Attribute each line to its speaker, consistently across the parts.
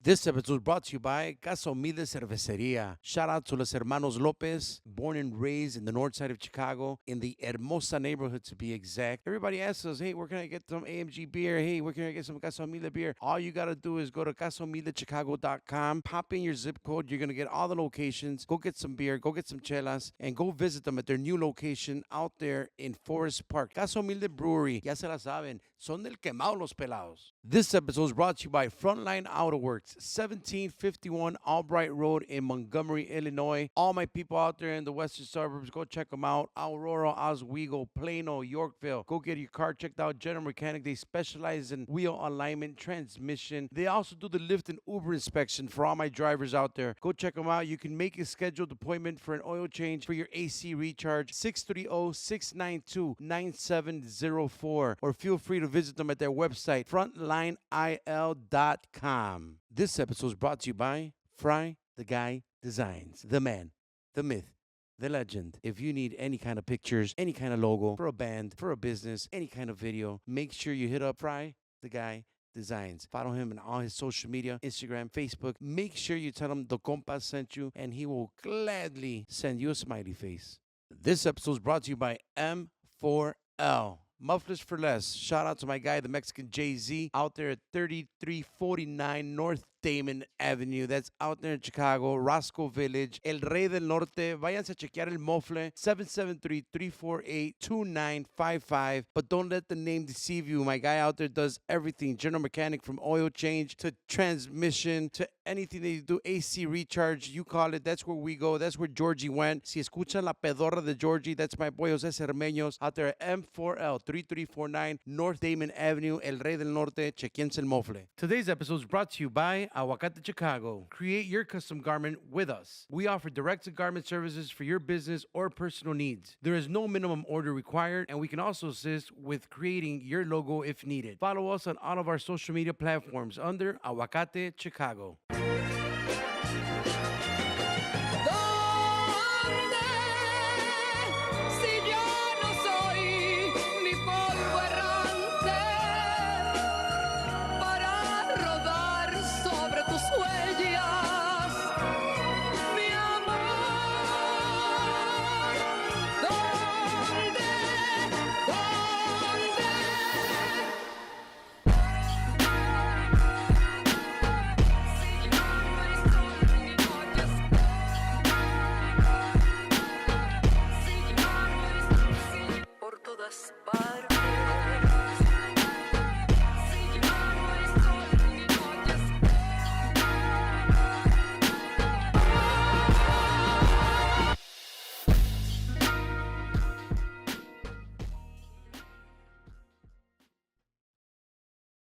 Speaker 1: This episode is brought to you by Casa Humilde Cerveceria. Shout out to los hermanos Lopez, born and raised in the north side of Chicago, in the Hermosa neighborhood to be exact. Everybody asks us, hey, where can I get some AMG beer? Hey, where can I get some Casa Humilde beer? All you got to do is go to CasaHumildeChicago.com, pop in your zip code. You're going to get all the locations. Go get some beer, go get some chelas, and go visit them at their new location out there in Forest Park. Casa Humilde Brewery, ya se la saben, son del quemado los pelados. This episode is brought to you by Frontline Autoworks, 1751 Albright Road in Montgomery, Illinois. All my people out there in the western suburbs, go check them out. Aurora, Oswego, Plano, Yorkville. Go get your car checked out. General Mechanic, they specialize in wheel alignment, transmission. They also do the Lyft and Uber inspection for all my drivers out there. Go check them out. You can make a scheduled appointment for an oil change for your AC recharge, 630-692-9704. Or feel free to visit them at their website, frontlineil.com. This episode is brought to you by Fry the Guy Designs, the man, the myth, the legend. If you need any kind of pictures, any kind of logo for a band, for a business, any kind of video, make sure you hit up Fry the Guy Designs. Follow him on all his social media, Instagram, Facebook. Make sure you tell him the Compas sent you, and he will gladly send you a smiley face. This episode is brought to you by M4L. Mufflers for Less. Shout out to my guy, the Mexican Jay-Z, out there at 3349 North Damon Avenue. That's out there in Chicago, Roscoe Village, El Rey del Norte. Váyanse a chequear el mofle, 773-348-2955. But don't let the name deceive you. My guy out there does everything. General Mechanic, from oil change to transmission to anything that you do, AC recharge, you call it. That's where we go. That's where Georgie went. Si escuchan la pedorra de Georgie, that's my boy Jose Cermeños out there at M4L, 3349 North Damon Avenue, El Rey del Norte. Chequense el mofle. Today's episode is brought to you by Aguacate Chicago. Create your custom garment with us. We offer direct-to-garment services for your business or personal needs. There is no minimum order required, and we can also assist with creating your logo if needed. Follow us on all of our social media platforms under Aguacate Chicago.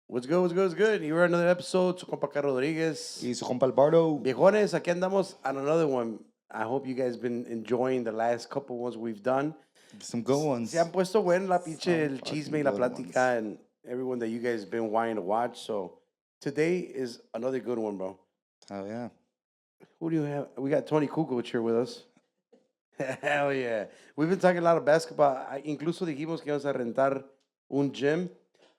Speaker 1: What's good, what's good, what's good? You were another episode, su compa Carlos Rodriguez.
Speaker 2: Y su compa Alberto.
Speaker 1: Viejones, aquí andamos on another one. I hope you guys been enjoying the last couple ones we've done.
Speaker 2: Some good ones.
Speaker 1: Se han puesto bueno la pinche el chisme y la plática and everyone that you guys been wanting to watch. So today is another good one, bro.
Speaker 2: Oh, yeah.
Speaker 1: Who do you have? We got Tony Kukoc here with us. Hell yeah. We've been talking a lot of basketball. Incluso dijimos que íbamos a rentar un gym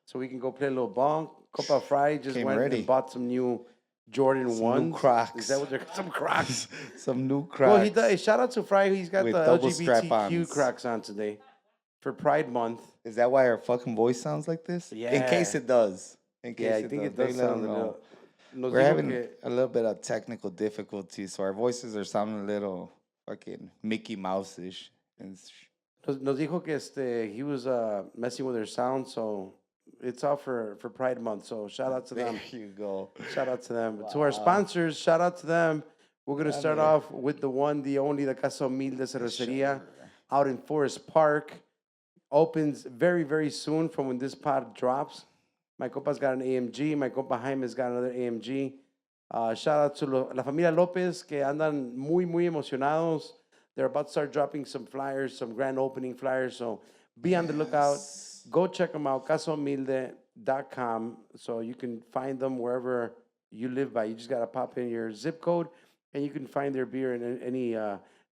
Speaker 1: so we can go play a little ball. Compa Fry just
Speaker 2: Came
Speaker 1: went
Speaker 2: ready.
Speaker 1: and bought some new Jordan 1s.
Speaker 2: New Crocs.
Speaker 1: Is that what they're some Crocs?
Speaker 2: Some new Crocs.
Speaker 1: Well, he does. Shout out to Fry. He's got
Speaker 2: With
Speaker 1: the
Speaker 2: double
Speaker 1: LGBTQ
Speaker 2: strap-ons.
Speaker 1: Crocs on today for Pride Month.
Speaker 2: Is that why our fucking voice sounds like this?
Speaker 1: Yeah.
Speaker 2: In case it does. In case
Speaker 1: Yeah, I think it does
Speaker 2: Maybe let
Speaker 1: sound a
Speaker 2: them know.
Speaker 1: little. Nos
Speaker 2: We're
Speaker 1: dijo
Speaker 2: having
Speaker 1: que-
Speaker 2: a little bit of technical difficulty, so our voices are sounding a little fucking Mickey Mouse-ish.
Speaker 1: Nos dijo que he was messing with their sound, so it's all for Pride Month. So shout out to them.
Speaker 2: There you go.
Speaker 1: Shout out to them. To our sponsors, shout out to them. We're going to start off with the one, the only, the Casa Humilde Cerveceria out in Forest Park. Opens very, very soon from when this pod drops. My compa's got an AMG. My compa Jaime's got another AMG. Shout out to la familia Lopez, que andan muy, muy emocionados. They're about to start dropping some flyers, some grand opening flyers. So be on the lookout. Go check them out, casahumilde.com. So you can find them wherever you live by. You just got to pop in your zip code, and you can find their beer in any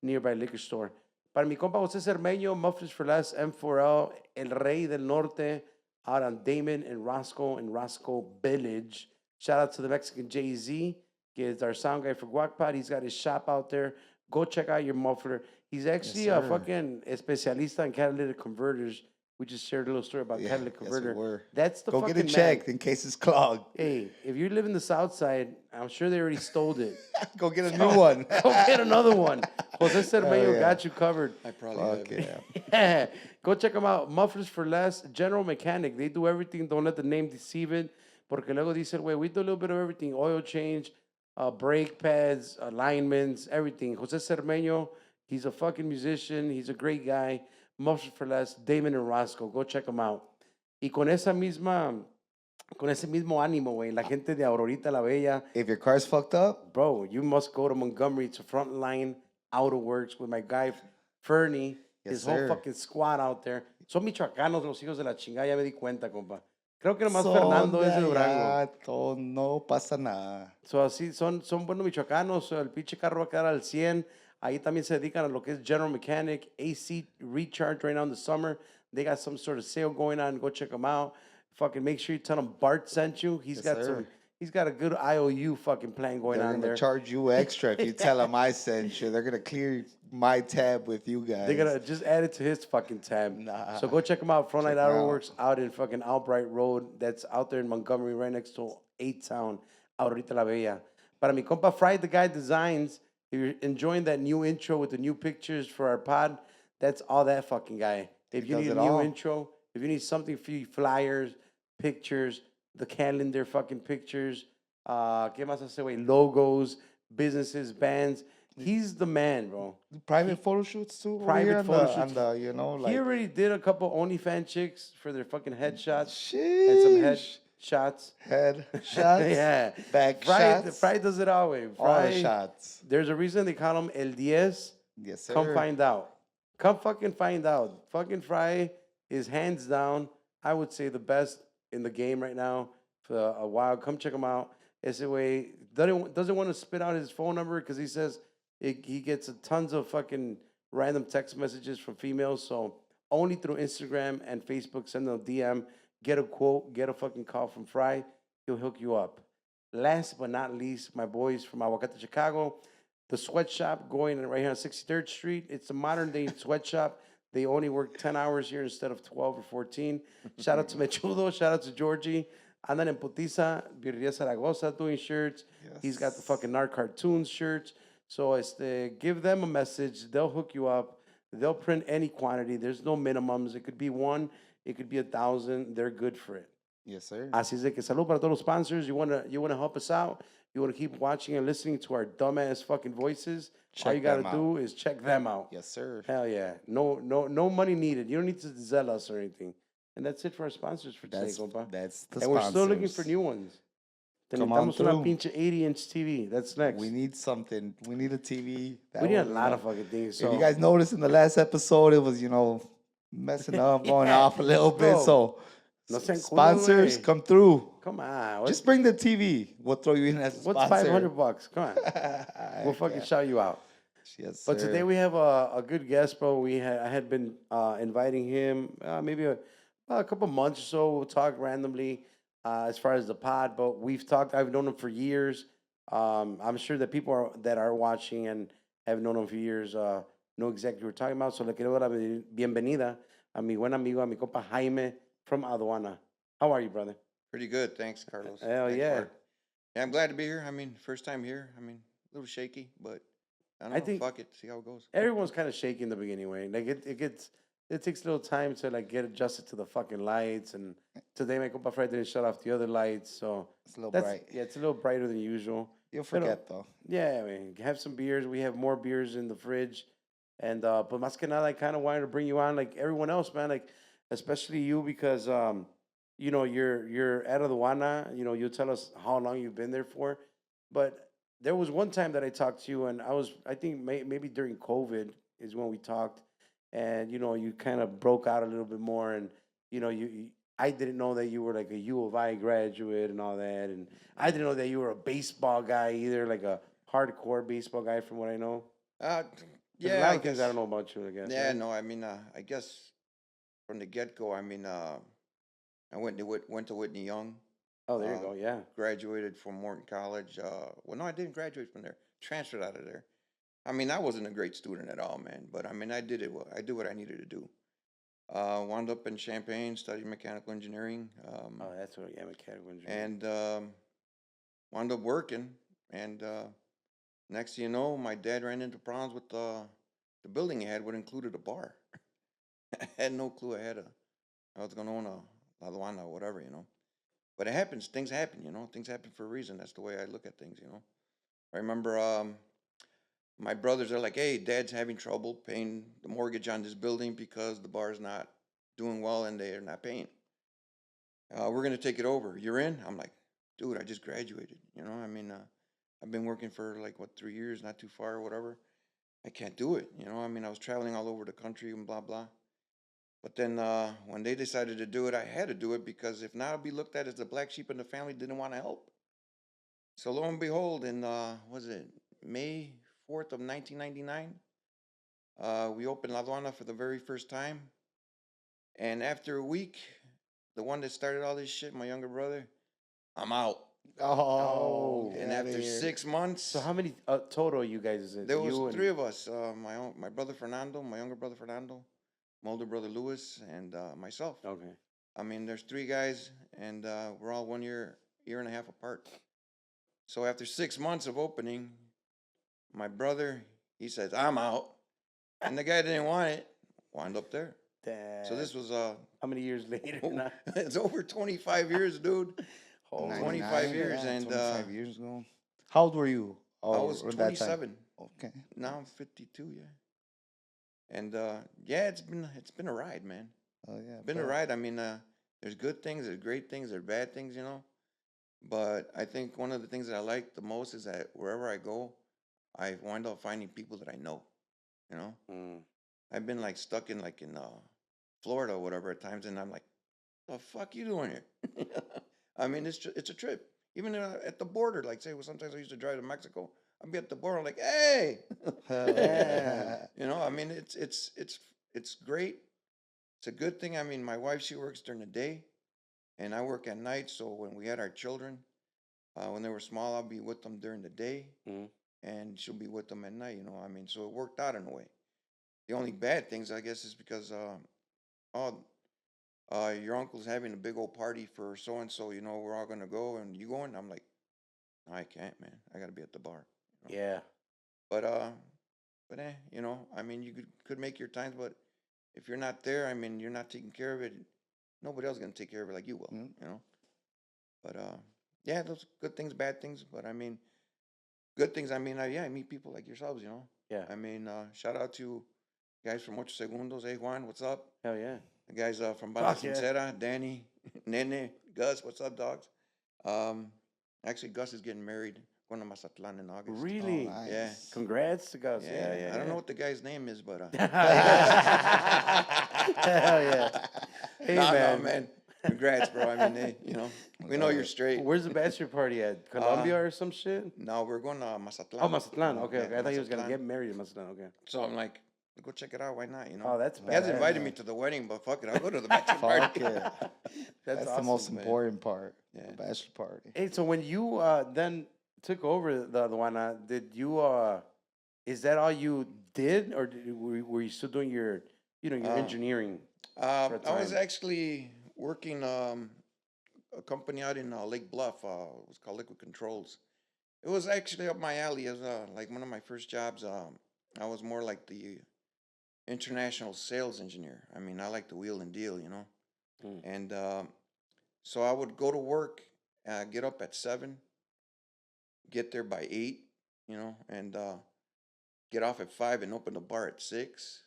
Speaker 1: nearby liquor store. Para mi compa Jose Cermeño, Mufflers for Less, M4L, El Rey del Norte, out on Damon and Roscoe Village. Shout out to the Mexican Jay-Z. He's our sound guy for Guacpod. He's got his shop out there. Go check out your muffler. He's actually a
Speaker 2: sir.
Speaker 1: fucking especialista in catalytic converters. We just shared a little story about
Speaker 2: Yeah,
Speaker 1: catalytic
Speaker 2: yes, we
Speaker 1: converter.
Speaker 2: were.
Speaker 1: That's the
Speaker 2: Go
Speaker 1: fucking
Speaker 2: get it
Speaker 1: man.
Speaker 2: checked in case it's clogged.
Speaker 1: Hey, if you live in the South Side, I'm sure they already stole it.
Speaker 2: Go get a new one.
Speaker 1: Go get another one. Jose Cermeño
Speaker 2: yeah.
Speaker 1: got you covered.
Speaker 3: I probably
Speaker 2: Fuck
Speaker 3: have.
Speaker 2: yeah.
Speaker 1: Yeah. Go check them out. Mufflers for Less, General Mechanic. They do everything. Don't let the name deceive it. Porque luego dice, güey, we do a little bit of everything. Oil change, brake pads, alignments, everything. Jose Cermeño, he's a fucking musician. He's a great guy. Mufflers for Less, Damon and Roscoe. Go check them out. Y con ese mismo ánimo, güey, la gente de Aurorita la Bella,
Speaker 2: If your car's fucked up,
Speaker 1: bro, you must go to Montgomery to Frontline Autoworks with my guy Fernie,
Speaker 2: Yes,
Speaker 1: his whole
Speaker 2: sir.
Speaker 1: fucking squad out there. Son michoacanos los hijos de la chingada, ya me di cuenta, compa. Creo que nomás Fernando es de Durango.
Speaker 2: No pasa nada.
Speaker 1: So, así, son buenos michoacanos. El pinche carro va a quedar al 100. Ahí también se dedican a lo que es General Mechanic, AC recharge right now in the summer. They got some sort of sale going on. Go check them out. Fucking make sure you tell them Bart sent you. He's got a good IOU fucking plan going
Speaker 2: They're
Speaker 1: on
Speaker 2: gonna
Speaker 1: there.
Speaker 2: charge you extra if you tell them I sent you. They're gonna clear my tab with you guys.
Speaker 1: They're gonna just add it to his fucking tab.
Speaker 2: Nah.
Speaker 1: So go check him out. Frontline
Speaker 2: Check 'em
Speaker 1: Autoworks out in fucking Albright Road. That's out there in Montgomery, right next to 8 Town, Aurorita La Bella. Para mi compa Fry, the guy designs. If you're enjoying that new intro with the new pictures for our pod, that's all that fucking guy. If you
Speaker 2: does
Speaker 1: need a
Speaker 2: it
Speaker 1: new
Speaker 2: all.
Speaker 1: intro, if you need something for you, flyers, pictures, the calendar fucking pictures, ¿qué más hace, güey? Logos, businesses, bands. He's the man, bro.
Speaker 2: Private photo shoots too. over
Speaker 1: Private
Speaker 2: here on
Speaker 1: photo
Speaker 2: the,
Speaker 1: shoots.
Speaker 2: On the, you know, like
Speaker 1: He already did a couple OnlyFans chicks for their fucking headshots
Speaker 2: sheesh.
Speaker 1: and some head shots.
Speaker 2: Head shots.
Speaker 1: Yeah.
Speaker 2: Back
Speaker 1: Fry,
Speaker 2: shots.
Speaker 1: Fry does it all way.
Speaker 2: all the
Speaker 1: Fry,
Speaker 2: shots.
Speaker 1: there's a reason they call him El Diez.
Speaker 2: Yes, sir.
Speaker 1: Come find out. Come fucking find out. Fucking Fry is hands down, I would say, the best in the game right now for a while. Come check him out. Ese way doesn't want to spit out his phone number because he says he gets tons of fucking random text messages from females. So only through Instagram and Facebook, send them a DM, get a quote, get a fucking call from Fry. He'll hook you up. Last but not least, my boys from Aguacate Chicago, the sweatshop going right here on 63rd Street. It's a modern day sweatshop. They only work 10 hours here instead of 12 or 14. Shout out to Mechudo. Shout out to Georgie. Andan en Putiza, Birria Zaragoza doing shirts. He's got the fucking Narc Cartoons shirts. So give them a message. They'll hook you up. They'll print any quantity. There's no minimums. It could be 1. It could be 1,000. They're good for it.
Speaker 2: Yes, sir.
Speaker 1: Así es de que salud para todos los sponsors. You wanna help us out? You wanna keep watching and listening to our dumbass fucking voices? All
Speaker 2: Check
Speaker 1: you gotta
Speaker 2: them
Speaker 1: do is check them out.
Speaker 2: Yes, sir.
Speaker 1: Hell yeah. No money needed. You don't need to sell us or anything. And that's it for our sponsors for today, compa.
Speaker 2: That's the
Speaker 1: And we're still looking for
Speaker 2: sponsors.
Speaker 1: new ones.
Speaker 2: Come on
Speaker 1: Necesitamos una
Speaker 2: through.
Speaker 1: pinche 80-inch TV. That's next.
Speaker 2: We need something. We need a TV.
Speaker 1: We need a
Speaker 2: one,
Speaker 1: lot of fucking things. So
Speaker 2: If you guys noticed in the last episode, it was, messing up, going
Speaker 1: Yeah,
Speaker 2: off a little bit.
Speaker 1: bro.
Speaker 2: So,
Speaker 1: No sean culos,
Speaker 2: sponsors,
Speaker 1: güey.
Speaker 2: come through.
Speaker 1: Come on.
Speaker 2: Just bring the TV. We'll throw you in as a
Speaker 1: What's
Speaker 2: sponsor.
Speaker 1: $500? Come on. We'll fucking shout you out.
Speaker 2: Yes,
Speaker 1: But
Speaker 2: sir.
Speaker 1: today we have a good guest, bro. I had been inviting him maybe a couple months or so. We'll talk randomly as far as the pod, but we've talked. I've known him for years. I'm sure that people that are watching and have known him for years know exactly what we're talking about. So le quiero dar la bienvenida a mi buen amigo, a mi compa Jaime from Aduana. How are you, brother?
Speaker 3: Pretty good. Thanks, Carlos.
Speaker 1: Hell
Speaker 3: Thanks,
Speaker 1: yeah.
Speaker 3: Bart. Yeah, I'm glad to be here. I mean, first time here. I mean, a little shaky, but I don't know.
Speaker 1: think-
Speaker 3: Fuck it. See how it goes.
Speaker 1: Everyone's kind of shaky in the beginning, way. Like it takes a little time to like get adjusted to the fucking lights. And today my compa Fred didn't shut off the other lights, so
Speaker 2: It's a little
Speaker 1: that's
Speaker 2: bright.
Speaker 1: yeah, it's a little brighter than usual.
Speaker 2: You'll forget, though.
Speaker 1: Yeah, I mean, have some beers. We have more beers in the fridge, and but más que nada, I kind of wanted to bring you on, like everyone else, man. Like especially you because you're at Aduana. You tell us how long you've been there for, but there was one time that I talked to you, and I think maybe during COVID is when we talked, and you kind of broke out a little bit more, and I didn't know that you were like a U of I graduate and all that, and I didn't know that you were a baseball guy either, like a hardcore baseball guy, from what I know. There's a
Speaker 3: Yeah,
Speaker 1: lot
Speaker 3: I
Speaker 1: of things
Speaker 3: guess.
Speaker 1: I don't know about you, I guess.
Speaker 3: Yeah,
Speaker 1: right?
Speaker 3: no, I mean, I guess from the get go, I mean, I went to Whitney Young,
Speaker 1: Oh, there you go. Yeah.
Speaker 3: Graduated from Morton College. Well, no, I didn't graduate from there. Transferred out of there. I mean, I wasn't a great student at all, man. But I mean, I did it. I did what I needed to do. Wound up in Champaign, studied mechanical engineering.
Speaker 1: Oh, that's what. Yeah, mechanical engineering.
Speaker 3: And wound up working. And next thing you know, my dad ran into problems with the building he had, what included a bar. I had no clue I was going to own a Aduana or whatever, you know. But it happens. Things happen, you know. Things happen for a reason. That's the way I look at things, you know. I remember my brothers are like, hey, Dad's having trouble paying the mortgage on this building because the bar's not doing well and they're not paying. We're going to take it over. You're in? I'm like, dude, I just graduated, you know. I mean, I've been working for like, 3 years, not too far or whatever. I can't do it, you know. I mean, I was traveling all over the country and blah, blah. But then when they decided to do it, I had to do it because if not, I'd be looked at as the black sheep in the family, didn't want to help. So lo and behold, in was it May 4th of 1999, we opened La Aduana for the very first time. And after a week, the one that started all this shit, my younger brother, I'm out.
Speaker 2: Oh,
Speaker 3: And
Speaker 2: get outta
Speaker 3: after
Speaker 2: here.
Speaker 3: 6 months,
Speaker 1: So how many total you guys is it?
Speaker 3: there
Speaker 1: You
Speaker 3: was
Speaker 1: and-
Speaker 3: three of us. My brother Fernando, my younger brother Fernando, my older brother Louis, and myself.
Speaker 1: Okay.
Speaker 3: I mean, there's three guys, and we're all 1 year and a half apart. So after 6 months of opening, my brother, he says, I'm out. And the guy that didn't want it, wound up there. So this was,
Speaker 1: how many years later? now?
Speaker 3: it's over 25 years, dude.
Speaker 1: Oh,
Speaker 3: 25
Speaker 2: 99,
Speaker 3: years,
Speaker 2: yeah,
Speaker 3: and
Speaker 2: 25 years ago. How old were you?
Speaker 3: I
Speaker 2: Oh,
Speaker 3: was
Speaker 2: at that time?
Speaker 3: 27.
Speaker 2: Okay.
Speaker 3: Now I'm 52, yeah. And yeah, it's been a ride, man.
Speaker 2: Oh yeah.
Speaker 3: Been a
Speaker 2: bet.
Speaker 3: ride. I mean, there's good things, there's great things, there's bad things, you know. But I think one of the things that I like the most is that wherever I go, I wind up finding people that I know, you know.
Speaker 1: Mm.
Speaker 3: I've been like stuck in Florida or whatever at times, and I'm like, the fuck you doing here? I mean, it's a trip. Even at the border, like say, well, sometimes I used to drive to Mexico. I'd be at the border, like, hey,
Speaker 2: Hell
Speaker 1: Yeah.
Speaker 3: you know. I mean, it's great. It's a good thing. I mean, my wife, she works during the day, and I work at night. So when we had our children, when they were small, I'll be with them during the day,
Speaker 1: Mm.
Speaker 3: and she'll be with them at night. You know, I mean, so it worked out in a way. The only bad things, I guess, is because oh, your uncle's having a big old party for so and so. You know, we're all gonna go, and you going? I'm like, no, I can't, man. I gotta be at the bar. You know?
Speaker 1: Yeah.
Speaker 3: But you know, I mean, you could make your times, but if you're not there, I mean, you're not taking care of it. Nobody else is gonna take care of it like you will.
Speaker 2: Mm.
Speaker 3: You know. But yeah, those good things, bad things. But I mean, good things. I mean, yeah, I meet people like yourselves. You know.
Speaker 1: Yeah.
Speaker 3: I mean, shout out to guys from Ocho Segundos. Hey Juan, what's up?
Speaker 1: Hell yeah.
Speaker 3: The guys from Banda
Speaker 1: Fuck yeah.
Speaker 3: Sincera, Danny, Nene, Gus, what's up, dogs? Actually, Gus is getting married, going to Mazatlan in August.
Speaker 1: Really?
Speaker 2: Oh, nice.
Speaker 3: Yeah.
Speaker 1: Congrats to Gus. Yeah, yeah.
Speaker 3: I don't know what the guy's name is, but
Speaker 1: Hell yeah. Hey,
Speaker 3: no,
Speaker 1: man.
Speaker 3: man. Congrats, bro. I mean, hey, you know, we know you're straight.
Speaker 1: Where's the bachelor party at? Colombia or some shit?
Speaker 3: No, we're going to Mazatlan.
Speaker 1: Oh, Mazatlan. Okay,
Speaker 3: Yeah,
Speaker 1: okay. I thought he was gonna
Speaker 3: Mazatlan.
Speaker 1: get married in Mazatlan. Okay.
Speaker 3: So I'm like, go check it out. Why not? You know.
Speaker 1: Oh, that's
Speaker 3: He hasn't
Speaker 1: badass.
Speaker 3: invited me to the wedding, but fuck it, I'll go to the bachelor
Speaker 2: Fuck
Speaker 3: party.
Speaker 2: yeah.
Speaker 1: That's
Speaker 2: the
Speaker 1: awesome,
Speaker 2: most
Speaker 3: man.
Speaker 2: important part.
Speaker 3: Yeah.
Speaker 2: The bachelor party.
Speaker 1: Hey, so when you then took over the Aduana, did you is that all you did, or were you still doing your your engineering?
Speaker 3: I
Speaker 1: for a
Speaker 3: was
Speaker 1: time?
Speaker 3: actually working a company out in Lake Bluff. It was called Liquid Controls. It was actually up my alley. It was like one of my first jobs. I was more like the international sales engineer. I mean, I like to wheel and deal, you know.
Speaker 1: Mm.
Speaker 3: And so I would go to work, get up at 7, get there by 8, you know, and get off at 5 and open the bar at 6,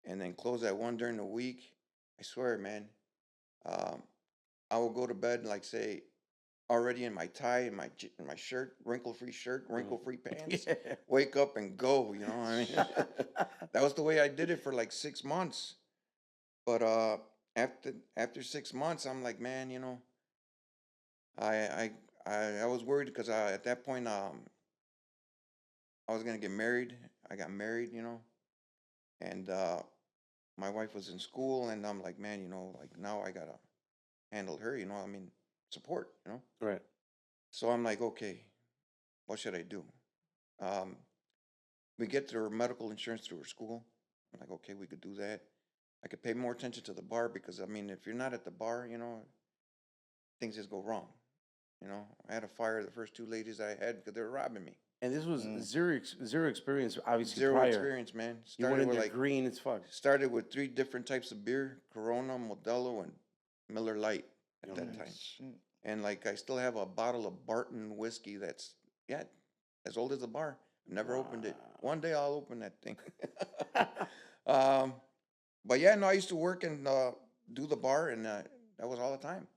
Speaker 3: and then close at 1 during the week. I swear, man, I will go to bed like say already in my tie, in my shirt, wrinkle-free shirt, wrinkle-free pants.
Speaker 1: Yeah.
Speaker 3: Wake up and go. You know what I mean? That was the way I did it for like 6 months. But after 6 months, I'm like, man, you know, I was worried because at that point I was gonna get married. I got married, you know, and my wife was in school, and I'm like, man, you know, like now I gotta handle her. You know, I mean, support, you know.
Speaker 1: Right.
Speaker 3: So I'm like, okay, what should I do? Um, we get their medical insurance through her school. I'm like, okay, we could do that. I could pay more attention to the bar because I mean, if you're not at the bar, you know, things just go wrong. You know, I had to fire the first two ladies I had because they were robbing me.
Speaker 1: And this was zero experience, obviously,
Speaker 3: Zero
Speaker 1: prior.
Speaker 3: experience, man.
Speaker 1: You went
Speaker 3: Started
Speaker 1: in
Speaker 3: with
Speaker 1: there
Speaker 3: like
Speaker 1: green as fuck.
Speaker 3: started with 3 different types of beer: Corona, Modelo, and Miller Lite at that time.
Speaker 2: Shit.
Speaker 3: And like I still have a bottle of Barton whiskey that's as old as the bar. I've never opened it. One day I'll open that thing. um, but yeah, no, I used to work and do the bar, and that was all the time.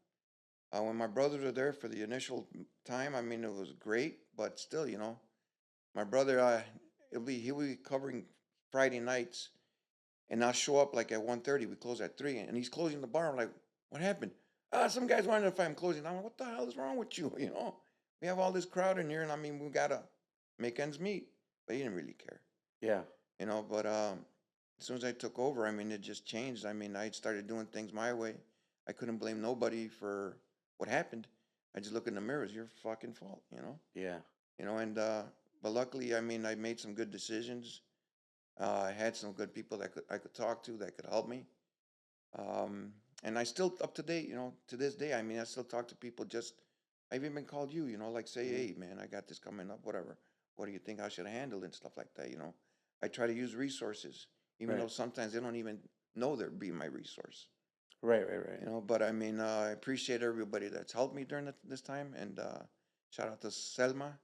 Speaker 3: When my brothers were there for the initial time, I mean, it was great, but still, you know, my brother, he'll be covering Friday nights, and I'll show up like at 1:30. We close at 3, and he's closing the bar. I'm like, what happened? Some guys wanted to know if I'm closing. I'm like, what the hell is wrong with you? You know, we have all this crowd in here, and I mean, we gotta make ends meet. But he didn't really care,
Speaker 1: Yeah.
Speaker 3: you know. But as soon as I took over, I mean, it just changed. I mean, I started doing things my way. I couldn't blame nobody for what happened. I just look in the mirror. It's your fucking fault, you know.
Speaker 1: Yeah.
Speaker 3: You know, and but luckily, I mean, I made some good decisions. I had some good people that I could talk to that could help me. And I still up to date, you know, to this day. I mean, I still talk to people. Just I've even called you, you know, like say, hey, man, I got this coming up, whatever. What do you think I should handle and stuff like that? You know, I try to use resources, even though
Speaker 1: Right.
Speaker 3: sometimes they don't even know they're being my resource.
Speaker 1: Right. Right.
Speaker 3: You know, but I mean, I appreciate everybody that's helped me during this time, and shout out to Selma.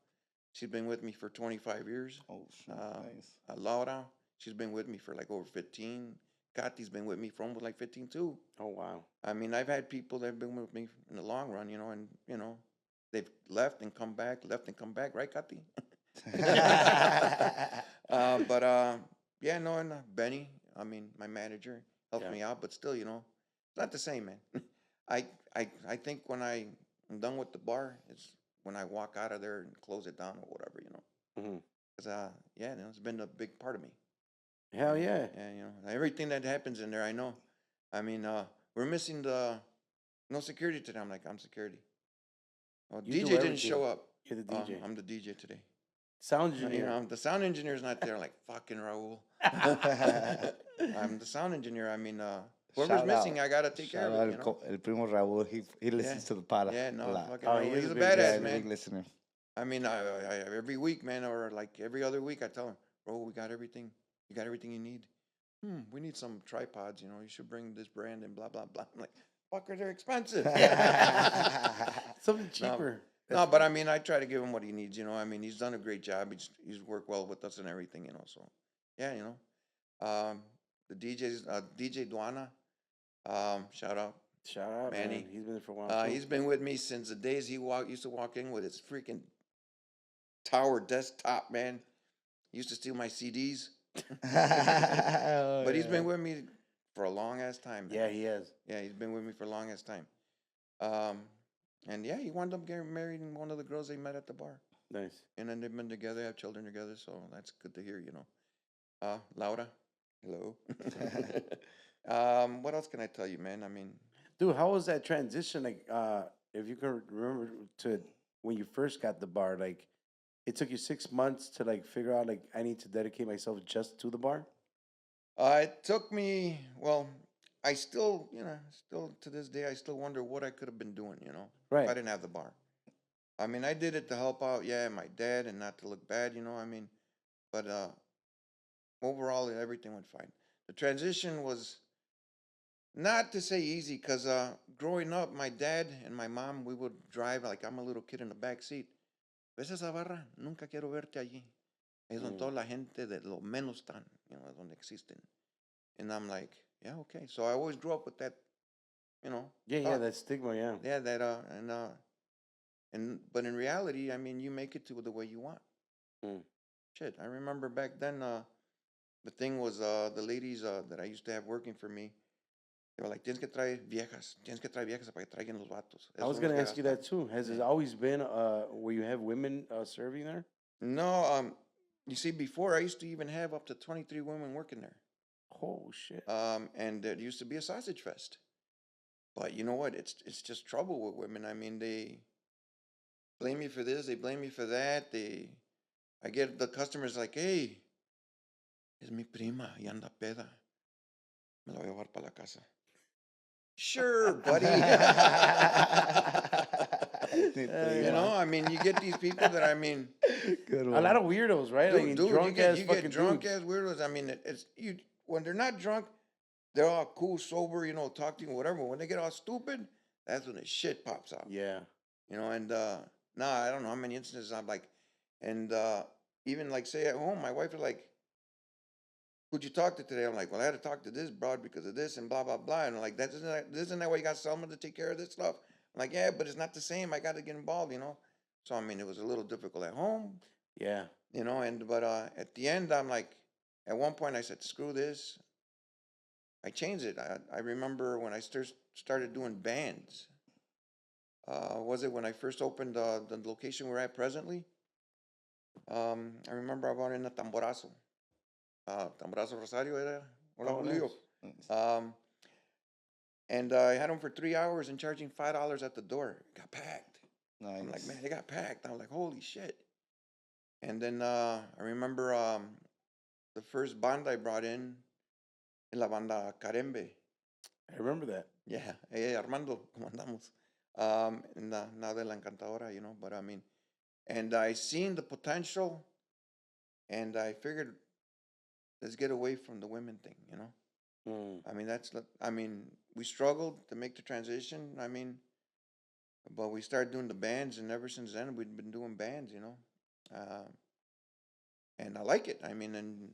Speaker 3: She's been with me for 25 years.
Speaker 2: Oh, shit. Nice.
Speaker 3: Laura, she's been with me for like over 15. Kati's been with me for almost like 15 too.
Speaker 1: Oh wow.
Speaker 3: I mean, I've had people that have been with me in the long run, you know, and you know, they've left and come back, right, Kati? But yeah, no, and Benny, I mean, my manager helped
Speaker 1: Yeah.
Speaker 3: me out, but still, you know, it's not the same, man. I think when I'm done with the bar, it's when I walk out of there and close it down or whatever, you know.
Speaker 1: Hmm.
Speaker 3: Cause yeah, you know, it's been a big part of me.
Speaker 1: Hell
Speaker 3: You know?
Speaker 1: yeah.
Speaker 3: Yeah, you know, everything that happens in there, I know. I mean, we're missing the no security today. I'm like, I'm security. Oh,
Speaker 1: You do
Speaker 3: DJ didn't
Speaker 1: everything.
Speaker 3: show up.
Speaker 1: You're the DJ.
Speaker 3: I'm the DJ today.
Speaker 1: Sound
Speaker 3: You
Speaker 1: engineer.
Speaker 3: know, the sound engineer's not there. Like fucking Raul. I'm the sound engineer. I mean, whoever's
Speaker 2: Shout
Speaker 3: missing,
Speaker 2: out.
Speaker 3: I gotta take care
Speaker 2: Shout
Speaker 3: of
Speaker 2: out
Speaker 3: it. You know.
Speaker 2: El Primo Raul. He listens to the pod
Speaker 3: Yeah,
Speaker 2: a
Speaker 3: no,
Speaker 2: lot.
Speaker 3: fucking
Speaker 1: Oh,
Speaker 3: Raul.
Speaker 1: he is
Speaker 3: He's
Speaker 1: a
Speaker 3: a
Speaker 1: big
Speaker 3: badass
Speaker 2: Yeah, he's a
Speaker 3: man.
Speaker 2: big listener.
Speaker 3: I mean, I every week, man, or like every other week, I tell him, bro, we got everything. You got everything you need. We need some tripods. You know, you should bring this brand and blah blah blah. I'm like, fucker, they're expensive.
Speaker 1: Something
Speaker 3: No,
Speaker 1: cheaper.
Speaker 3: no, but I mean, I try to give him what he needs. You know, I mean, he's done a great job. He's worked well with us and everything. You know, so yeah, you know, the DJs, DJ Duana, shout out
Speaker 1: Shout out, man.
Speaker 3: Manny.
Speaker 1: He's been there for a while too.
Speaker 3: He's been with me since the days he used to walk in with his freaking tower desktop, man. He used to steal my CDs.
Speaker 2: Oh,
Speaker 3: But he's
Speaker 2: yeah.
Speaker 3: been with me for a long ass time. Man.
Speaker 1: Yeah, he has.
Speaker 3: Yeah, he's been with me for a long ass time. Um, and yeah, he wound up getting married in one of the girls they met at the bar.
Speaker 1: Nice.
Speaker 3: And then they've been together, have children together, so that's good to hear, you know. Laura, hello. What else can I tell you, man? I mean,
Speaker 1: Dude, how was that transition? Like, if you can remember to when you first got the bar, like, it took you 6 months to like figure out like I need to dedicate myself just to the bar.
Speaker 3: it took me, well, I still, you know, still to this day, I still wonder what I could have been doing, you know, if
Speaker 1: Right.
Speaker 3: I didn't have the bar. I mean, I did it to help out, yeah, my dad and not to look bad, you know, I mean, but overall, everything went fine. The transition was not to say easy, because growing up, my dad and my mom, we would drive like I'm a little kid in the back seat. ¿Ves esa barra? Nunca quiero verte allí. Es donde toda la gente de lo menos están, you know, donde existen. And I'm like, yeah, okay. So I always grew up with that, you know.
Speaker 1: Yeah,
Speaker 3: thought.
Speaker 1: that stigma, yeah.
Speaker 3: Yeah, that and but in reality, I mean, you make it to the way you want.
Speaker 1: Mm.
Speaker 3: Shit, I remember back then. The thing was, the ladies that I used to have working for me, they were like, tienes que traer viejas para que traigan los vatos.
Speaker 1: I was
Speaker 3: Esos son
Speaker 1: gonna
Speaker 3: los que
Speaker 1: ask you
Speaker 3: gastan."
Speaker 1: that too. Has it
Speaker 3: Yeah.
Speaker 1: always been where you have women serving there?
Speaker 3: No, you see, before I used to even have up to 23 women working there.
Speaker 1: Oh shit.
Speaker 3: And there used to be a sausage fest. But you know what? It's just trouble with women. I mean, they blame me for this, they blame me for that. I get the customers like, hey, es mi prima y anda peda. Me la voy a llevar para la casa. Sure, buddy. You know, I mean, you get these people that I mean,
Speaker 2: Good
Speaker 1: A
Speaker 2: one.
Speaker 1: lot of weirdos, right? I mean,
Speaker 3: dude,
Speaker 1: drunk ass
Speaker 3: you
Speaker 1: fucking
Speaker 3: get drunk
Speaker 1: dudes.
Speaker 3: ass weirdos. I mean, it's you when they're not drunk, they're all cool, sober, you know, talk to you, whatever. When they get all stupid, that's when the shit pops out.
Speaker 1: Yeah.
Speaker 3: You know, and nah, I don't know how many instances I'm like, and even like say at home, my wife is like, "Who'd you talk to today?" I'm like, "Well, I had to talk to this broad because of this and blah blah blah." And I'm like, isn't that why you got someone to take care of this stuff?" I'm like, "Yeah, but it's not the same. I got to get involved, you know." So I mean, it was a little difficult at home,
Speaker 1: Yeah.
Speaker 3: you know, and but at the end, I'm like, at one point, I said, "Screw this." I changed it. I remember when I started doing bands. Was it when I first opened the location we're at presently? I remember I bought in a tamborazo. Tamborazo Rosario era. Hola,
Speaker 1: Oh,
Speaker 3: Julio.
Speaker 1: nice.
Speaker 2: Nice.
Speaker 3: And I had them for 3 hours and charging $5 at the door. It got packed. I'm like,
Speaker 2: Nice.
Speaker 3: man, they got packed. I'm like, holy shit. And then I remember the first band I brought in la banda Carembe.
Speaker 1: I remember that.
Speaker 3: Yeah, hey, Armando, ¿cómo andamos? Now de la Encantadora, you know, but I mean, and I seen the potential, and I figured, let's get away from the women thing, you know.
Speaker 1: Mm.
Speaker 3: I mean, I mean, we struggled to make the transition. I mean, but we started doing the bands, and ever since then, we've been doing bands, you know. And I like it. I mean, and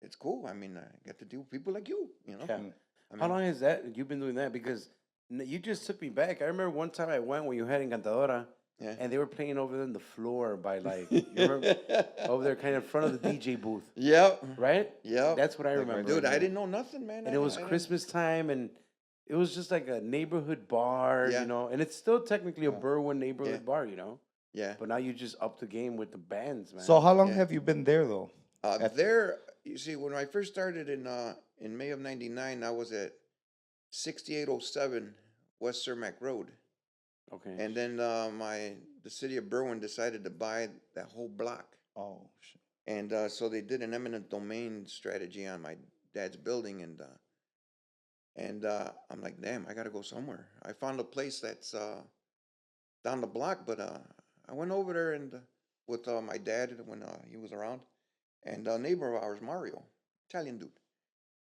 Speaker 3: it's cool. I mean, I get to deal with people like you know.
Speaker 1: Yeah.
Speaker 2: Mm.
Speaker 3: I
Speaker 1: How
Speaker 3: mean,
Speaker 1: long has that you've been doing that? Because you just took me back. I remember one time I went when you had Encantadora,
Speaker 3: yeah.
Speaker 1: and they were playing over there on the floor by like you remember over there, kind of in front of the DJ booth,
Speaker 3: Yep.
Speaker 1: right?
Speaker 3: Yep.
Speaker 1: That's what I
Speaker 2: Like right
Speaker 1: remember.
Speaker 3: Dude,
Speaker 2: there,
Speaker 3: I
Speaker 2: yeah.
Speaker 3: didn't know nothing, man.
Speaker 1: And it was
Speaker 3: I didn't.
Speaker 1: Christmas time, and it was just like a neighborhood bar,
Speaker 3: Yeah.
Speaker 1: you know. And it's still technically a
Speaker 2: Yeah.
Speaker 1: Berwyn neighborhood
Speaker 3: Yeah.
Speaker 1: bar, you know.
Speaker 3: Yeah.
Speaker 1: But now you just up the game with the bands, man.
Speaker 2: So how long
Speaker 3: Yeah.
Speaker 2: have you been there though?
Speaker 3: There, you see, when I first started in May of '99, I was at 6807 West Cermak Road,
Speaker 1: Okay.
Speaker 3: and then the city of Berwyn decided to buy that whole block,
Speaker 2: Oh shit.
Speaker 3: and so they did an eminent domain strategy on my dad's building, and I'm like, damn, I gotta go somewhere. I found a place that's down the block, but I went over there and with my dad when he was around, and a neighbor of ours, Mario, Italian dude.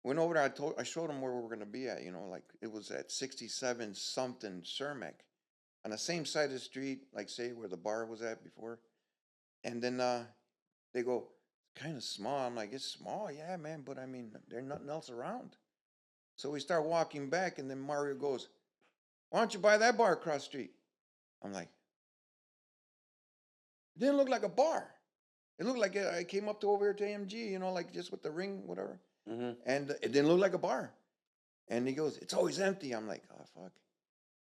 Speaker 3: Went over there. I showed him where we were gonna be at. You know, like it was at 67 something Cermak, on the same side of the street, like say where the bar was at before. And then they go, kind of small. I'm like, it's small, yeah, man, but I mean, there's nothing else around. So we start walking back, and then Mario goes, "Why don't you buy that bar across the street?" I'm like, it didn't look like a bar. It looked like I came up to over here to AMG, you know, like just with the ring, whatever.
Speaker 1: Mm-hmm.
Speaker 3: And it didn't look like a bar. And he goes, "It's always empty." I'm like, "Oh, fuck."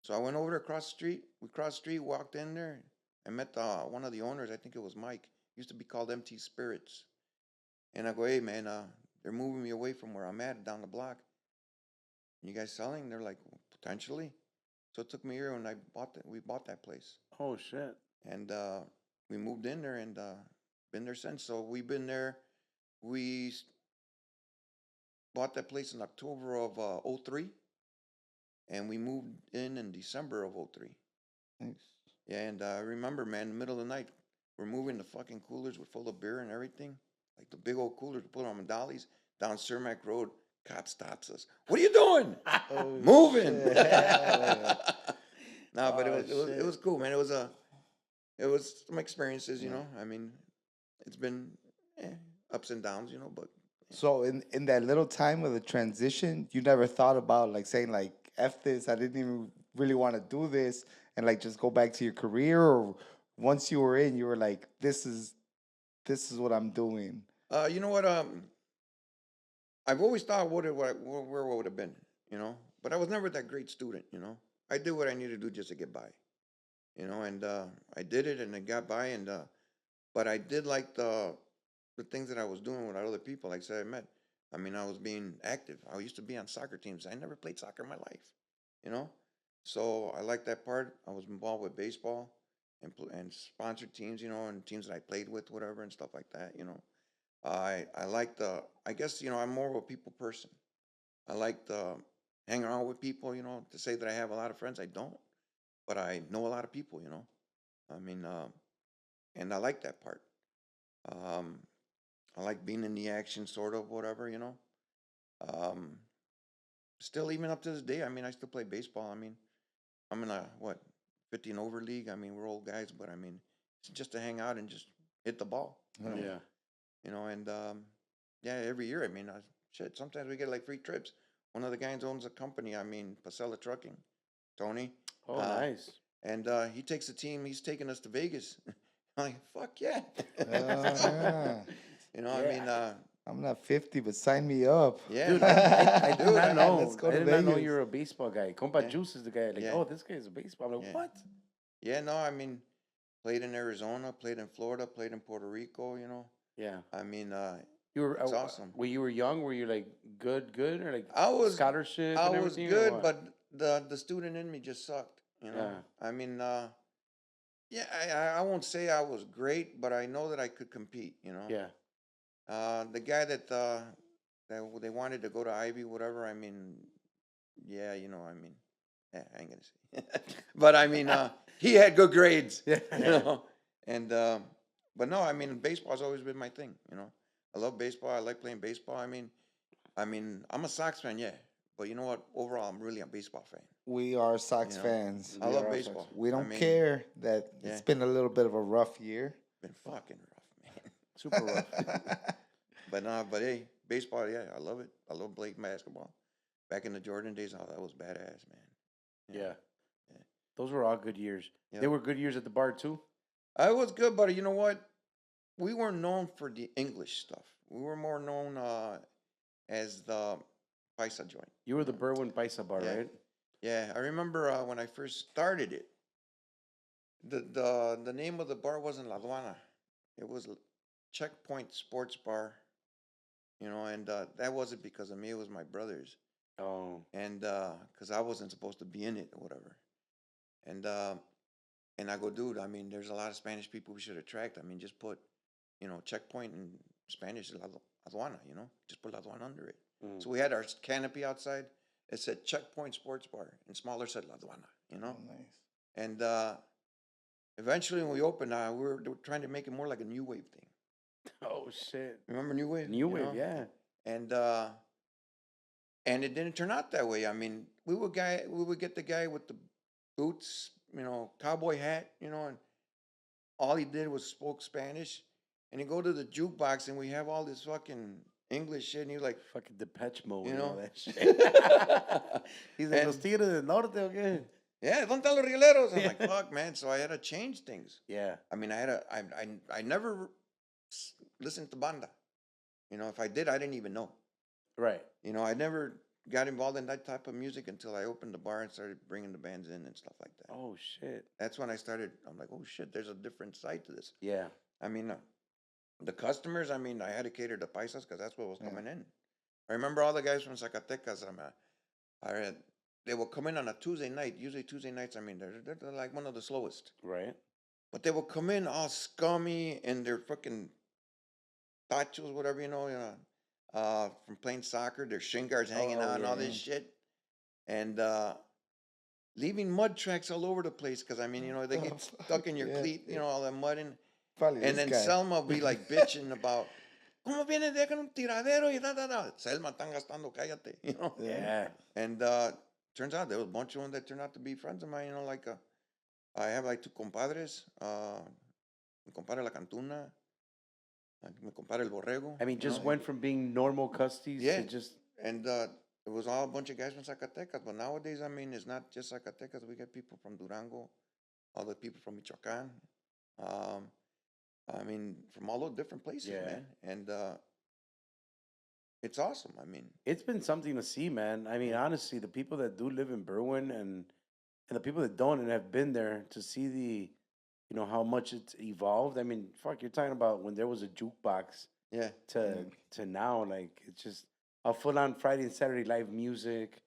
Speaker 3: So I went over there across the street. We crossed the street, walked in there. I met one of the owners. I think it was Mike. Used to be called MT Spirits. And I go, "Hey, man, they're moving me away from where I'm at down the block. You guys selling?" They're like, "Well, potentially." So it took me here, and we bought that place.
Speaker 1: Oh shit.
Speaker 3: And we moved in there and been there since. So we've been there. We bought that place in October of '03, and we moved in December of '03.
Speaker 2: Nice.
Speaker 3: Yeah, and I remember, man, in the middle of the night, we're moving the fucking coolers with full of beer and everything, like the big old coolers, put on dollies down Cermak Road. Cop stops us. "What are you doing?"
Speaker 2: Oh,
Speaker 3: "Moving."
Speaker 2: shit.
Speaker 3: No, but
Speaker 1: Oh,
Speaker 3: it was cool, man. It was some experiences, you
Speaker 2: Yeah.
Speaker 3: know. I mean, it's been ups and downs, you know, but
Speaker 2: So in that little time of the transition, you never thought about like saying like F this, I didn't even really want to do this and like just go back to your career, or once you were in, you were like, this is what I'm doing.
Speaker 3: you know what? I've always thought where would have been, you know, but I was never that great student, you know. I did what I needed to do just to get by, you know, and I did it and I got by, and but I did like the things that I was doing with other people. Like I said, I met. I mean, I was being active. I used to be on soccer teams. I never played soccer in my life. you know. So I like that part. I was involved with baseball and sponsored teams, you know, and teams that I played with, whatever, and stuff like that, you know. I like I guess, you know, I'm more of a people person. I like the hang around with people, you know. To say that I have a lot of friends, I don't, but I know a lot of people, you know. I mean, and I like that part. Um, I like being in the action, sort of, whatever, you know. Um, Still, even up to this day, I mean, I still play baseball. I mean, I'm in a, what, 50 and over league. I mean, we're old guys, but I mean, it's just to hang out and just hit the ball, you know.
Speaker 1: Yeah.
Speaker 3: You know, and yeah, every year, I mean, shit, sometimes we get like free trips. One of the guys owns a company, I mean, Pasella Trucking, Tony.
Speaker 1: Oh,
Speaker 3: Uh,
Speaker 1: nice.
Speaker 3: and he takes the team, he's taking us to Vegas. I'm like, fuck yeah.
Speaker 2: Yeah.
Speaker 3: You know, I
Speaker 1: Yeah.
Speaker 3: mean,
Speaker 2: I'm not 50, but sign me up.
Speaker 3: yeah,
Speaker 1: Dude,
Speaker 3: man.
Speaker 1: I did
Speaker 3: Dude,
Speaker 1: not
Speaker 3: I mean,
Speaker 1: know.
Speaker 2: let's go
Speaker 1: I
Speaker 2: to
Speaker 1: did not know
Speaker 2: Vegas.
Speaker 1: you were a baseball guy. Compa
Speaker 3: Yeah.
Speaker 1: Juice is the guy. Like,
Speaker 3: Yeah.
Speaker 1: oh, this guy is a baseball. I'm like,
Speaker 3: Yeah.
Speaker 1: what?
Speaker 3: Yeah, no, I mean, played in Arizona, played in Florida, played in Puerto Rico, you know.
Speaker 1: Yeah.
Speaker 3: I mean,
Speaker 1: You were
Speaker 3: it's awesome.
Speaker 1: when you were young. Were you like good, or like
Speaker 3: I was
Speaker 1: scholarship
Speaker 3: I
Speaker 1: and
Speaker 3: was
Speaker 1: everything?
Speaker 3: good,
Speaker 1: or what?
Speaker 3: but the student in me just sucked, you know.
Speaker 1: Yeah.
Speaker 3: I mean, yeah, I won't say I was great, but I know that I could compete, you know.
Speaker 1: Yeah.
Speaker 3: The guy that they wanted to go to Ivy, whatever. I mean, yeah, you know, I mean, yeah, I ain't gonna say, but I mean, he had good grades,
Speaker 1: Yeah.
Speaker 3: you know, and but no, I mean, baseball's always been my thing, you know. I love baseball. I like playing baseball. I mean, I'm a Sox fan, yeah, but you know what? Overall, I'm really a baseball fan.
Speaker 2: We are Sox
Speaker 3: You know,
Speaker 2: fans.
Speaker 3: I
Speaker 1: We
Speaker 3: love
Speaker 1: are also-
Speaker 3: baseball.
Speaker 2: We
Speaker 3: I
Speaker 2: don't
Speaker 3: mean,
Speaker 2: care that
Speaker 3: yeah.
Speaker 2: it's been a little bit of a rough year.
Speaker 3: Been fucking rough, man.
Speaker 1: Super rough.
Speaker 3: But hey, baseball, yeah, I love it. I love playing basketball. Back in the Jordan days, oh, that was badass, man.
Speaker 1: Yeah.
Speaker 3: Yeah.
Speaker 1: Those were all good years. They
Speaker 3: Yeah.
Speaker 1: were good years at the bar too.
Speaker 3: I was good, but you know what? We weren't known for the English stuff. We were more known as the Paisa joint.
Speaker 1: You were the Berwyn Paisa bar,
Speaker 3: Yeah.
Speaker 1: right?
Speaker 3: Yeah, I remember when I first started it. The name of the bar wasn't La Aduana. It was Checkpoint Sports Bar. You know, and that wasn't because of me. It was my brother's,
Speaker 1: Oh.
Speaker 3: and because I wasn't supposed to be in it or whatever. And I go, dude. I mean, there's a lot of Spanish people we should attract. I mean, just put, you know, Checkpoint in Spanish, La Aduana. You know, just put La Aduana under it.
Speaker 1: Mm.
Speaker 3: So we had our canopy outside. It said Checkpoint Sports Bar, and smaller said La Aduana. You know,
Speaker 2: Oh, nice.
Speaker 3: and eventually when we opened, we were trying to make it more like a new wave thing.
Speaker 1: Oh shit.
Speaker 3: Remember New Wave?
Speaker 1: New
Speaker 3: You
Speaker 1: wave,
Speaker 3: know?
Speaker 1: yeah.
Speaker 3: And it didn't turn out that way. I mean, we would get the guy with the boots, you know, cowboy hat, you know, and all he did was spoke Spanish. And he go to the jukebox and we have all this fucking English shit, and he's like,
Speaker 1: Fucking Depeche Mode
Speaker 3: you
Speaker 1: and all
Speaker 3: know,
Speaker 1: that shit. He's like, Los
Speaker 3: And-
Speaker 1: Tigres del Norte, okay?
Speaker 3: yeah, ¿dónde están los rieleros? I'm like, fuck, man. So I had to change things.
Speaker 1: Yeah.
Speaker 3: I mean, I never listened to banda. You know, if I did, I didn't even know.
Speaker 1: Right.
Speaker 3: You know, I never got involved in that type of music until I opened the bar and started bringing the bands in and stuff like that.
Speaker 1: Oh shit.
Speaker 3: That's when I started. I'm like, oh shit, there's a different side to this.
Speaker 1: Yeah.
Speaker 3: I mean, the customers. I mean, I had to cater to paisas because that's what was coming in. I remember all the guys from Zacatecas. They will come in on a Tuesday night. Usually Tuesday nights. I mean, they're like one of the slowest.
Speaker 1: Right.
Speaker 3: But they will come in all scummy and they're fucking tachos, whatever from playing soccer. Their shin guards hanging out and all this shit, and leaving mud tracks all over the place because I mean, you know, they get stuck in your cleat, you know, all that mud,
Speaker 2: Probably
Speaker 3: and
Speaker 2: this
Speaker 3: then
Speaker 2: guy.
Speaker 3: Selma will be like bitching about, ¿Cómo viene de un tiradero y da da da? Selma, están gastando, cállate, you know.
Speaker 1: Yeah.
Speaker 3: And turns out there was a bunch of them that turned out to be friends of mine, you know, like I have like two compadres, mi compadre La Cantuna, mi compadre El Borrego.
Speaker 1: I mean,
Speaker 3: you
Speaker 1: just
Speaker 3: know,
Speaker 1: went from being normal custies
Speaker 3: Yeah.
Speaker 1: to just
Speaker 3: and it was all a bunch of guys from Zacatecas. But nowadays, I mean, it's not just Zacatecas. We get people from Durango, all the people from Michoacan. I mean, from all those different places,
Speaker 1: Yeah.
Speaker 3: man. And it's awesome. I mean,
Speaker 1: it's been something to see, man. I mean, honestly, the people that do live in Berwyn and the people that don't and have been there to see you know, how much it's evolved. I mean, fuck, you're talking about when there was a jukebox
Speaker 3: yeah,
Speaker 1: to now, like it's just a full on Friday and Saturday live music.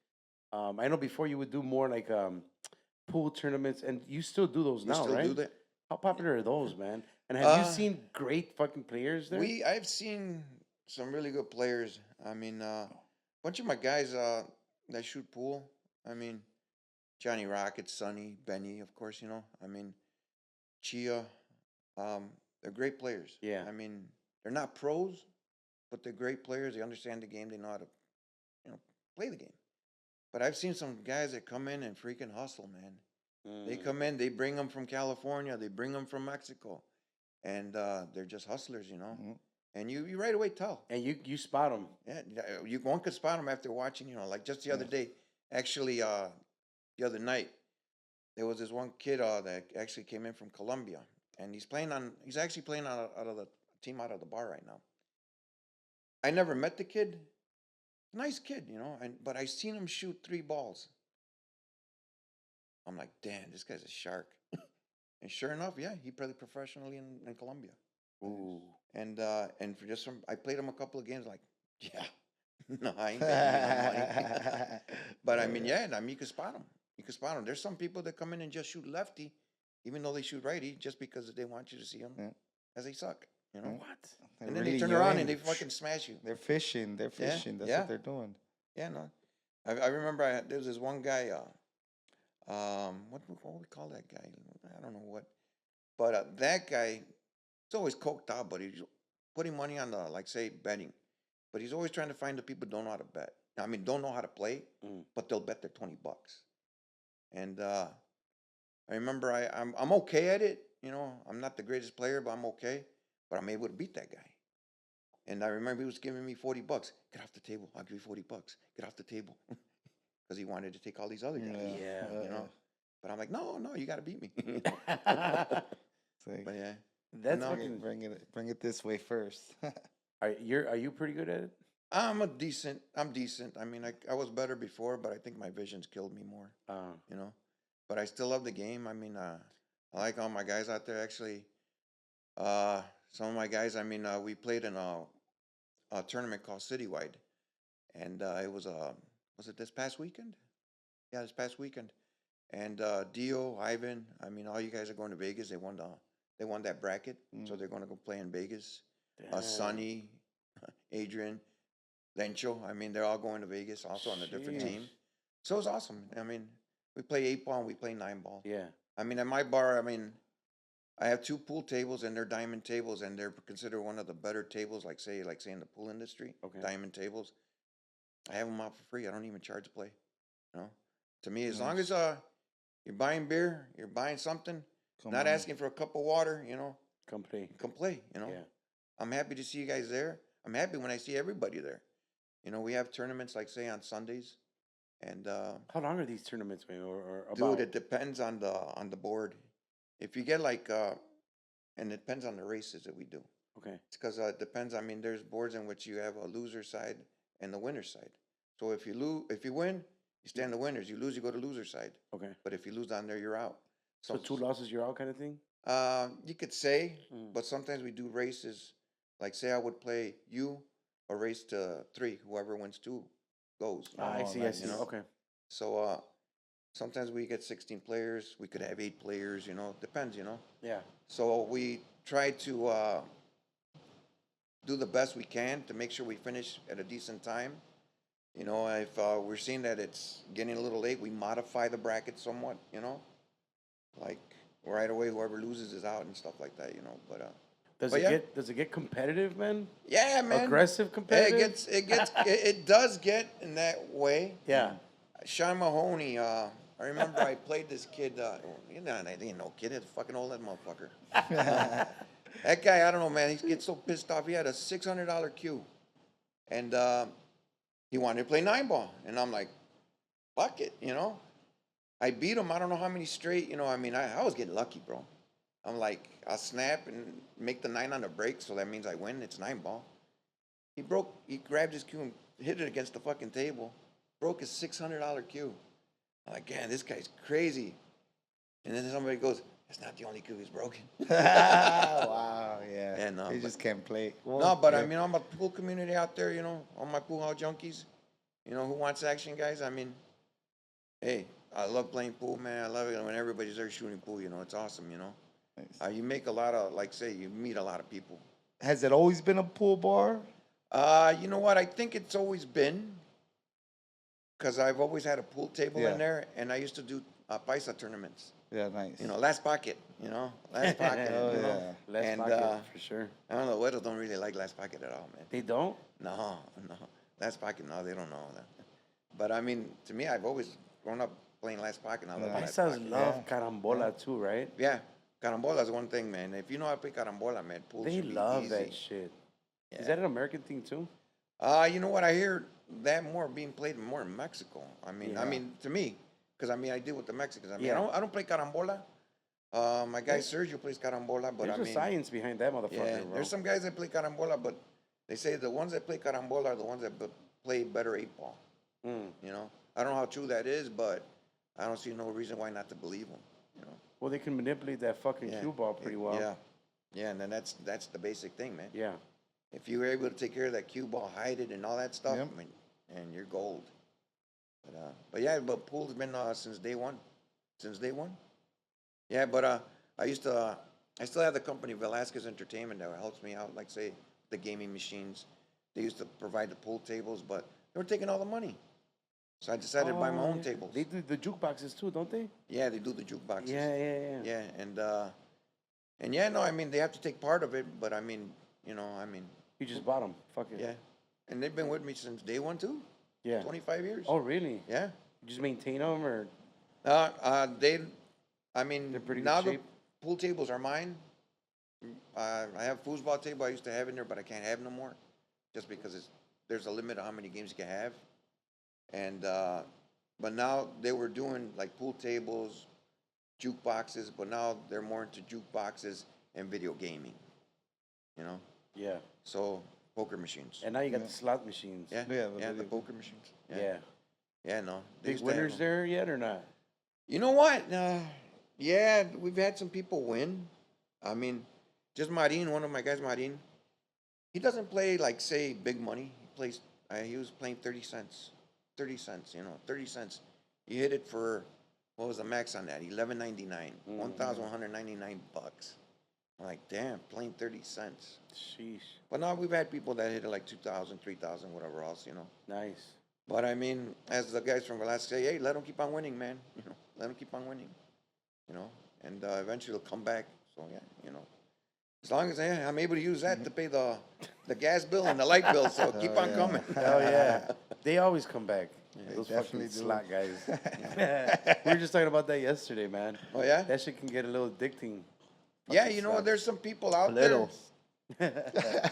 Speaker 1: I know before you would do more like pool tournaments, and you still do those
Speaker 3: We
Speaker 1: now,
Speaker 3: still
Speaker 1: right?
Speaker 3: do that.
Speaker 1: How popular are those, man? And have you
Speaker 3: Uh,
Speaker 1: seen great fucking players there?
Speaker 3: I've seen some really good players. I mean, bunch of my guys that shoot pool. I mean, Johnny Rocket, Sonny, Benny, of course, you know. I mean, Chia. They're great players.
Speaker 1: Yeah.
Speaker 3: I mean, they're not pros, but they're great players. They understand the game. They know how to, you know, play the game. But I've seen some guys that come in and freaking hustle, man. They come in, they bring them from California, they bring them from Mexico, and they're just hustlers, you know. And you right away tell.
Speaker 1: And you spot them.
Speaker 3: Yeah, one could spot them after watching, you know, like just the other day, actually, the other night, there was this one kid that actually came in from Colombia, and he's actually playing out of the team out of the bar right now. I never met the kid, nice kid, you know, but I seen him shoot 3 balls. I'm like, damn, this guy's a shark. And sure enough, yeah, he played professionally in Colombia.
Speaker 1: Ooh.
Speaker 3: And for just from I played him a couple of games, like, yeah, no, I ain't betting you no money. But I mean, yeah, I mean, you can spot them. You can spot them. There's some people that come in and just shoot lefty, even though they shoot righty, just because they want you to see them as they suck. You know
Speaker 1: What?
Speaker 3: And then they turn around and they fucking smash you.
Speaker 2: They're fishing. They're fishing. That's what they're doing.
Speaker 3: Yeah, no. I remember there was this one guy. What we call that guy? I don't know what. But that guy, he's always coked out, but he's putting money on the, like, say, betting. But he's always trying to find the people who don't know how to bet. I mean, don't know how to play, but they'll bet their $20. And I remember I'm okay at it. You know, I'm not the greatest player, but I'm okay. But I'm able to beat that guy. And I remember he was giving me $40. Get off the table. I'll give you $40. Get off the table. Because he wanted to take all these other guys.
Speaker 1: Yeah.
Speaker 3: You know. But I'm like, no, you got to beat me.
Speaker 2: Like,
Speaker 3: but yeah,
Speaker 1: That's
Speaker 3: no,
Speaker 1: fucking.
Speaker 2: bring it this way first.
Speaker 1: Are you pretty good at it?
Speaker 3: I'm decent. I mean, I was better before, but I think my vision's killed me more. You know, but I still love the game. I mean, I like all my guys out there. Actually, some of my guys. I mean, we played in a tournament called Citywide, and it was it this past weekend? Yeah, this past weekend. And Dio, Ivan, I mean, all you guys are going to Vegas. They won that bracket, so they're going to go play in Vegas. Sonny, Adrian, Lencho, I mean, they're all going to Vegas, also on a different team. So it's awesome. I mean, we play 8-ball and we play 9-ball.
Speaker 1: Yeah.
Speaker 3: I mean, at my bar, I mean, I have 2 pool tables, and they're diamond tables, and they're considered one of the better tables, like say in the pool industry.
Speaker 1: Okay.
Speaker 3: Diamond tables. I have them out for free. I don't even charge to play. You know, to me, as long as you're buying beer, you're buying something, not asking for a cup of water, you know.
Speaker 1: Come play.
Speaker 3: Come play, you know.
Speaker 1: Yeah.
Speaker 3: I'm happy to see you guys there. I'm happy when I see everybody there. You know, we have tournaments like say on Sundays, and
Speaker 1: How long are these tournaments, man? Or about?
Speaker 3: dude, it depends on the board. If you get like and it depends on the races that we do.
Speaker 1: Okay.
Speaker 3: It's because it depends. I mean, there's boards in which you have a loser side and the winner side. So if you win, you stay on the winners. You lose, you go to loser side.
Speaker 1: Okay.
Speaker 3: But if you lose down there, you're out.
Speaker 1: So 2 losses, you're out, kind of thing.
Speaker 3: You could say, but sometimes we do races. Like say I would play you a race to 3. Whoever wins 2 goes.
Speaker 1: I see.
Speaker 2: nice.
Speaker 1: You know. Okay.
Speaker 3: So sometimes we get 16 players. We could have 8 players. You know, depends. You know.
Speaker 1: Yeah.
Speaker 3: So we try to do the best we can to make sure we finish at a decent time. You know, if we're seeing that it's getting a little late, we modify the bracket somewhat, you know. Like right away, whoever loses is out and stuff like that, you know. But
Speaker 1: does it get competitive, man?
Speaker 3: Yeah, man.
Speaker 1: Aggressive competitive.
Speaker 3: It does get in that way.
Speaker 1: Yeah.
Speaker 3: Sean Mahoney, I remember I played this kid. You know, I didn't know kid. It's fucking old that motherfucker. That guy, I don't know, man. He gets so pissed off. He had a $600 cue, and he wanted to play 9-ball, and I'm like, fuck it, you know. I beat him. I don't know how many straight. You know, I mean, I was getting lucky, bro. I'm like, I'll snap and make the 9 on the break, so that means I win. It's 9-ball. He grabbed his cue and hit it against the fucking table. Broke his $600 cue. I'm like, yeah, this guy's crazy. And then somebody goes, that's not the only cue he's broken.
Speaker 2: Wow, yeah.
Speaker 3: And,
Speaker 2: They just can't play. Well,
Speaker 3: No, but
Speaker 2: yeah.
Speaker 3: I mean, all my pool community out there, you know, all my pool hall junkies, you know, who wants action, guys. I mean, Hey, I love playing pool, man. I love it when everybody's there shooting pool. You know, it's awesome. You know,
Speaker 2: Nice.
Speaker 3: you make a lot of, like, say, you meet a lot of people.
Speaker 2: Has it always been a pool bar?
Speaker 3: You know what? I think it's always been because I've always had a pool table
Speaker 2: Yeah.
Speaker 3: in there, and I used to do paisa tournaments.
Speaker 2: Yeah, nice.
Speaker 3: You know, last pocket. You know, last pocket.
Speaker 2: Oh,
Speaker 3: you know?
Speaker 2: yeah.
Speaker 4: Last
Speaker 3: And,
Speaker 4: pocket, for sure.
Speaker 3: I don't know. Weddles don't really like last pocket at all, man.
Speaker 4: They don't?
Speaker 3: No, no. Last pocket, no, they don't know that. But I mean, to me, I've always grown up playing last pocket. And I love last
Speaker 4: Paisas
Speaker 3: pocket.
Speaker 4: love carambola too, right?
Speaker 3: Yeah, carambola is one thing, man. If you know how to play carambola, man, pool
Speaker 4: They
Speaker 3: should be
Speaker 4: love
Speaker 3: easy.
Speaker 4: that shit.
Speaker 3: Yeah.
Speaker 4: Is that an American thing too?
Speaker 3: You know what? I hear that more being played more in Mexico. I
Speaker 4: Yeah.
Speaker 3: mean, to me, because I mean, I deal with the Mexicans. I mean,
Speaker 4: Yeah.
Speaker 3: I don't play carambola. My guy Sergio plays carambola, but
Speaker 4: There's
Speaker 3: I
Speaker 4: a
Speaker 3: mean,
Speaker 4: science behind that motherfucker,
Speaker 3: yeah,
Speaker 4: bro.
Speaker 3: there's some guys that play carambola, but they say the ones that play carambola are the ones that play better 8-ball.
Speaker 4: Mm.
Speaker 3: You know, I don't know how true that is, but I don't see no reason why not to believe them. You know,
Speaker 4: Well, they can manipulate that fucking
Speaker 3: yeah,
Speaker 4: cue ball pretty well.
Speaker 3: Yeah, yeah, and then that's the basic thing, man.
Speaker 4: Yeah.
Speaker 3: If you were able to take care of that cue ball, hide it, and all that stuff,
Speaker 2: Yep.
Speaker 3: I mean, and you're gold. But yeah, but pool's been since day one. Since day one. Yeah, but I still have the company Velasquez Entertainment that helps me out, like say the gaming machines. They used to provide the pool tables, but they were taking all the money. So I decided to buy my own
Speaker 4: yeah.
Speaker 3: tables.
Speaker 4: They do the jukeboxes too, don't they?
Speaker 3: Yeah, they do the jukeboxes.
Speaker 4: Yeah.
Speaker 3: Yeah, and yeah, no, I mean they have to take part of it, but I mean, you know, I mean,
Speaker 4: You just bought them. Fuck it.
Speaker 3: yeah, and they've been with me since day one too.
Speaker 4: Yeah.
Speaker 3: 25 years.
Speaker 4: Oh, really?
Speaker 3: Yeah.
Speaker 4: You just maintain them, or
Speaker 3: I mean,
Speaker 4: They're pretty good
Speaker 3: now the
Speaker 4: shape.
Speaker 3: pool tables are mine. I have a foosball table I used to have in there, but I can't have no more, just because there's a limit on how many games you can have. And but now they were doing like pool tables, jukeboxes, but now they're more into jukeboxes and video gaming. You know,
Speaker 4: yeah.
Speaker 3: so poker machines.
Speaker 4: And now you got the slot machines.
Speaker 3: Yeah,
Speaker 2: Yeah,
Speaker 3: yeah,
Speaker 2: the
Speaker 3: the
Speaker 2: video-
Speaker 3: poker machines.
Speaker 4: Yeah.
Speaker 3: Yeah, no. they
Speaker 4: Big
Speaker 3: used to have
Speaker 4: winners
Speaker 3: them.
Speaker 4: there yet or not?
Speaker 3: You know what? Yeah, we've had some people win. I mean, just Marin, one of my guys, Marin. He doesn't play like say big money. He plays. He was playing 30 cents. 30 cents. You know, 30 cents. He hit it for what was the max on that? $11.99. $1,199 bucks. I'm like, damn, playing 30 cents.
Speaker 4: Sheesh.
Speaker 3: But now we've had people that hit it like 2,000, 3,000, whatever else. You know.
Speaker 4: Nice.
Speaker 3: But I mean, as the guys from Velasquez say, hey, let them keep on winning, man. You know, let them keep on winning. You know, and eventually they'll come back. So yeah, you know, as long as I'm able to use that to pay the gas bill and the light bill, so keep on coming.
Speaker 4: Hell yeah. They always come back. Those
Speaker 2: definitely
Speaker 4: fucking
Speaker 2: do.
Speaker 4: slot guys. We were just talking about that yesterday, man.
Speaker 3: Oh yeah,
Speaker 4: That shit can get a little addicting.
Speaker 3: yeah. You know, there's some people out there,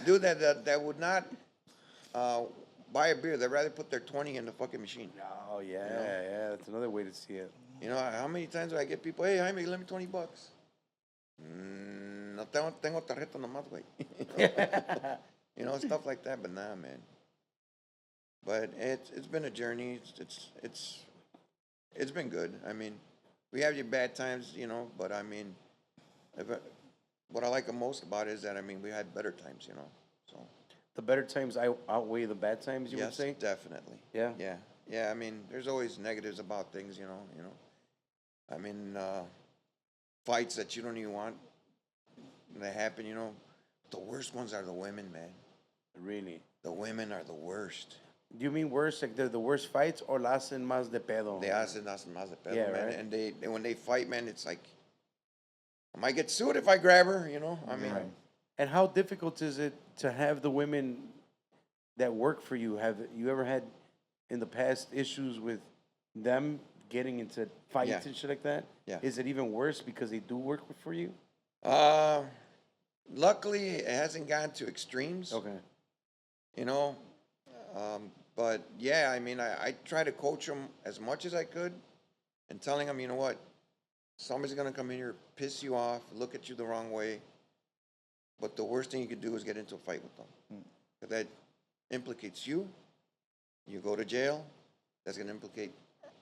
Speaker 3: dude, that would not buy a beer. They'd rather put their 20 in the fucking machine.
Speaker 4: Oh, yeah. That's another way to see it.
Speaker 3: You know, how many times do I get people, hey, Jaime, lend me $20? No tengo tarjeta nomás, güey. You know, stuff like that, but nah, man. But it's been a journey. It's been good. I mean, we have your bad times, you know, but I mean, what I like the most about it is that, I mean, we had better times, you know, so.
Speaker 4: The better times outweigh the bad times, you would
Speaker 3: Yes,
Speaker 4: say?
Speaker 3: definitely.
Speaker 4: Yeah?
Speaker 3: Yeah, I mean, there's always negatives about things, you know. I mean, fights that you don't even want that happen, you know. The worst ones are the women, man.
Speaker 4: Really?
Speaker 3: The women are the worst.
Speaker 4: Do you mean worse, like they're the worst fights, or la hacen más de pedo?
Speaker 3: They hacen más de pedo,
Speaker 4: Yeah,
Speaker 3: man.
Speaker 4: right.
Speaker 3: And when they fight, man, it's like, I might get sued if I grab her, you know. I mean,
Speaker 4: And how difficult is it to have the women that work for you? Have you ever had in the past issues with them getting into fights
Speaker 3: Yeah.
Speaker 4: and shit like that?
Speaker 3: Yeah.
Speaker 4: Is it even worse because they do work for you?
Speaker 3: luckily, it hasn't gone to extremes.
Speaker 4: Okay.
Speaker 3: You know, but yeah, I mean, I try to coach them as much as I could, and telling them, you know what, somebody's gonna come in here, piss you off, look at you the wrong way, but the worst thing you could do is get into a fight with them, 'cause that implicates you. You go to jail. That's gonna implicate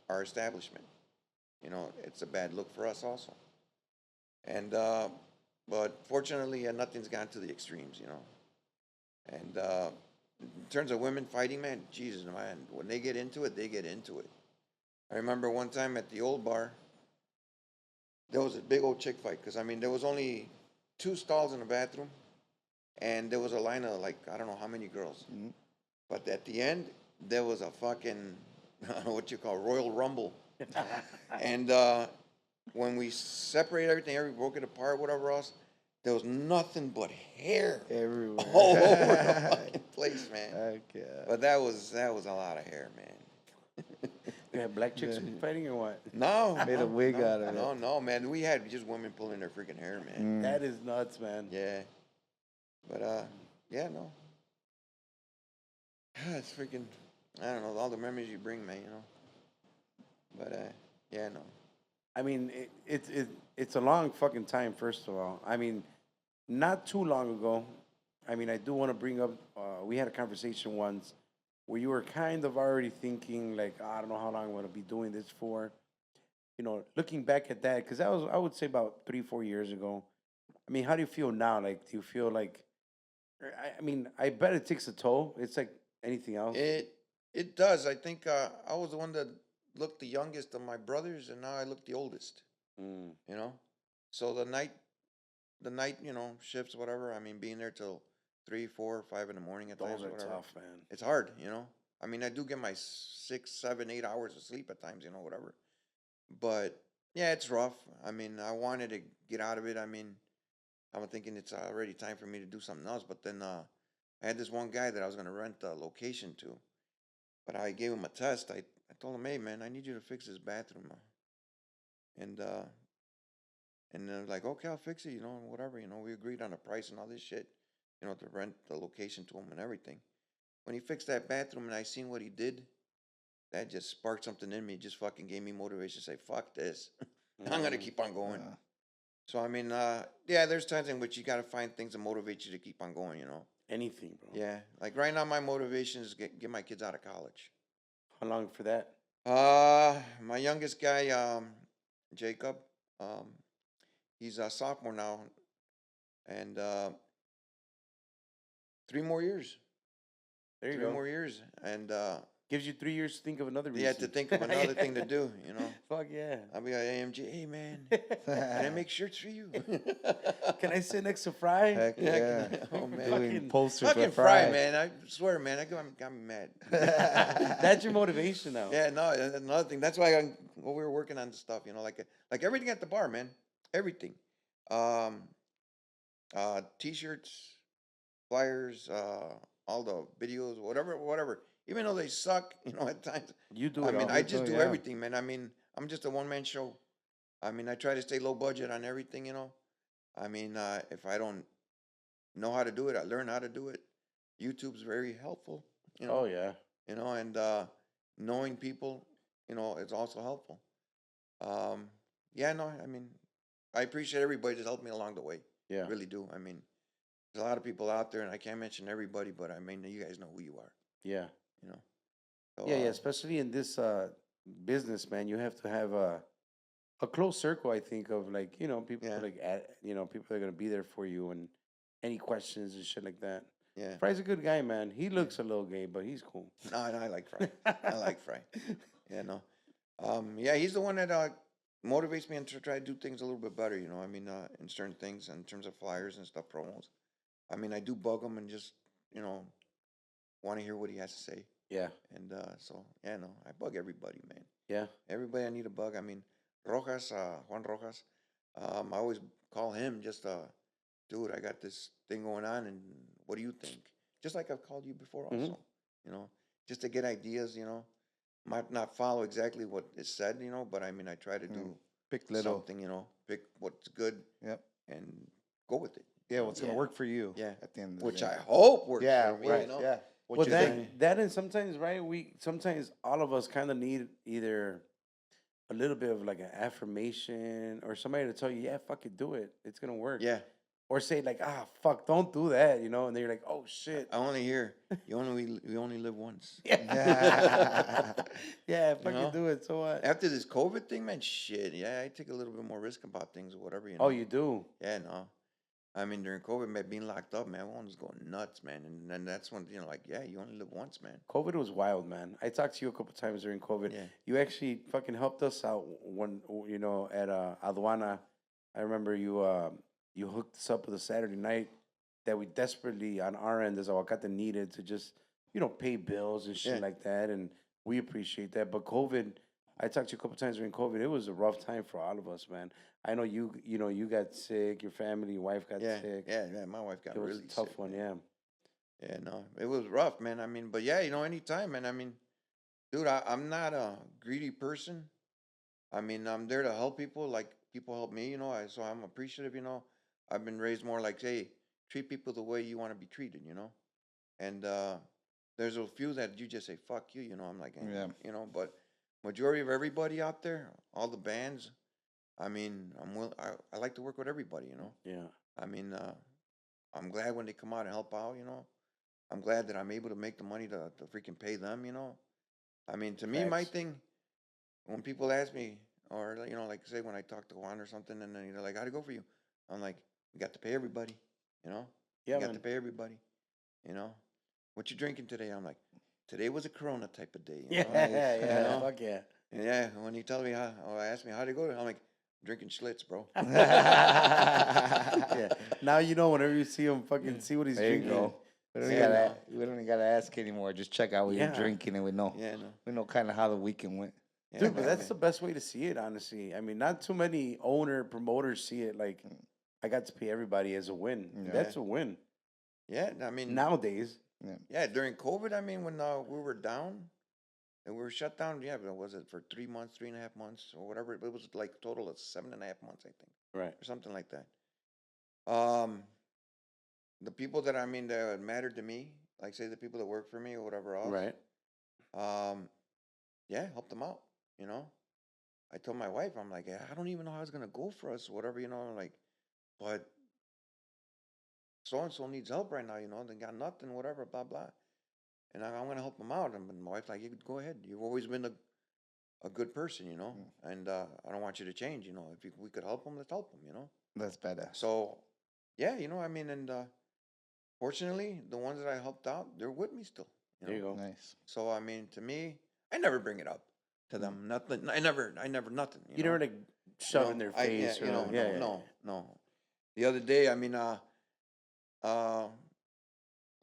Speaker 3: our establishment. You know, it's a bad look for us also. And but fortunately, nothing's gone to the extremes, you know. And in terms of women fighting, man, Jesus, man, when they get into it, they get into it. I remember one time at the old bar, there was a big old chick fight because I mean there was only 2 stalls in the bathroom, and there was a line of like I don't know how many girls, but at the end there was a fucking I don't know what you call Royal Rumble, and when we separated everything, we broke it apart, whatever else, there was nothing but hair
Speaker 2: Everywhere.
Speaker 3: all over the fucking place, man.
Speaker 2: Okay.
Speaker 3: But that was a lot of hair, man.
Speaker 4: You had black chicks fighting or what?
Speaker 3: No,
Speaker 2: Made a
Speaker 3: no,
Speaker 2: wig
Speaker 3: no,
Speaker 2: out of
Speaker 3: no,
Speaker 2: it.
Speaker 3: no, man. We had just women pulling their freaking hair, man.
Speaker 4: That is nuts, man.
Speaker 3: Yeah, but yeah, no. It's freaking. I don't know all the memories you bring, man. You know. But yeah, no.
Speaker 4: I mean, it's a long fucking time. First of all, I mean, not too long ago. I mean, I do want to bring up. We had a conversation once where you were kind of already thinking like, "Oh, I don't know how long I'm going to be doing this for." You know, looking back at that, because that was, I would say, about 3-4 years ago. I mean, how do you feel now? Like, do you feel like? I mean, I bet it takes a toll. It's like anything else.
Speaker 3: It does. I think I was the one that looked the youngest of my brothers, and now I look the oldest.
Speaker 4: Mm.
Speaker 3: You know, so the night, you know, shifts, whatever. I mean, being there till 3, 4, 5 in the morning at
Speaker 4: Those
Speaker 3: times,
Speaker 4: are
Speaker 3: whatever.
Speaker 4: tough, man.
Speaker 3: It's hard, you know. I mean, I do get my 6, 7, 8 hours of sleep at times, you know, whatever. But yeah, it's rough. I mean, I wanted to get out of it. I mean, I'm thinking it's already time for me to do something else. But then I had this one guy that I was going to rent a location to, but I gave him a test. I told him, hey man, I need you to fix this bathroom, and then like, okay, I'll fix it, you know, and whatever, you know. We agreed on a price and all this shit, you know, to rent the location to him and everything. When he fixed that bathroom and I seen what he did, that just sparked something in me. It just fucking gave me motivation to say, fuck this. I'm gonna keep on going. So I mean, yeah, there's times in which you gotta find things that motivate you to keep on going, you know.
Speaker 4: Anything, bro.
Speaker 3: Yeah. Like right now my motivation is get my kids out of college.
Speaker 4: How long for that?
Speaker 3: My youngest guy, Jacob, he's a sophomore now, and 3 more years.
Speaker 4: There you
Speaker 3: Three
Speaker 4: go.
Speaker 3: more years, and
Speaker 4: Gives you 3 years to think of another reason.
Speaker 3: yeah, to think of another thing to do, you know.
Speaker 4: Fuck yeah.
Speaker 3: I'll be like, AMG, hey man, can I make shirts for you?
Speaker 4: Can I sit next to Fry?
Speaker 2: Heck yeah.
Speaker 3: Oh man,
Speaker 2: Doing posters
Speaker 3: fucking
Speaker 2: with
Speaker 3: Fry,
Speaker 2: Fry.
Speaker 3: man. I swear, man, that got me mad.
Speaker 4: That's your motivation now.
Speaker 3: Yeah, no, another thing. That's why when we were working on the stuff, you know, like everything at the bar, man, everything, t-shirts, flyers, all the videos, whatever. Even though they suck, you know, at times.
Speaker 4: You do
Speaker 3: I
Speaker 4: it
Speaker 3: mean,
Speaker 4: all.
Speaker 3: I just do
Speaker 2: yeah.
Speaker 3: everything, man. I mean, I'm just a one-man show. I mean, I try to stay low budget on everything, you know. I mean, if I don't know how to do it, I learn how to do it. YouTube's very helpful, you know.
Speaker 4: Oh yeah.
Speaker 3: You know, and knowing people, you know, is also helpful. Yeah, no, I mean, I appreciate everybody that's helped me along the way.
Speaker 4: Yeah.
Speaker 3: Really do. I mean, there's a lot of people out there, and I can't mention everybody, but I mean, you guys know who you are.
Speaker 4: Yeah.
Speaker 3: You know. So,
Speaker 4: Yeah, yeah. Especially in this business, man, you have to have a close circle. I think of like people
Speaker 3: Yeah.
Speaker 4: like people that are gonna be there for you and any questions and shit like that.
Speaker 3: Yeah.
Speaker 4: Fry's a good guy, man. He looks a little gay, but he's cool.
Speaker 3: No, I like Fry. I like Fry. Yeah, no. Yeah, he's the one that motivates me and to try to do things a little bit better. You know, I mean, in certain things, in terms of flyers and stuff, promos. I mean, I do bug him and just want to hear what he has to say.
Speaker 4: Yeah.
Speaker 3: And so yeah, no, I bug everybody, man.
Speaker 4: Yeah.
Speaker 3: Everybody I need a bug. I mean, Rojas, Juan Rojas. I always call him just dude, I got this thing going on, and what do you think? Just like I've called you before, also. You know, just to get ideas. You know, might not follow exactly what is said. You know, but I mean, I try to do
Speaker 2: Pick little.
Speaker 3: something. You know, pick what's good.
Speaker 2: Yep.
Speaker 3: And go with it.
Speaker 2: Yeah, what's gonna
Speaker 4: Yeah.
Speaker 2: work for you?
Speaker 3: Yeah.
Speaker 2: At the end of the
Speaker 3: Which
Speaker 2: day.
Speaker 3: I hope works
Speaker 2: Yeah,
Speaker 3: for me.
Speaker 2: right.
Speaker 3: You know?
Speaker 2: Yeah. What
Speaker 4: Well,
Speaker 2: you think?
Speaker 4: that and sometimes, right? Sometimes all of us kind of need either a little bit of like an affirmation or somebody to tell you, yeah, fuck it, do it. It's gonna work.
Speaker 3: Yeah.
Speaker 4: Or say like, fuck, don't do that, and then you're like, oh shit.
Speaker 3: I only hear you only live once.
Speaker 4: Yeah. Yeah, fucking
Speaker 3: know?
Speaker 4: do it. So what?
Speaker 3: After this COVID thing, man, shit. Yeah, I take a little bit more risk about things or whatever. You know.
Speaker 4: Oh, you do?
Speaker 3: Yeah, no. I mean, during COVID, man, being locked up, man, everyone was going nuts, man. And then that's when, like, yeah, you only live once, man.
Speaker 4: COVID was wild, man. I talked to you a couple times during COVID.
Speaker 3: Yeah.
Speaker 4: You actually fucking helped us out when, at Aduana. I remember you hooked us up with a Saturday night that we desperately on our end as Aguacate needed to just, pay bills and shit
Speaker 3: Yeah.
Speaker 4: like that. And we appreciate that. But COVID, I talked to you a couple times during COVID. It was a rough time for all of us, man. I know you got sick, your family, your wife got
Speaker 3: Yeah,
Speaker 4: sick.
Speaker 3: yeah, my wife got
Speaker 4: It was
Speaker 3: really
Speaker 4: a tough
Speaker 3: sick,
Speaker 4: one,
Speaker 3: man.
Speaker 4: yeah.
Speaker 3: Yeah, no, it was rough, man. I mean, but yeah, anytime, man. I mean, dude, I'm not a greedy person. I mean, I'm there to help people, like people help me, so I'm appreciative, I've been raised more like, hey, treat people the way you want to be treated, And there's a few that you just say, fuck you, I'm like,
Speaker 2: Yeah.
Speaker 3: But majority of everybody out there, all the bands, I mean, I like to work with everybody,
Speaker 4: Yeah.
Speaker 3: I mean, I'm glad when they come out and help out, I'm glad that I'm able to make the money to freaking pay them, I mean, to me, my
Speaker 4: Facts.
Speaker 3: thing, when people ask me, or, like say when I talk to Juan or something, and then they're like, how'd it go for you? I'm like, you got to pay everybody,
Speaker 4: Yeah,
Speaker 3: You got
Speaker 4: man.
Speaker 3: to pay everybody, you know? What you drinking today? I'm like, today was a Corona type of day,
Speaker 4: Yeah,
Speaker 2: Nice.
Speaker 4: yeah, fuck yeah.
Speaker 3: And yeah, when he tell me or ask me how'd it go, I'm like, drinking Schlitz, bro.
Speaker 4: Yeah. Now you know whenever you see him, fucking see what he's
Speaker 2: There you
Speaker 4: drinking.
Speaker 2: go. We don't,
Speaker 3: Yeah,
Speaker 2: gotta,
Speaker 3: no.
Speaker 2: we don't gotta ask anymore. Just check out what you're
Speaker 4: Yeah.
Speaker 2: drinking, and we know.
Speaker 3: Yeah, no.
Speaker 2: We know kind of how the weekend went.
Speaker 3: Yeah,
Speaker 4: Dude, but
Speaker 3: man,
Speaker 4: that's
Speaker 3: man.
Speaker 4: the best way to see it, honestly. I mean, not too many promoters see it like I got to pay everybody as a win.
Speaker 2: Yeah.
Speaker 4: That's a win.
Speaker 3: Yeah, I mean,
Speaker 4: Nowadays.
Speaker 3: yeah, during COVID, I mean, when we were down and we were shut down, yeah, but was it for 3 months, 3.5 months, or whatever? It was like a total of 7.5 months, I think,
Speaker 4: Right.
Speaker 3: or something like that. The people that I mean that mattered to me, like say the people that work for me or whatever else,
Speaker 4: Right.
Speaker 3: yeah, help them out. I told my wife, I'm like, yeah, I don't even know how it's gonna go for us, or whatever, like, but so and so needs help right now, they got nothing, whatever, blah blah, and I'm gonna help them out. And my wife's like, you could go ahead. You've always been a good person, and I don't want you to change. If we could help them, let's help them.
Speaker 2: That's badass.
Speaker 3: So, yeah, I mean, and fortunately, the ones that I helped out, they're with me still.
Speaker 4: There you go.
Speaker 2: Nice.
Speaker 3: So I mean, to me, I never bring it up to them. Nothing. I never nothing.
Speaker 4: You never like shove in their face or
Speaker 3: No. The other day, I mean,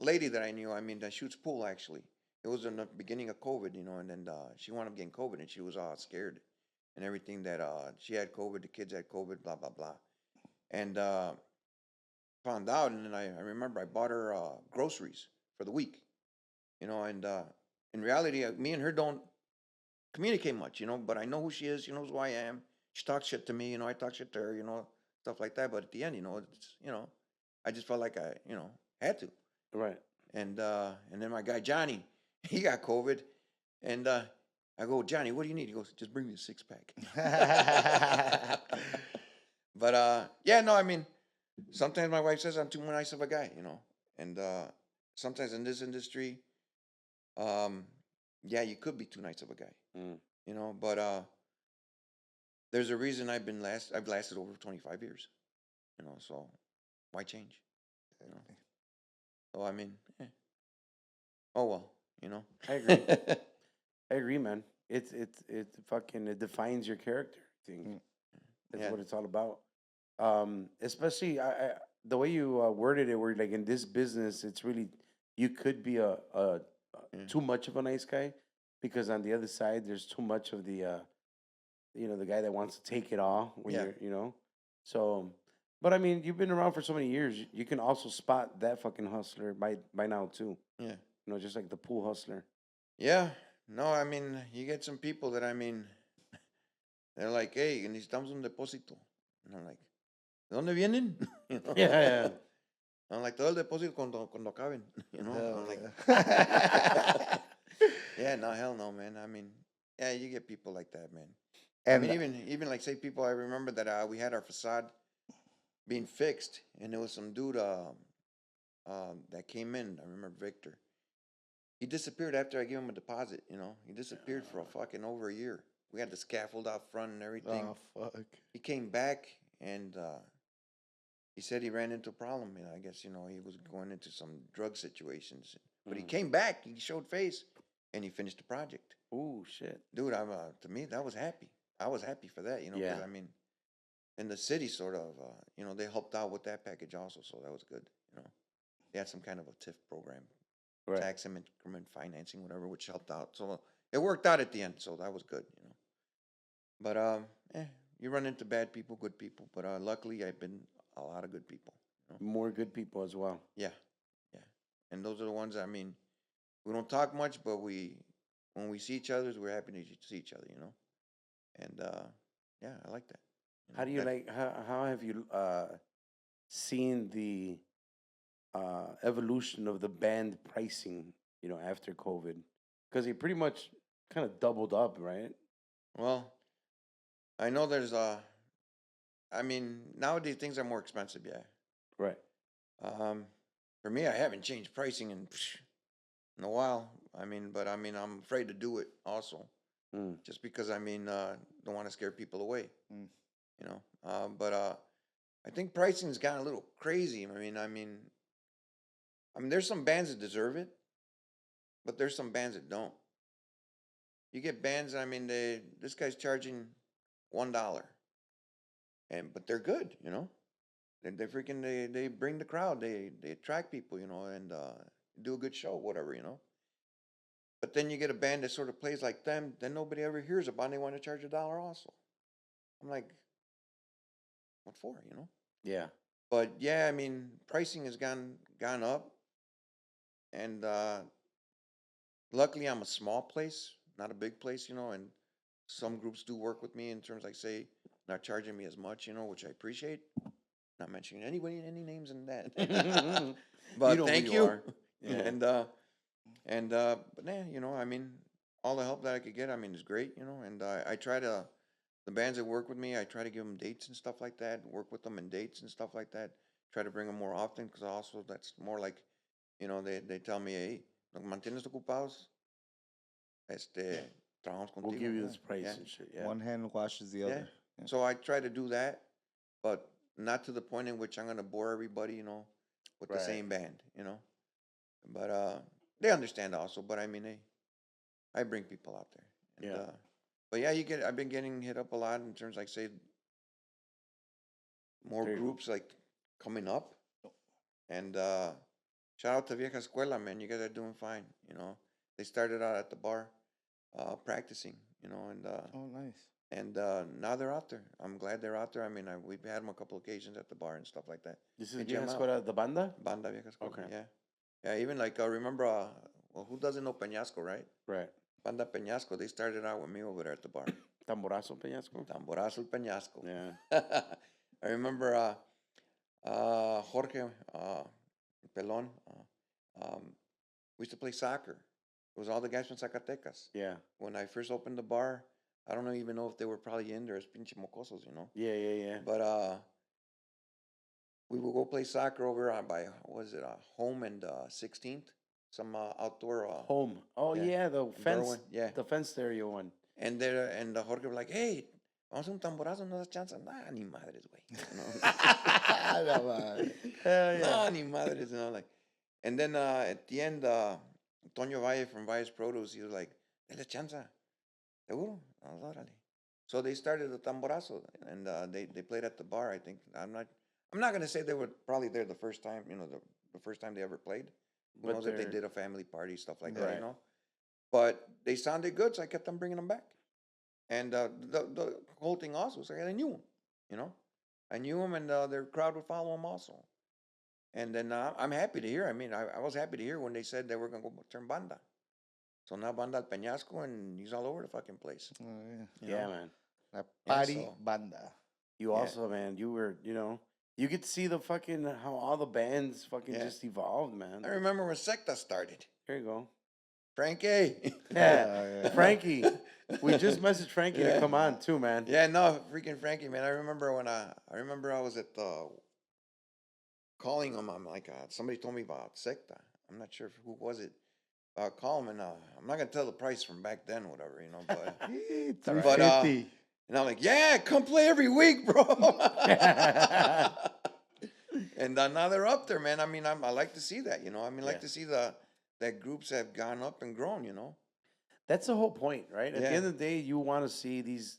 Speaker 3: lady that I knew, I mean, that shoots pool actually. It was in the beginning of COVID, and then she wound up getting COVID, and she was all scared and everything that she had COVID, the kids had COVID, blah blah blah, and found out, and then I remember I bought her groceries for the week, and in reality, me and her don't communicate much, but I know who she is. She knows who I am. She talks shit to me, I talk shit to her, stuff like that. But at the end, it's, I just felt like I, had to.
Speaker 4: Right.
Speaker 3: And then my guy Johnny, he got COVID, and I go, Johnny, what do you need? He goes, just bring me a 6-pack. But yeah, no, I mean, sometimes my wife says I'm too nice of a guy, and sometimes in this industry, yeah, you could be too nice of a guy, but there's a reason I've lasted over 25 years, so why change? So I mean, oh well,
Speaker 4: I agree. I agree, man. It's fucking it defines your character. I think that's
Speaker 3: Yeah.
Speaker 4: what it's all about. Especially the way you worded it, where like in this business, it's really you could be a too much of a nice guy because on the other side, there's too much of the the guy that wants to take it all when
Speaker 3: Yeah.
Speaker 4: you're. So, but I mean, you've been around for so many years. You can also spot that fucking hustler by now too.
Speaker 3: Yeah.
Speaker 4: Just like the pool hustler.
Speaker 3: Yeah, no, I mean, you get some people that, I mean, they're like, hey, necesitamos un depósito. And I'm like, ¿de dónde vienen?
Speaker 4: Yeah.
Speaker 3: I'm like, todo el depósito cuando acaben. I'm like, yeah, no, hell no, man. I mean, yeah, you get people like that, man.
Speaker 2: And
Speaker 3: I mean, even like, say, people, I remember that we had our facade being fixed, and there was some dude that came in. I remember Victor. He disappeared after I gave him a deposit, He disappeared for a fucking over a year. We had the scaffold out front and everything.
Speaker 2: oh fuck.
Speaker 3: He came back, and he said he ran into a problem. You know, I guess, you know, he was going into some drug situations. But he
Speaker 4: Mm.
Speaker 3: came back, he showed face, and he finished the project.
Speaker 4: Ooh, shit.
Speaker 3: Dude, to me, that was happy. I was happy for that, you know, because
Speaker 4: Yeah.
Speaker 3: I mean, and the city sort of, you know, they helped out with that package also, so that was good, you know. They had some kind of a TIF program,
Speaker 4: Right.
Speaker 3: tax increment financing, whatever, which helped out. So it worked out at the end, so that was good, you know. But you run into bad people, good people, but luckily I've been a lot of good people. You know?
Speaker 4: More good people as well.
Speaker 3: Yeah, yeah, and those are the ones. I mean, we don't talk much, but when we see each other, we're happy to see each other, you know. And yeah, I like that.
Speaker 4: How do you like? How have you seen the evolution of the band pricing? You know, after COVID, because he pretty much kind of doubled up, right?
Speaker 3: Well, I know there's I mean, nowadays things are more expensive. Yeah.
Speaker 4: Right.
Speaker 3: For me, I haven't changed pricing in a while. I mean, but I mean, I'm afraid to do it also,
Speaker 4: Mm.
Speaker 3: just because I mean, don't want to scare people away.
Speaker 2: Mm.
Speaker 3: You know, but I think pricing's gotten a little crazy. I mean, there's some bands that deserve it, but there's some bands that don't. You get bands. I mean, this guy's charging $1, but they're good. You know, they freaking they bring the crowd. They attract people. You know, and do a good show, whatever. You know. But then you get a band that sort of plays like them, then nobody ever hears about, and they want to charge $1 also. I'm like, what for? You know.
Speaker 4: Yeah.
Speaker 3: But yeah, I mean, pricing has gone up, and luckily I'm a small place, not a big place, you know. And some groups do work with me in terms, like say, not charging me as much, you know, which I appreciate. Not mentioning anybody, any names in that. But
Speaker 4: You know who
Speaker 3: thank
Speaker 4: you
Speaker 3: you.
Speaker 4: are. Yeah.
Speaker 3: But yeah, you know, I mean, all the help that I could get, I mean, is great, you know. And I try to, the bands that work with me, I try to give them dates and stuff like that. Work with them in dates and stuff like that. Try to bring them more often, because also that's more like, you know, they tell me, hey, nos mantienes ocupados, trabajamos
Speaker 4: We'll
Speaker 3: contigo.
Speaker 4: give you
Speaker 3: Yeah,
Speaker 4: this price
Speaker 3: yeah,
Speaker 4: and shit. Yeah.
Speaker 2: One hand washes the
Speaker 3: yeah.
Speaker 2: other. Yeah.
Speaker 3: So I try to do that, but not to the point in which I'm gonna bore everybody, you know, with the
Speaker 4: Right.
Speaker 3: same band, you know. But they understand also. But I mean, hey, I bring people out there. And,
Speaker 4: Yeah.
Speaker 3: but yeah, I've been getting hit up a lot in terms, like say, more
Speaker 4: There you go.
Speaker 3: groups like coming up. And shout out to Vieja Escuela, man. You guys are doing fine. You know, they started out at the bar, practicing. You know,
Speaker 2: Oh, nice.
Speaker 3: and now they're out there. I'm glad they're out there. I mean, we've had them a couple occasions at the bar and stuff like that.
Speaker 4: This is
Speaker 3: Hey, jam
Speaker 4: Vieja
Speaker 3: out.
Speaker 4: Escuela, the banda?
Speaker 3: Banda Vieja Escuela.
Speaker 4: Okay.
Speaker 3: Yeah. Yeah, even like remember, well, who doesn't know Peñasco, right?
Speaker 4: Right.
Speaker 3: Banda Peñasco. They started out with me over there at the bar.
Speaker 4: Tamborazo Peñasco?
Speaker 3: Tamborazo el Peñasco.
Speaker 4: Yeah.
Speaker 3: I remember Jorge Pelon. We used to play soccer. It was all the guys from Zacatecas.
Speaker 4: Yeah.
Speaker 3: When I first opened the bar, I don't even know if they were probably in there as pinche mocosos, you know.
Speaker 4: Yeah, yeah, yeah.
Speaker 3: But we would go play soccer over by, what was it, Home and 16th? Some outdoor.
Speaker 4: Home. Oh,
Speaker 3: yeah.
Speaker 4: yeah, the fence.
Speaker 3: Berwyn, yeah.
Speaker 4: The fence stereo one.
Speaker 3: And Jorge was like, hey, vamos a un tamborazo, no das chance. Nah, ni madres, güey. You know?
Speaker 4: Hell yeah.
Speaker 3: Nah, ni madres. You know, like. And then at the end, Antonio Valle from Valle's Produce, he was like, dale chance. Seguro? Órale. So they started the tamborazo, and they played at the bar. I think I'm not gonna say they were probably there the first time. You know, the first time they ever played. Who
Speaker 4: But
Speaker 3: knows if they
Speaker 4: they're-
Speaker 3: did a family party, stuff like that,
Speaker 4: Right.
Speaker 3: you know? But they sounded good, so I kept on bringing them back. And the whole thing also was like I knew them, you know? I knew them, and their crowd would follow them also. And then I'm happy to hear. I mean, I was happy to hear when they said they were going to go turn banda. So now Banda al Peñasco, and he's all over the fucking place.
Speaker 2: Oh, yeah.
Speaker 3: You
Speaker 4: Yeah,
Speaker 3: know?
Speaker 4: man.
Speaker 2: La
Speaker 3: Yeah,
Speaker 2: party
Speaker 3: so-
Speaker 2: banda.
Speaker 4: You
Speaker 3: Yeah.
Speaker 4: also, man, you were, you know, you could see the fucking, how all the bands fucking
Speaker 3: Yeah.
Speaker 4: just evolved, man.
Speaker 3: I remember when Secta started.
Speaker 4: Here you go.
Speaker 3: Frankie.
Speaker 4: Yeah.
Speaker 2: yeah.
Speaker 4: Frankie. We just messaged Frankie to
Speaker 3: Yeah.
Speaker 4: come on too, man.
Speaker 3: Yeah, no, freaking Frankie, man. I remember when I was at calling him. I'm like, somebody told me about Secta. I'm not sure who was it. Call him, and I'm not gonna tell the price from back then, whatever, you know. But
Speaker 2: It's
Speaker 3: But,
Speaker 2: 350.
Speaker 3: and I'm like, yeah, come play every week, bro. And now they're up there, man. I mean, I like to see that, you know. I mean,
Speaker 4: Yeah.
Speaker 3: like to see that groups have gone up and grown, you know.
Speaker 4: That's the whole point, right? At the
Speaker 3: Yeah.
Speaker 4: end of the day, you want to see these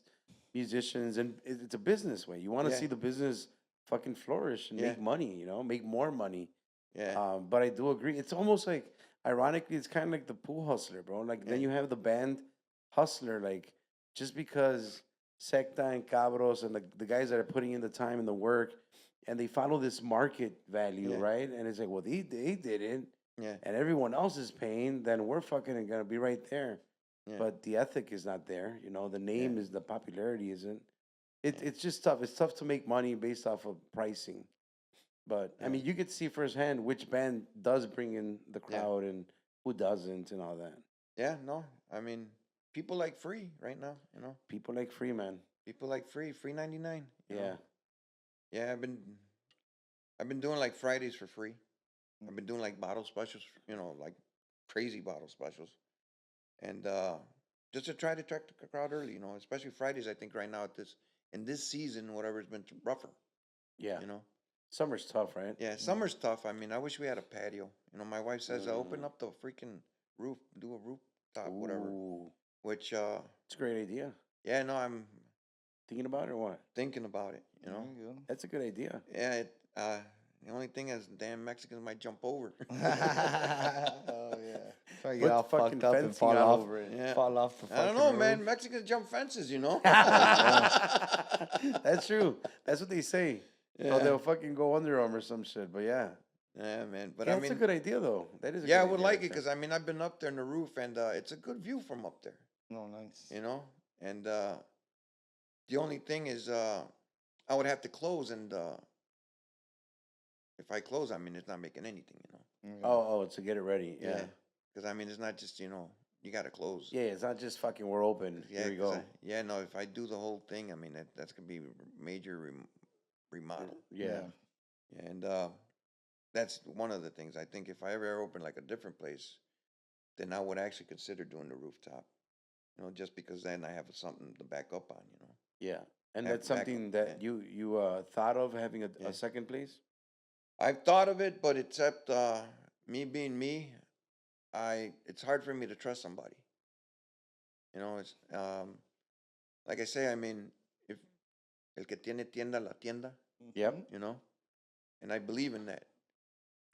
Speaker 4: musicians, and it's a business way. You want to
Speaker 3: Yeah.
Speaker 4: see the business fucking flourish and
Speaker 3: Yeah.
Speaker 4: make money, you know, make more money.
Speaker 3: Yeah.
Speaker 4: But I do agree. It's almost like, ironically, it's kind of like the pool hustler, bro. Like then
Speaker 3: Yeah.
Speaker 4: you have the band hustler. Like just because Secta and Cabros and the guys that are putting in the time and the work, and they follow this market value,
Speaker 3: Yeah.
Speaker 4: right? And it's like, well, they did it,
Speaker 3: Yeah.
Speaker 4: and everyone else is paying, then we're fucking gonna be right there.
Speaker 3: Yeah.
Speaker 4: But the ethic is not there. You know, the name is, the popularity isn't. It's just tough. It's tough to make money based off of pricing. But I mean, you could see firsthand which band does bring in the crowd and who doesn't, and all that.
Speaker 3: Yeah, no. I mean, people like free right now, you know.
Speaker 4: People like Freeman.
Speaker 3: People like free 99. you
Speaker 4: Yeah.
Speaker 3: know. Yeah, I've been doing like Fridays for free. I've been doing like bottle specials, you know, like crazy bottle specials. And just to try to attract the crowd early, you know, especially Fridays. I think right now in this season, whatever's been rougher,
Speaker 4: Yeah.
Speaker 3: you know.
Speaker 4: Summer's tough, right?
Speaker 3: Yeah, summer's tough. I mean, I wish we had a patio. You know, my wife says open up the freaking roof, do a rooftop, whatever.
Speaker 4: Ooh,
Speaker 3: Which
Speaker 4: it's a great idea.
Speaker 3: yeah, no, I'm
Speaker 4: Thinking about it or what?
Speaker 3: thinking about it. You know,
Speaker 2: There you
Speaker 4: That's a good idea.
Speaker 3: yeah. The only thing is, damn Mexicans might jump over.
Speaker 2: go. Oh yeah. Try to
Speaker 4: Put
Speaker 2: get all
Speaker 4: fucking
Speaker 2: fucked up and
Speaker 4: fencing
Speaker 2: fall
Speaker 4: all
Speaker 2: off.
Speaker 4: over it.
Speaker 3: Yeah.
Speaker 2: Fall off the
Speaker 3: I don't
Speaker 2: fucking
Speaker 3: know, man.
Speaker 2: roof.
Speaker 3: Mexicans jump fences, you know.
Speaker 4: That's true. That's what they say.
Speaker 3: Yeah.
Speaker 4: Oh, they'll fucking go under them or some shit. But yeah.
Speaker 3: Yeah, man. But
Speaker 4: Yeah,
Speaker 3: I
Speaker 4: that's
Speaker 3: mean,
Speaker 4: a good idea, though. That is a
Speaker 3: yeah, I
Speaker 4: good
Speaker 3: would
Speaker 4: idea
Speaker 3: like
Speaker 4: right
Speaker 3: it because I mean, I've been up there in the roof, and it's a good view from up there.
Speaker 2: No, nice.
Speaker 3: You know, and the only thing is, I would have to close, and if I close, I mean, it's not making anything, you know.
Speaker 2: Yeah.
Speaker 4: Oh, to get it ready. Yeah.
Speaker 3: Because I mean, it's not just, you know, you got to close.
Speaker 4: Yeah, it's not just fucking we're open.
Speaker 3: Yeah,
Speaker 4: Here we
Speaker 3: 'cause
Speaker 4: go.
Speaker 3: yeah, no, if I do the whole thing, I mean, that's gonna be major remodel.
Speaker 4: Yeah.
Speaker 3: And that's one of the things. I think if I ever open like a different place, then I would actually consider doing the rooftop. You know, just because then I have something to back up on. You know.
Speaker 4: Yeah. And
Speaker 3: Have
Speaker 4: that's
Speaker 3: backup,
Speaker 4: something that
Speaker 3: yeah.
Speaker 4: you thought of having
Speaker 3: Yeah.
Speaker 4: a second place?
Speaker 3: I've thought of it, but except me being me, it's hard for me to trust somebody. You know, it's like I say. I mean, if el que tiene tienda la tienda,
Speaker 4: Yep.
Speaker 3: you know, and I believe in that.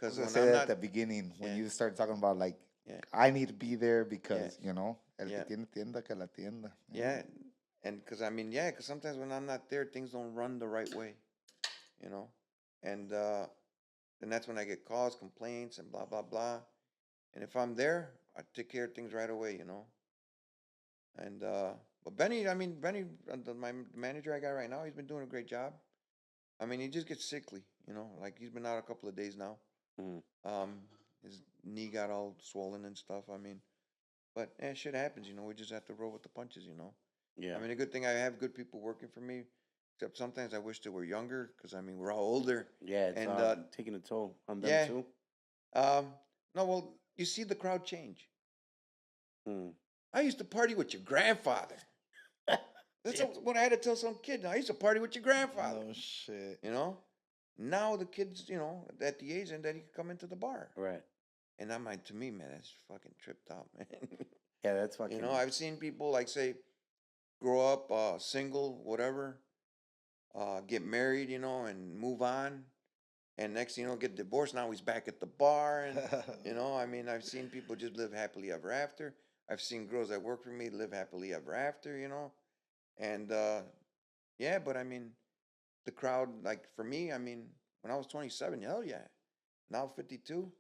Speaker 2: I was
Speaker 3: Because
Speaker 2: gonna
Speaker 3: when
Speaker 2: say
Speaker 3: I'm
Speaker 2: that
Speaker 3: not,
Speaker 2: at the beginning when
Speaker 3: Yeah.
Speaker 2: you started talking about like
Speaker 3: Yeah.
Speaker 2: I need to be there because you know el
Speaker 3: Yeah.
Speaker 2: que tiene tienda que la tienda.
Speaker 3: yeah, and because I mean, yeah, because sometimes when I'm not there, things don't run the right way, you know, and then that's when I get calls, complaints, and blah blah blah. And if I'm there, I take care of things right away, you know. And but Benny, I mean Benny, my manager I got right now, he's been doing a great job. I mean, he just gets sickly, you know, like he's been out a couple of days now.
Speaker 4: Mhm.
Speaker 3: His knee got all swollen and stuff. I mean, but shit happens, you know. We just have to roll with the punches, you know.
Speaker 4: Yeah.
Speaker 3: I mean, a good thing I have good people working for me. Except sometimes I wish they were younger because I mean we're all older.
Speaker 4: Yeah, it's
Speaker 3: and
Speaker 4: taking a toll on them
Speaker 3: yeah.
Speaker 4: too.
Speaker 3: No, well, you see the crowd change.
Speaker 4: Hmm.
Speaker 3: I used to party with your grandfather. That's what I had to tell some kid. I used to party with your grandfather.
Speaker 2: No shit.
Speaker 3: You know, now the kids, you know, at the age and that he can come into the bar.
Speaker 4: Right.
Speaker 3: And I'm like, to me, man, that's fucking tripped out, man.
Speaker 4: Yeah, that's fucking.
Speaker 3: You know, I've seen people like say, grow up single, whatever, get married, you know, and move on. And next thing you know, get divorced. Now he's back at the bar. And, you know, I mean, I've seen people just live happily ever after. I've seen girls that work for me live happily ever after, you know. And, yeah, but I mean, the crowd, like for me, I mean, when I was 27, hell yeah. Now 52,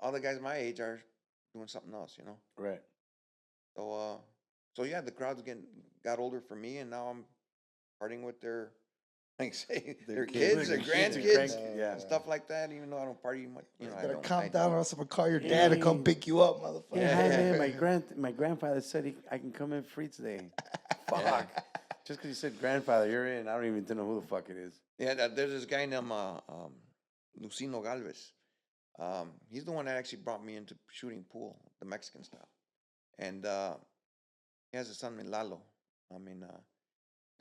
Speaker 3: all the guys my age are doing something else, you know.
Speaker 4: Right.
Speaker 3: So yeah, the crowds got older for me, and now I'm partying with their, like say, their kids, their grandkids,
Speaker 4: Yeah.
Speaker 3: and stuff like that. Even though I don't party much, you know, I
Speaker 2: Better
Speaker 3: don't.
Speaker 2: calm
Speaker 3: I
Speaker 2: down,
Speaker 3: don't.
Speaker 2: or else I'm gonna call your dad to come
Speaker 4: Hey.
Speaker 2: pick you up, motherfucker.
Speaker 4: Yeah,
Speaker 3: Yeah.
Speaker 4: man, my grandfather said I can come in free today. Fuck. Just because you said grandfather, you're in. I don't even know who the fuck it is.
Speaker 3: Yeah, there's this guy named Lucino Galvez. He's the one that actually brought me into shooting pool, the Mexican style, and he has a son named Lalo. I mean, I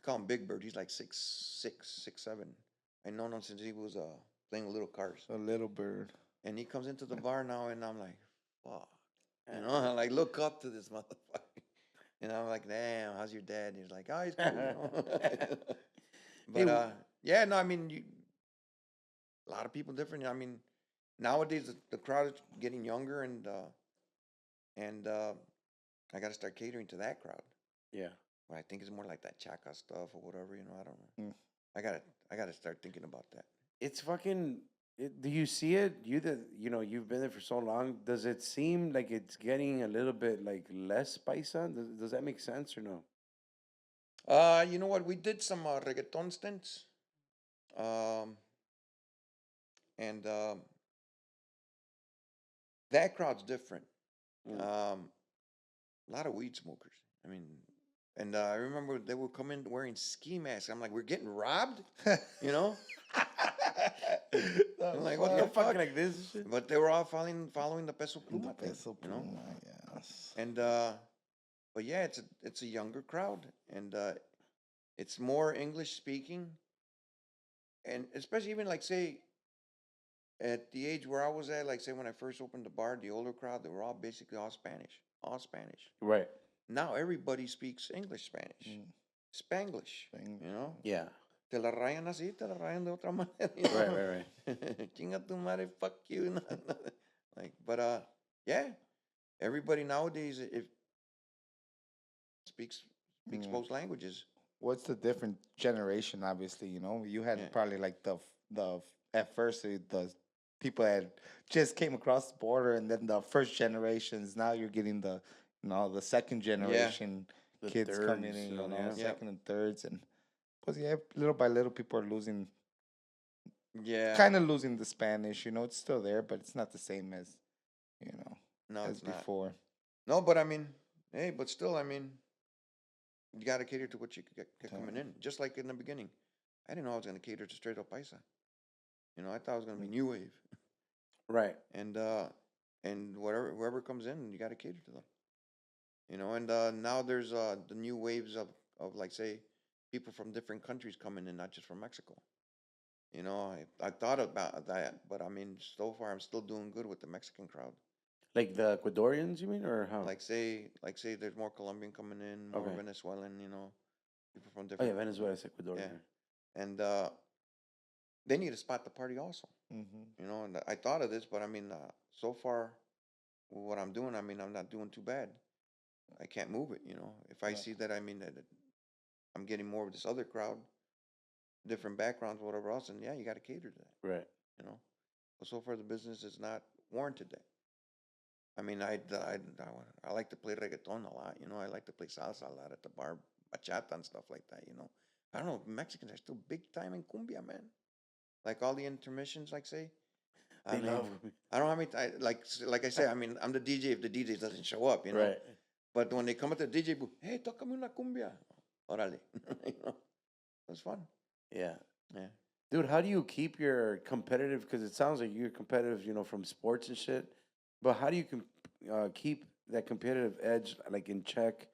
Speaker 3: call him Big Bird. He's like 6'6", 6'7". I known him since he was playing little cars.
Speaker 2: A little bird.
Speaker 3: And he comes into the bar now, and I'm like, fuck. You know, I like look up to this motherfucker. And I'm like, damn, how's your dad? And he's like, oh, he's cool. You know? But yeah, no, I mean, a lot of people different. I mean, nowadays the crowd is getting younger, and I got to start catering to that crowd.
Speaker 4: Yeah.
Speaker 3: But I think it's more like that chaca stuff or whatever. You know, I don't know.
Speaker 2: Mm.
Speaker 3: I gotta start thinking about that.
Speaker 4: It's fucking. Do you see it? You've been there for so long. Does it seem like it's getting a little bit like less paisa? Does that make sense or no?
Speaker 3: You know what? We did some reggaeton stints, and that crowd's different.
Speaker 4: Mm.
Speaker 3: A lot of weed smokers. I mean, and I remember they would come in wearing ski masks. I'm like, we're getting robbed, you know? I'm like, what the fuck?
Speaker 4: Like this and shit?
Speaker 3: But they were all following the peso pluma thing,
Speaker 2: Peso
Speaker 3: you know?
Speaker 2: Pluma, yes.
Speaker 3: And but yeah, it's a younger crowd, and it's more English speaking, and especially even like say at the age where I was at, like say when I first opened the bar, the older crowd, they were all basically all Spanish.
Speaker 4: Right.
Speaker 3: Now everybody speaks English, Spanish,
Speaker 2: Mm.
Speaker 3: Spanglish,
Speaker 2: Spanglish.
Speaker 3: you know.
Speaker 4: Yeah.
Speaker 3: Te la rayan así, te la rayan de otra manera. You know?
Speaker 4: Right.
Speaker 3: Chinga tu madre, fuck you. Like, but yeah, everybody nowadays if speaks
Speaker 2: Mm.
Speaker 3: both languages.
Speaker 2: What's the different generation? Obviously, you had
Speaker 3: Yeah.
Speaker 2: probably like the at first the people that just came across the border, and then the first generations. Now you're getting the second generation
Speaker 4: The
Speaker 2: kids coming
Speaker 4: thirds,
Speaker 2: in,
Speaker 4: yeah.
Speaker 2: second and thirds, and but yeah, little by little, people are losing,
Speaker 3: Yeah,
Speaker 2: kind of losing the Spanish. It's still there, but it's not the same as
Speaker 3: no,
Speaker 2: as
Speaker 3: it's not.
Speaker 2: before.
Speaker 3: No, but I mean, hey, but still, I mean, you got to cater to what you get coming in. Just like in the beginning, I didn't know I was going to cater to straight up paisa. I thought it was going to be new wave,
Speaker 4: Right.
Speaker 3: and whoever comes in, you got to cater to them. And now there's the new waves of like say people from different countries coming in, not just from Mexico. I thought about that, but I mean, so far I'm still doing good with the Mexican crowd.
Speaker 4: Like the Ecuadorians, you mean, or how?
Speaker 3: Like say there's more Colombian coming in, more
Speaker 4: Okay.
Speaker 3: Venezuelan, people from
Speaker 4: Oh
Speaker 3: different.
Speaker 4: yeah, Venezuela is Ecuador.
Speaker 3: Yeah. And they need to spot the party also.
Speaker 2: Mm-hmm.
Speaker 3: And I thought of this, but I mean, so far, with what I'm doing, I mean, I'm not doing too bad. I can't move it. If I
Speaker 2: Yeah.
Speaker 3: see that, I mean, that I'm getting more of this other crowd, different backgrounds, whatever else, and yeah, you got to cater to that.
Speaker 4: Right.
Speaker 3: But so far, the business is not warranted that. I mean, I like to play reggaeton a lot. I like to play salsa a lot at the bar, bachata and stuff like that. I don't know. Mexicans are still big time in cumbia, man. Like all the intermissions, like say.
Speaker 4: They love me.
Speaker 3: I don't have any. Like I say. I mean, I'm the DJ if the DJ doesn't show up.
Speaker 4: Right.
Speaker 3: But when they come at the DJ booth, hey, tócame una cumbia. Órale. It's fun.
Speaker 4: Yeah.
Speaker 3: Yeah.
Speaker 4: Dude, how do you keep your competitive? Because it sounds like you're competitive, from sports and shit. But how do you keep that competitive edge like in check,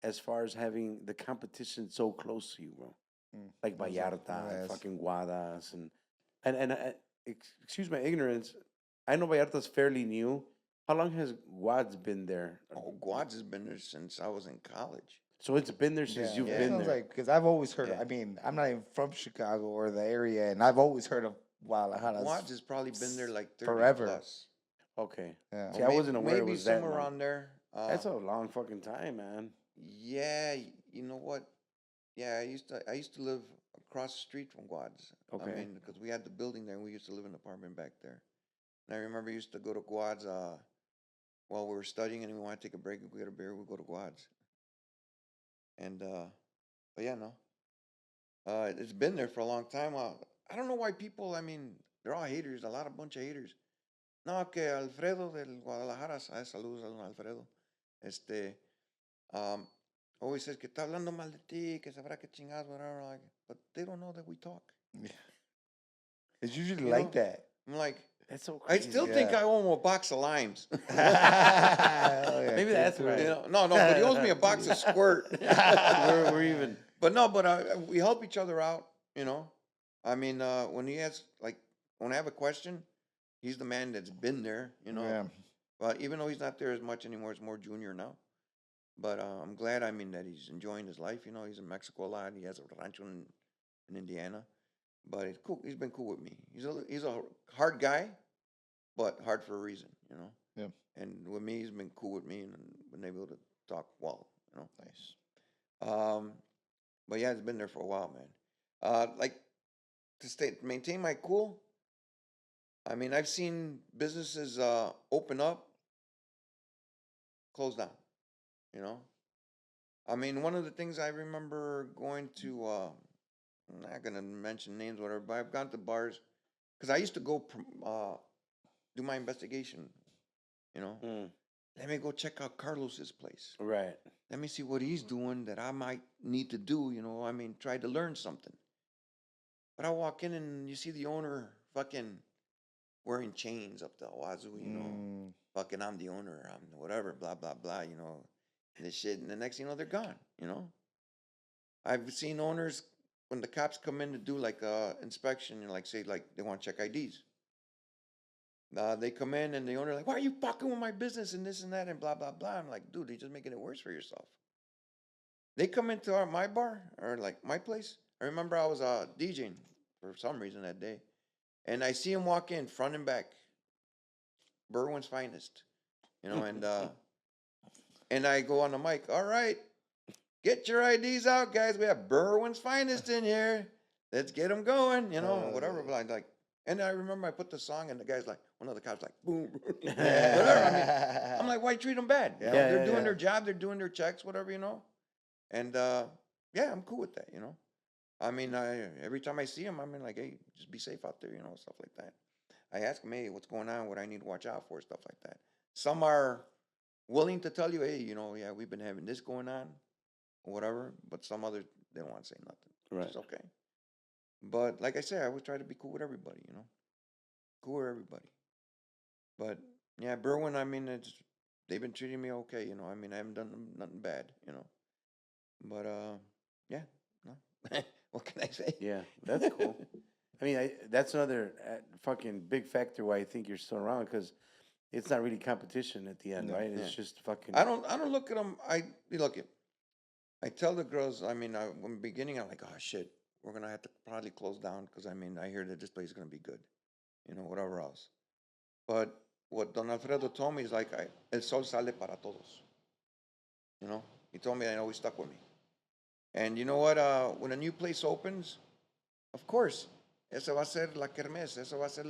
Speaker 4: as far as having the competition so close to you, bro? Like Vallarta,
Speaker 2: Yes.
Speaker 4: fucking Guadas, and excuse my ignorance. I know Vallarta's fairly new. How long has Guads been there?
Speaker 3: Oh, Guads has been there since I was in college.
Speaker 4: So it's been there since you've
Speaker 2: it
Speaker 4: been
Speaker 2: sounds
Speaker 4: there.
Speaker 2: like, because I've always heard.
Speaker 3: Yeah.
Speaker 2: I mean, I'm not even from Chicago or the area, and I've always heard of Guadalajara.
Speaker 3: Guads has probably been there like 30
Speaker 2: forever.
Speaker 3: plus.
Speaker 4: Okay.
Speaker 2: Yeah.
Speaker 4: See, I wasn't aware it
Speaker 3: maybe
Speaker 4: was that
Speaker 3: somewhere
Speaker 4: long.
Speaker 3: around there.
Speaker 4: That's a long fucking time, man.
Speaker 3: Yeah, you know what? Yeah, I used to live across the street from Guads.
Speaker 4: Okay.
Speaker 3: I mean, because we had the building there, and we used to live in an apartment back there. And I remember I used to go to Guads while we were studying, and we wanted to take a break. If we get a beer, we'd go to Guads. And but yeah, no. It's been there for a long time. I don't know why people. I mean, they're all haters. A bunch of haters. No, que Alfredo del Guadalajara, saludos a don Alfredo. Always says que está hablando mal de ti, que sabrá que chingados, whatever. Like, but they don't know that we talk.
Speaker 2: Yeah. It's usually
Speaker 3: You
Speaker 2: like
Speaker 3: know?
Speaker 2: that.
Speaker 3: I'm like,
Speaker 4: That's so
Speaker 3: I
Speaker 4: crazy.
Speaker 3: still think
Speaker 2: Yeah.
Speaker 3: I owe him a box of limes.
Speaker 4: Maybe that's right.
Speaker 3: No, but he owes me a box of squirt.
Speaker 4: we're even.
Speaker 3: But no, we help each other out. I mean, when he has, like, when I have a question, he's the man that's been there, you know.
Speaker 2: Yeah.
Speaker 3: But even though he's not there as much anymore, it's more junior now. But I'm glad, I mean, that he's enjoying his life. You know, he's in Mexico a lot. He has a rancho in Indiana. But it's cool. He's been cool with me. He's a hard guy, but hard for a reason, you know.
Speaker 2: Yeah.
Speaker 3: And with me, he's been cool with me and been able to talk well, you know.
Speaker 2: Nice.
Speaker 3: But yeah, it's been there for a while, man. Like to maintain my cool. I mean, I've seen businesses open up, close down. You know, I mean, one of the things I remember going to, I'm not gonna mention names, whatever, but I've gone to bars because I used to go do my investigation. You know,
Speaker 4: Mm.
Speaker 3: let me go check out Carlos's place.
Speaker 4: Right.
Speaker 3: Let me see what he's doing that I might need to do. You know, I mean, try to learn something. But I walk in and you see the owner fucking wearing chains up the wazoo. You know, fucking I'm the owner. I'm whatever. Blah blah blah. You know, and this shit. And the next thing you know, they're gone. You know. I've seen owners when the cops come in to do like inspection, you know, like say like they want to check IDs. They come in and the owner like, why are you fucking with my business and this and that and blah blah blah. I'm like, dude, you're just making it worse for yourself. They come into my bar or like my place. I remember I was DJing for some reason that day, and I see him walk in front and back, Berwyn's finest, you know, and I go on the mic. All right, get your IDs out, guys. We have Berwyn's finest in here. Let's get them going, you know, whatever. But I like, and I remember I put the song, and the guy's like, one of the cops like, boom, whatever. I mean, I'm like, why treat them bad? You know,
Speaker 4: Yeah,
Speaker 3: they're
Speaker 4: yeah,
Speaker 3: doing
Speaker 4: yeah.
Speaker 3: their job, they're doing their checks, whatever, you know. And yeah, I'm cool with that, you know. I mean, every time I see him, I'm like, hey, just be safe out there, you know, stuff like that. I ask him, hey, what's going on? What I need to watch out for, stuff like that. Some are willing to tell you, hey, you know, yeah, we've been having this going on, or whatever. But some others, they don't want to say nothing.
Speaker 4: Right.
Speaker 3: It's okay. But like I said, I always try to be cool with everybody, you know, cool with everybody. But yeah, Berwyn, I mean, they've been treating me okay, you know. I mean, I haven't done nothing bad, you know. But yeah, no. What can I say?
Speaker 4: Yeah, that's cool. I mean, that's another fucking big factor why I think you're still around because it's not really competition at the end,
Speaker 2: No.
Speaker 4: right? It's
Speaker 3: Yeah.
Speaker 4: just fucking.
Speaker 3: I don't look at them. I tell the girls. I mean, when the beginning, I'm like, oh shit, we're gonna have to probably close down because I mean, I hear that this place is gonna be good, you know, whatever else. But what Don Alfredo told me is like, el sol sale para todos. You know, he told me and it always stuck with me. And you know what? When a new place opens, of course, eso va a ser la kermés. Eso va a ser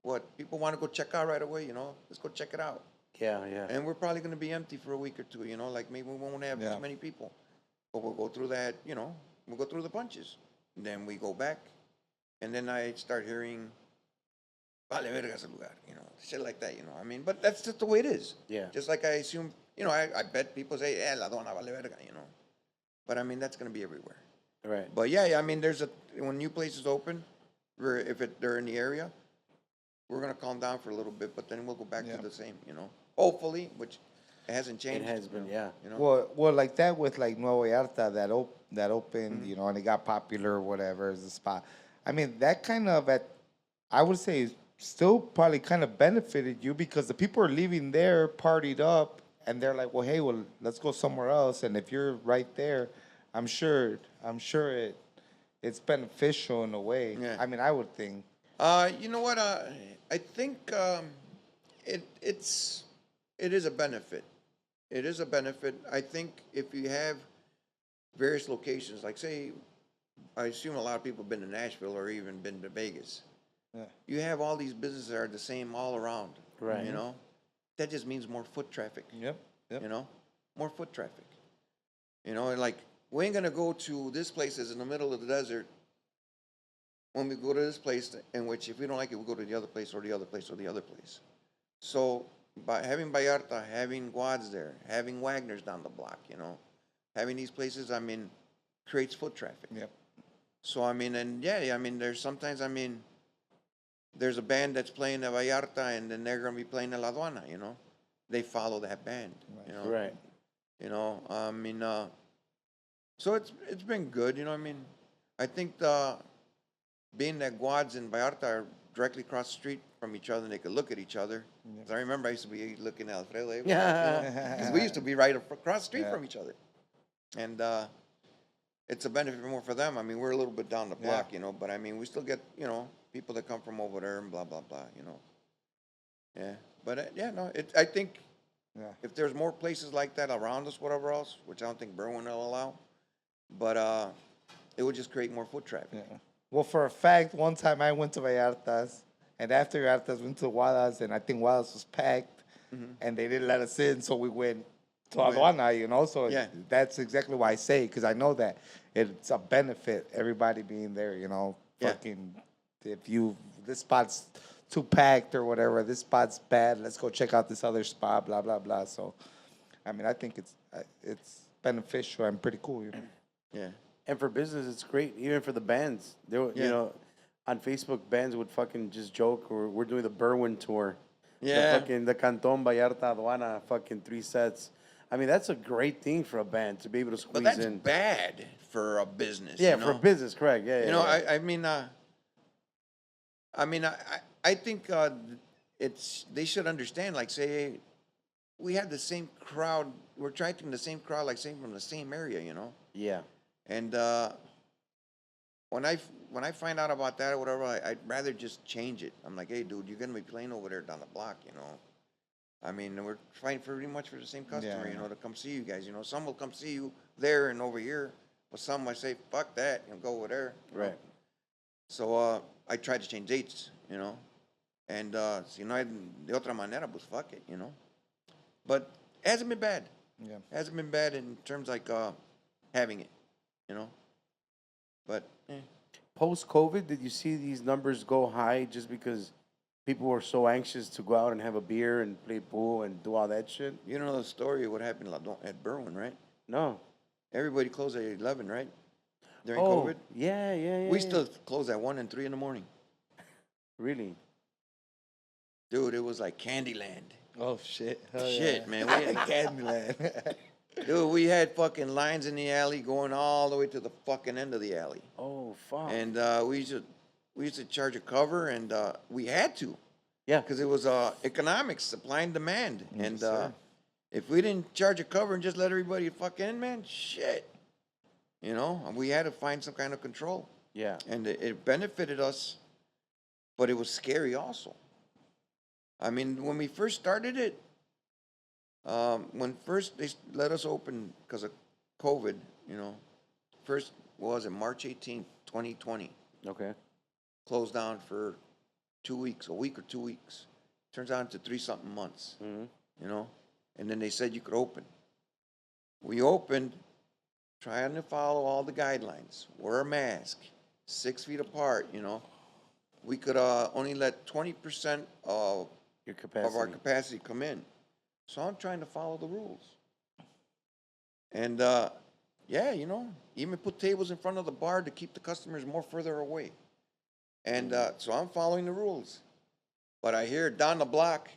Speaker 3: what people want to go check out right away. You know, let's go check it out.
Speaker 4: Yeah, yeah.
Speaker 3: And we're probably going to be empty for a week or two. You know, like maybe we won't have
Speaker 2: Yeah.
Speaker 3: too many people, but we'll go through that. You know, we'll go through the punches. And then we go back, and then I start hearing, vale verga ese lugar. You know, shit like that. You know, I mean, but that's just the way it is.
Speaker 4: Yeah.
Speaker 3: Just like I assume. You know, I bet people say, la Aduana vale verga. You know, but I mean that's going to be everywhere.
Speaker 4: Right.
Speaker 3: But yeah, I mean, when new places open, they're in the area, we're gonna calm down for a little bit, but then we'll go back
Speaker 2: Yeah.
Speaker 3: to the same, you know. Hopefully, which it hasn't
Speaker 4: It
Speaker 3: changed.
Speaker 4: has been, yeah.
Speaker 3: You know.
Speaker 2: Well, like that with like Nuevo Vallarta that opened, you know, and it got popular or whatever as a spot. I mean, that kind of I would say still probably kind of benefited you because the people are leaving there, partied up, and they're like, well, hey, well, let's go somewhere else. And if you're right there, I'm sure it's beneficial in a way.
Speaker 3: Yeah.
Speaker 2: I mean, I would think.
Speaker 3: You know what? I think it is a benefit. It is a benefit. I think if you have various locations, like say, I assume a lot of people have been to Nashville or even been to Vegas.
Speaker 2: Yeah.
Speaker 3: You have all these businesses that are the same all around.
Speaker 4: Right.
Speaker 3: You know, that just means more foot traffic.
Speaker 2: Yep.
Speaker 3: You know, more foot traffic. You know, and like we ain't gonna go to this place that's in the middle of the desert. When we go to this place, in which if we don't like it, we go to the other place or the other place or the other place. So by having Vallarta, having Guads there, having Wagner's down the block, you know, having these places, I mean, creates foot traffic.
Speaker 2: Yep.
Speaker 3: So I mean, and yeah, I mean, there's sometimes, I mean, there's a band that's playing at Vallarta, and then they're gonna be playing at La Aduana, you know. They follow that band, you know.
Speaker 4: Right.
Speaker 3: You know, I mean, so it's been good, you know. I mean, I think being that Guads and Vallarta are directly across the street from each other and they could look at each other. 'Cause I remember I used to be looking at Alfredo. Because we used to be right across the street from each other. And it's a benefit more for them. I mean, we're a little bit down the block, you know, but I mean, we still get, you know, people that come from over there and blah, blah, blah, you know. Yeah. But I think if there's more places like that around us, whatever else, which I don't think Berwyn will allow, but it would just create more foot traffic.
Speaker 2: Yeah. Well, for a fact, one time I went to Vallarta's, and after Vallarta's went to Guadas, and I think Guadas was packed, and they didn't let us in, so we went to Aduana, you know. So that's exactly why I say, because I know that it's a benefit, everybody being there, you know. Fucking, if this spot's too packed or whatever, this spot's bad, let's go check out this other spot, blah, blah, blah. So, I mean, I think it's beneficial and pretty cool, you know.
Speaker 3: Yeah.
Speaker 4: And for business, it's great. Even for the bands, they were, you know, on Facebook, bands would fucking just joke, or we're doing the Berwyn tour.
Speaker 3: Yeah.
Speaker 4: The Canton, Vallarta, Aduana, fucking 3 sets. I mean, that's a great thing for a band to be able to squeeze
Speaker 3: But that's
Speaker 4: in.
Speaker 3: bad for a business.
Speaker 4: Yeah,
Speaker 3: you
Speaker 4: for
Speaker 3: know?
Speaker 4: business, correct. Yeah,
Speaker 3: You know, I think they should understand. Like, say, we had the same crowd. We're attracting the same crowd, like, say, from the same area. You know.
Speaker 4: Yeah.
Speaker 3: And when I find out about that or whatever, I'd rather just change it. I'm like, hey, dude, you're gonna be playing over there down the block. You know. I mean, we're fighting pretty much for the same customer. You know, to come see you guys. You know, some will come see you there and over here, but some might say, fuck that, and go over there.
Speaker 4: Right.
Speaker 3: So I tried to change dates, you know, and si no hay de otra manera, pues fuck it, you know. But it hasn't been bad.
Speaker 2: Yeah.
Speaker 3: It hasn't been bad in terms like having it, you know. But
Speaker 4: Post-COVID, did you see these numbers go high just because people were so anxious to go out and have a beer and play pool and do all that shit?
Speaker 3: you know the story of what happened at Berwyn, right?
Speaker 4: No.
Speaker 3: Everybody closed at 11, right? During
Speaker 4: Oh,
Speaker 3: COVID.
Speaker 4: yeah.
Speaker 3: We still closed at 1 and 3 in the morning.
Speaker 4: Really?
Speaker 3: Dude, it was like Candyland.
Speaker 2: Oh, shit.
Speaker 3: Shit, man. We had
Speaker 2: Candyland.
Speaker 3: Dude, we had fucking lines in the alley going all the way to the fucking end of the alley.
Speaker 4: Oh, fuck.
Speaker 3: And we used to charge a cover, and we had to.
Speaker 4: Yeah.
Speaker 3: Because it was economics, supply and demand. And
Speaker 2: sir.
Speaker 3: if we didn't charge a cover and just let everybody fuck in, man, shit. You know, we had to find some kind of control.
Speaker 4: Yeah.
Speaker 3: And it benefited us, but it was scary also. I mean, when we first started it, when first they let us open because of COVID, you know, first was it March 18th, 2020.
Speaker 4: Okay.
Speaker 3: Closed down for 2 weeks, a week or 2 weeks. Turns out into 3-something months, you know, and then they said you could open. We opened, trying to follow all the guidelines, wear a mask, 6 feet apart, you know. We could only let 20% of
Speaker 4: Your capacity.
Speaker 3: our capacity come in. So I'm trying to follow the rules. And yeah, you know, even put tables in front of the bar to keep the customers more further away. And so I'm following the rules. But I hear down the block,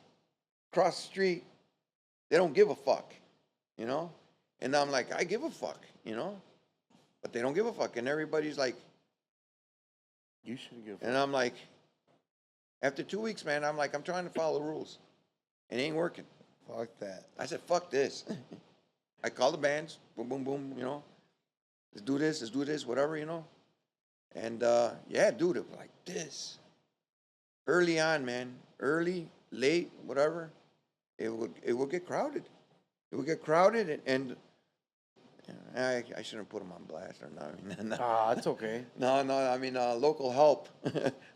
Speaker 3: across the street, they don't give a fuck, you know? And I'm like, I give a fuck, you know? But they don't give a fuck. And everybody's like,
Speaker 4: You should give.
Speaker 3: and I'm like, after 2 weeks, man, I'm like, I'm trying to follow the rules. It ain't working.
Speaker 2: Fuck that.
Speaker 3: I said, fuck this. I called the bands, boom, boom, boom, you know. Let's do this, whatever, you know. And yeah, dude, it was like this. Early on, man, early, late, whatever, it would get crowded. It would get crowded, and I shouldn't put them on blast or not.
Speaker 4: Ah, it's okay.
Speaker 3: No, I mean, local help.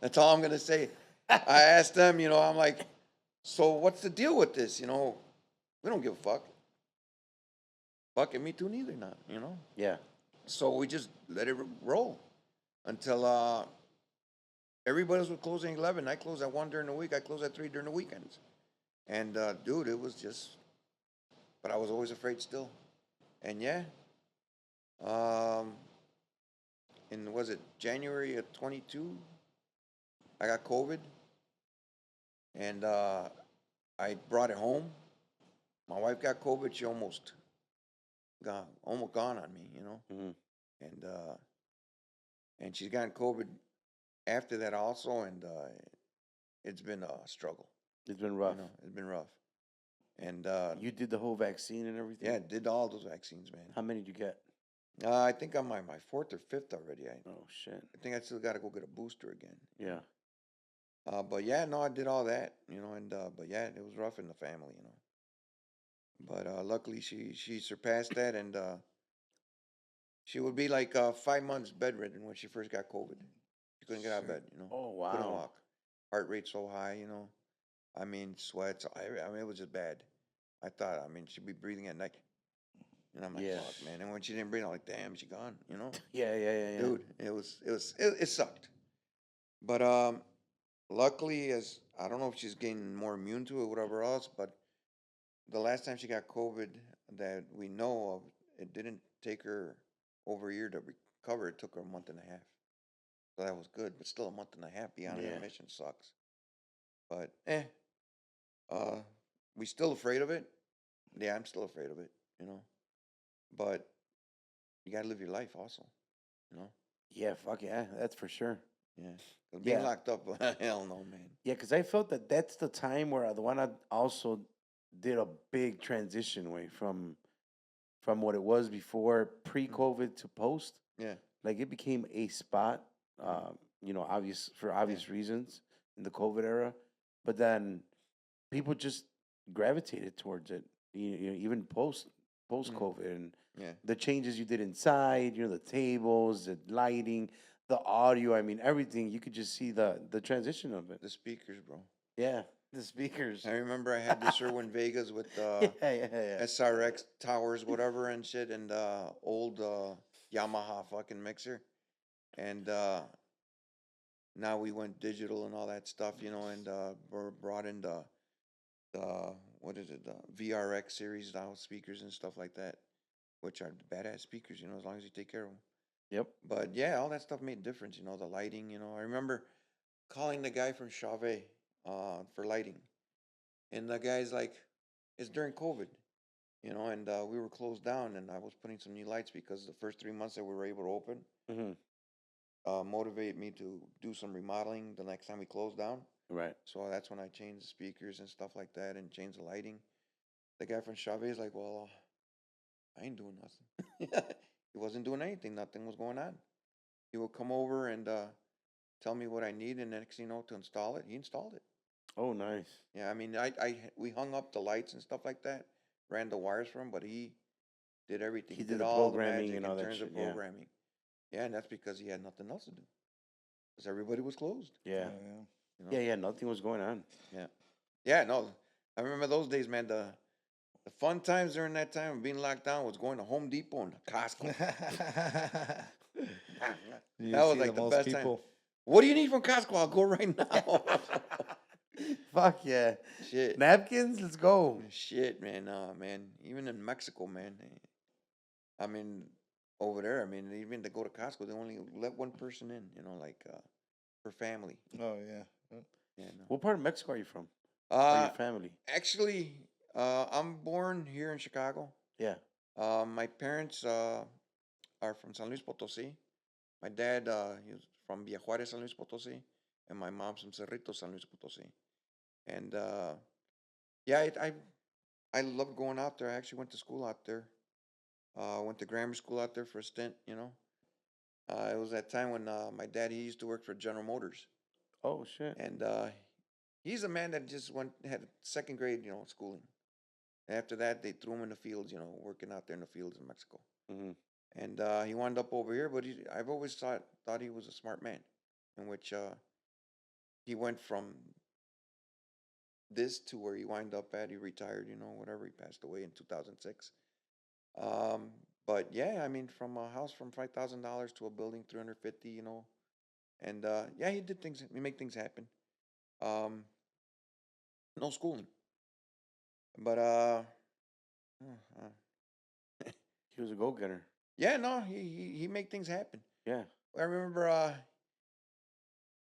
Speaker 3: That's all I'm going to say. I asked them, you know, I'm like, so what's the deal with this? You know, we don't give a fuck. Fuck it, me too, neither, not, you know.
Speaker 4: Yeah.
Speaker 3: So we just let it roll until everybody was closing 11. I closed at 1 during the week. I closed at 3 during the weekends. And, dude, it was just, but I was always afraid still. And, yeah, in, was it January of 22, I got COVID. And I brought it home. My wife got COVID. She almost gone on me, you know.
Speaker 4: Mm-hmm.
Speaker 3: And she's gotten COVID after that also, and it's been a struggle.
Speaker 4: It's been rough.
Speaker 3: It's been rough. And
Speaker 4: You did the whole vaccine and everything?
Speaker 3: yeah, did all those vaccines, man.
Speaker 4: How many did you get?
Speaker 3: I think I'm my fourth or fifth already.
Speaker 4: Oh, shit.
Speaker 3: I think I still got to go get a booster again.
Speaker 4: Yeah.
Speaker 3: But yeah, no, I did all that, and but yeah, it was rough in the family, But luckily, she surpassed that, and she would be like 5 months bedridden when she first got COVID. She couldn't get out of bed,
Speaker 4: Oh,
Speaker 3: couldn't
Speaker 4: wow.
Speaker 3: walk. Heart rate so high, I mean, sweats. I mean, it was just bad. I thought, I mean, she'd be breathing at night. And I'm like,
Speaker 4: Yeah.
Speaker 3: fuck, man. And when she didn't breathe, I'm like, damn, she gone,
Speaker 4: Yeah.
Speaker 3: Dude, it sucked. But luckily, as I don't know if she's getting more immune to it or whatever else, but the last time she got COVID that we know of, it didn't take her over a year to recover. It took her a month and a half. So that was good, but still a month and a half beyond
Speaker 4: Yeah.
Speaker 3: remission sucks. But we still afraid of it. Yeah, I'm still afraid of it. But you gotta live your life also, you know.
Speaker 4: Yeah, fuck yeah. That's for sure.
Speaker 3: Yeah, 'cause being
Speaker 4: Yeah.
Speaker 3: locked up, hell no, man.
Speaker 4: Yeah, because I felt that that's the time where Aduana also did a big transition way from what it was before pre-COVID to post.
Speaker 3: Yeah,
Speaker 4: Like it became a spot, obvious reasons in the COVID era. But then people just gravitated towards it. Even post COVID and
Speaker 3: yeah.
Speaker 4: the changes you did inside. The tables, the lighting, the audio. I mean, everything. You could just see the transition of it.
Speaker 3: The speakers, bro.
Speaker 4: Yeah, the speakers.
Speaker 3: I remember I had this Sherwin Vegas with
Speaker 4: Yeah.
Speaker 3: SRX towers, whatever, and shit, and old Yamaha fucking mixer, and now we went digital and all that stuff, and brought in the what is it, the VRX series now speakers and stuff like that, which are badass speakers, as long as you take care of them.
Speaker 4: Yep.
Speaker 3: But yeah, all that stuff made a difference, the lighting, I remember calling the guy from Chauvet for lighting. And the guy's like, it's during COVID, and we were closed down, and I was putting some new lights because the first 3 months that we were able to open motivated me to do some remodeling the next time we closed down.
Speaker 4: Right.
Speaker 3: So that's when I changed the speakers and stuff like that and changed the lighting. The guy from Chauvet is like, well, I ain't doing nothing. He wasn't doing anything. Nothing was going on. He would come over and tell me what I need, and next thing you know, to install it, he installed it.
Speaker 4: Oh, nice.
Speaker 3: Yeah, I mean, we hung up the lights and stuff like that, ran the wires for him, but he did everything.
Speaker 4: He did the
Speaker 3: all
Speaker 4: programming
Speaker 3: magic
Speaker 4: and all
Speaker 3: in
Speaker 4: that
Speaker 3: terms
Speaker 4: shit,
Speaker 3: of
Speaker 4: yeah.
Speaker 3: programming. Yeah, and that's because he had nothing else to do, because everybody was closed.
Speaker 4: Yeah.
Speaker 2: Yeah.
Speaker 4: Nothing was going on.
Speaker 3: Yeah, no, I remember those days, man. The fun times during that time of being locked down was going to Home Depot and Costco.
Speaker 2: You
Speaker 3: That was
Speaker 2: see
Speaker 3: like the
Speaker 2: most
Speaker 3: best time.
Speaker 2: people.
Speaker 3: What do you need from Costco? I'll go right now.
Speaker 4: Fuck yeah.
Speaker 3: Shit.
Speaker 4: Napkins? Let's go.
Speaker 3: Shit, man. Man. Even in Mexico, man. I mean, over there, I mean, even to go to Costco, they only let one person in, like per family.
Speaker 2: Oh yeah.
Speaker 3: Yeah, no.
Speaker 4: What part of Mexico are you from? Or your family?
Speaker 3: Actually, I'm born here in Chicago.
Speaker 4: Yeah.
Speaker 3: My parents are from San Luis Potosí. My dad, he was from Villa Juárez, San Luis Potosí, and my mom's from Cerrito, San Luis Potosí. And yeah, I love going out there. I actually went to school out there. Went to grammar school out there for a stint. It was that time when my dad, he used to work for General Motors,
Speaker 4: Oh, shit.
Speaker 3: and he's a man that just had second grade, schooling. After that, they threw him in the fields, working out there in the fields in Mexico.
Speaker 4: Mm-hmm.
Speaker 3: And he wound up over here, but I've always thought he was a smart man, in which he went from this to where he wound up at. He retired, whatever. He passed away in 2006. But yeah, I mean, from a house from $5,000 to a building $350, and yeah, he did things. He made things happen. No schooling, but
Speaker 4: He was a go-getter.
Speaker 3: yeah, no, he made things happen.
Speaker 4: Yeah.
Speaker 3: I remember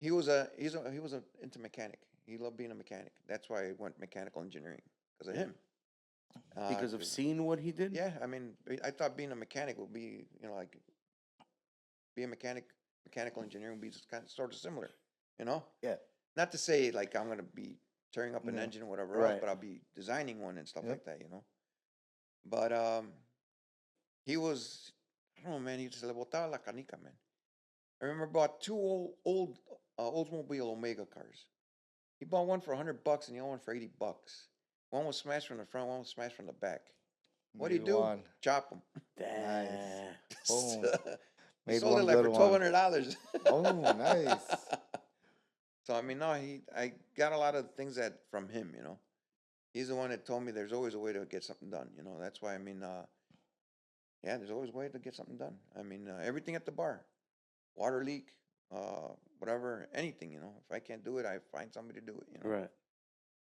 Speaker 3: he was into mechanic. He loved being a mechanic. That's why I went mechanical engineering, because of him.
Speaker 4: Because of seeing what he did?
Speaker 3: Yeah, I mean, I thought being a mechanic would be, like, be a mechanic mechanical engineering would be kind of sort of similar, you know?
Speaker 4: Yeah.
Speaker 3: Not to say like I'm gonna be tearing up an
Speaker 2: No.
Speaker 3: engine or whatever else,
Speaker 4: Right.
Speaker 3: but I'll be designing one and stuff
Speaker 2: Yep.
Speaker 3: like that, you know? But he was, I don't know, man, he se le botaba la canica, man. I remember bought two old Oldsmobile Omega cars. He bought one for $100 and the other one for $80. One was smashed from the front, one was smashed from the back. What do you
Speaker 2: Made
Speaker 3: do?
Speaker 2: one.
Speaker 3: Chop them.
Speaker 4: Damn.
Speaker 2: Boom.
Speaker 3: He
Speaker 2: Made
Speaker 3: sold it
Speaker 2: one
Speaker 3: like for
Speaker 2: good one.
Speaker 3: $1,200.
Speaker 2: Oh, nice.
Speaker 3: So I mean, no, I got a lot of things that from him, you know. He's the one that told me there's always a way to get something done, you know. That's why I mean, yeah, there's always a way to get something done. I mean, everything at the bar, water leak, whatever, anything, you know. If I can't do it, I find somebody to do it, you know.
Speaker 4: Right.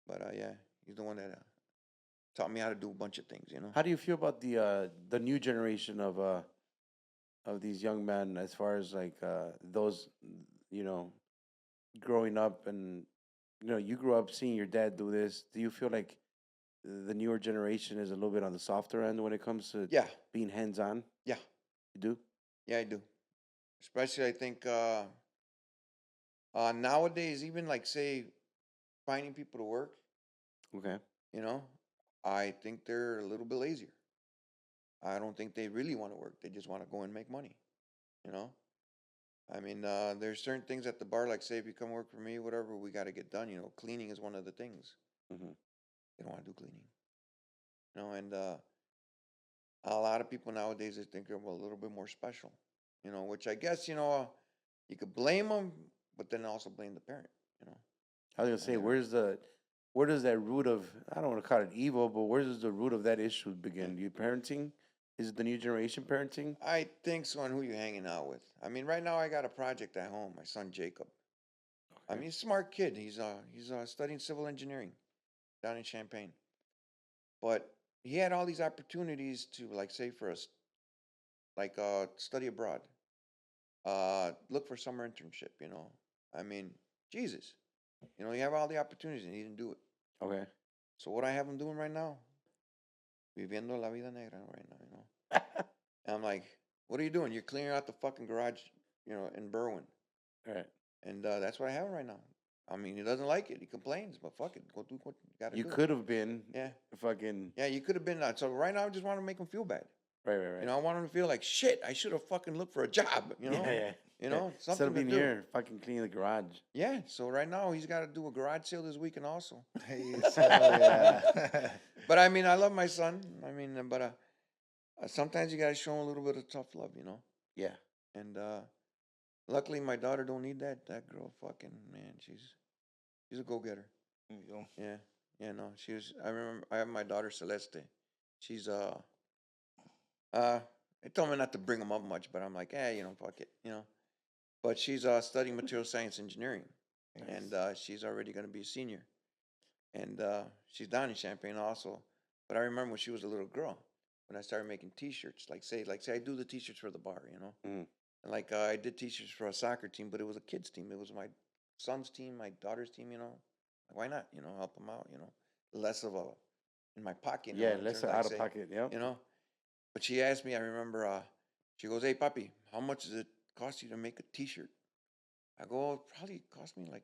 Speaker 3: But yeah, he's the one that taught me how to do a bunch of things, you know.
Speaker 4: How do you feel about the new generation of these young men, as far as like those, you know, growing up, and you know, you grew up seeing your dad do this. Do you feel like the newer generation is a little bit on the softer end when it comes to
Speaker 3: Yeah,
Speaker 4: being hands on?
Speaker 3: yeah,
Speaker 4: You do?
Speaker 3: yeah, I do. Especially, I think nowadays, even like say finding people to work,
Speaker 4: Okay.
Speaker 3: you know, I think they're a little bit lazier. I don't think they really want to work. They just want to go and make money, you know. I mean, there's certain things at the bar, like say if you come work for me, whatever, we got to get done. You know, cleaning is one of the things.
Speaker 4: Hmm.
Speaker 3: They don't want to do cleaning, you know. And a lot of people nowadays, they think they're a little bit more special, you know. Which I guess, you know, you could blame them, but then also blame the parent, you know.
Speaker 4: I was gonna say,
Speaker 3: Yeah.
Speaker 4: where does that root of, I don't want to call it evil, but where does the root of that issue begin? You parenting? Is it the new generation parenting?
Speaker 3: I think so. And who you hanging out with? I mean, right now I got a project at home. My son Jacob. I mean, he's a smart kid. He's studying civil engineering down in Champaign. But he had all these opportunities to, like, say for us, like study abroad, look for summer internship. You know, I mean, Jesus, you know, you have all the opportunities and he didn't do it.
Speaker 4: Okay.
Speaker 3: So what I have him doing right now, viviendo la vida negra right now. You know, and I'm like, what are you doing? You're clearing out the fucking garage, you know, in Berwyn.
Speaker 4: All right.
Speaker 3: And that's what I have him right now. I mean, he doesn't like it. He complains, but fuck it. Go do what you got to
Speaker 4: You
Speaker 3: do.
Speaker 4: could have been
Speaker 3: Yeah.
Speaker 4: fucking
Speaker 3: Yeah, you could have been that. So right now, I just want to make him feel bad.
Speaker 4: right, right, right.
Speaker 3: You know, I want him to feel like, shit, I should have fucking looked for a job, you know?
Speaker 4: Yeah, yeah.
Speaker 3: You know,
Speaker 4: Instead
Speaker 3: something
Speaker 4: of
Speaker 3: to
Speaker 4: being
Speaker 3: do.
Speaker 4: here, fucking cleaning the garage.
Speaker 3: Yeah, so right now, he's got to do a garage sale this weekend also.
Speaker 2: Hey, so, yeah.
Speaker 3: But I mean, I love my son. I mean, but sometimes you got to show him a little bit of tough love, you know?
Speaker 4: Yeah.
Speaker 3: And luckily, my daughter don't need that. That girl fucking, man, she's a go-getter.
Speaker 2: There you go.
Speaker 3: Yeah, yeah, no, she was. I remember I have my daughter Celeste. She's they told me not to bring them up much, but I'm like, you know, fuck it, you know. But she's studying material science engineering, and she's already going to be a senior, and she's down in Champaign also. But I remember when she was a little girl, when I started making T-shirts, like say I do the T-shirts for the bar, you know, and like I did T-shirts for a soccer team, but it was a kids team. It was my son's team, my daughter's team, you know. Why not? You know, help them out. You know, less of a in my pocket. You know,
Speaker 4: Yeah,
Speaker 3: in
Speaker 4: less
Speaker 3: terms,
Speaker 4: out of pocket. Yep.
Speaker 3: You know, but she asked me. I remember. She goes, "Hey, papi, how much does it cost you to make a T-shirt?" I go, "It probably cost me like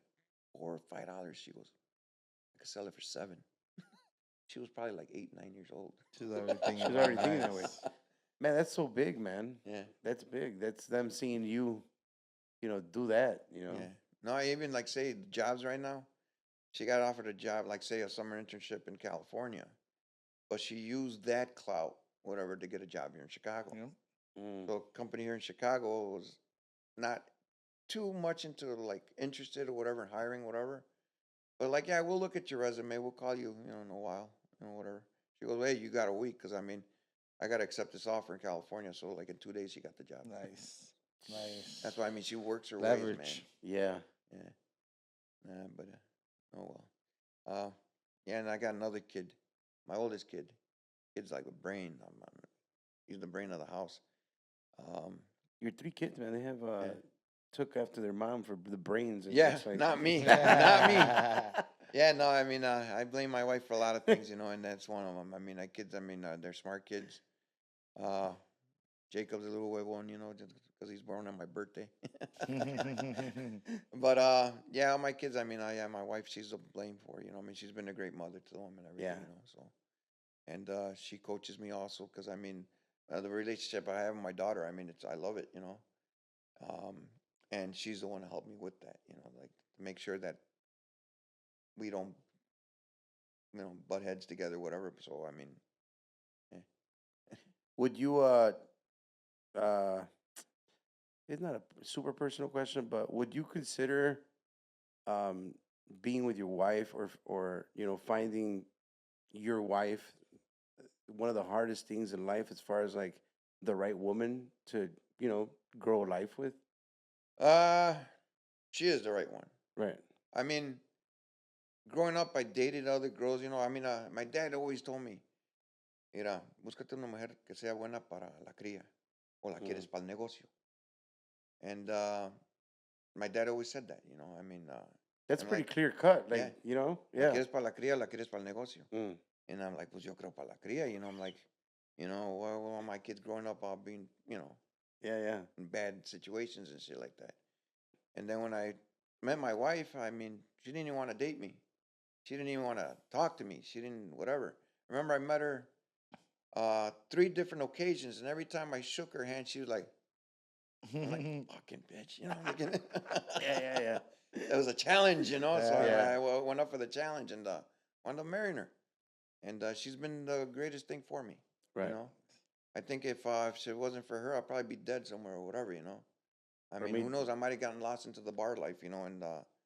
Speaker 3: $4 or $5." She goes, "I could sell it for $7." She was probably like 8, 9 years old.
Speaker 2: She's already thinking,
Speaker 4: She's already thinking that way. Man, that's so big, man.
Speaker 3: Yeah.
Speaker 4: That's big. That's them seeing you, you know, do that, you know.
Speaker 3: Yeah. No, I even like say jobs right now. She got offered a job, like say a summer internship in California, but she used that clout, whatever, to get a job here in Chicago.
Speaker 2: Yep.
Speaker 3: So a company here in Chicago was not too much into like interested or whatever, in hiring, whatever. But like, yeah, we'll look at your resume. We'll call you, you know, in a while, you know, whatever. She goes, hey, you got a week, because I mean, I got to accept this offer in California. So like in 2 days, she got the job.
Speaker 2: Nice. Nice.
Speaker 3: That's why I mean, she works her
Speaker 2: Leverage.
Speaker 3: ways,
Speaker 4: Yeah.
Speaker 3: man. Yeah. But oh well. Yeah, and I got another kid, my oldest kid. Kid's like a brain. He's the brain of the house.
Speaker 4: Your 3 kids, man, they have took after their mom for the brains. And
Speaker 3: Yeah,
Speaker 4: it's like,
Speaker 3: not me, not me. Yeah, no, I mean, I blame my wife for a lot of things, you know, and that's one of them. I mean, kids, I mean, they're smart kids. Jacob's a little huevon, you know, just because he's born on my birthday. But yeah, my kids. I mean, my wife. She's to blame for it, you know. I mean, she's been a great mother to them and everything,
Speaker 4: Yeah.
Speaker 3: you know. So, and she coaches me also because I mean, the relationship I have with my daughter. I mean, I love it, you know. Um, and she's the one to help me with that, you know, like to make sure that we don't, you know, butt heads together, whatever. So, I mean, eh.
Speaker 4: Would you it's not a super personal question, but would you consider um being with your wife or finding your wife one of the hardest things in life as far as like the right woman to grow life with?
Speaker 3: uh, she is the right one.
Speaker 4: Right.
Speaker 3: I mean, growing up, I dated other girls, you know. I mean, my dad always told me, mira, búscate una mujer que sea buena para la cría o la quieres para el negocio. And my dad always said that, you know. I mean,
Speaker 4: That's
Speaker 3: I'm
Speaker 4: pretty
Speaker 3: like,
Speaker 4: clear cut.
Speaker 3: yeah,
Speaker 4: Like,
Speaker 3: ¿la
Speaker 4: yeah.
Speaker 3: quieres para la cría o la quieres para el negocio?
Speaker 4: Mm.
Speaker 3: And I'm like, pues yo creo para la cría, you know. I'm like, you know, well, my kids growing up all being, you know,
Speaker 4: Yeah.
Speaker 3: in bad situations and shit like that. And then when I met my wife, I mean, she didn't even want to date me. She didn't even want to talk to me. She didn't, whatever. Remember, I met her 3 different occasions, and every time I shook her hand, she was like, I'm like, fucking bitch, you know.
Speaker 4: Yeah.
Speaker 3: It was a challenge, you know. So
Speaker 4: Yeah.
Speaker 3: I went up for the challenge and wound up marrying her. And she's been the greatest thing for me,
Speaker 4: Right.
Speaker 3: you know. I think if it wasn't for her, I'd probably be dead somewhere or whatever, you know. I
Speaker 4: For
Speaker 3: mean,
Speaker 4: me-
Speaker 3: who knows? I might have gotten lost into the bar life, you know, and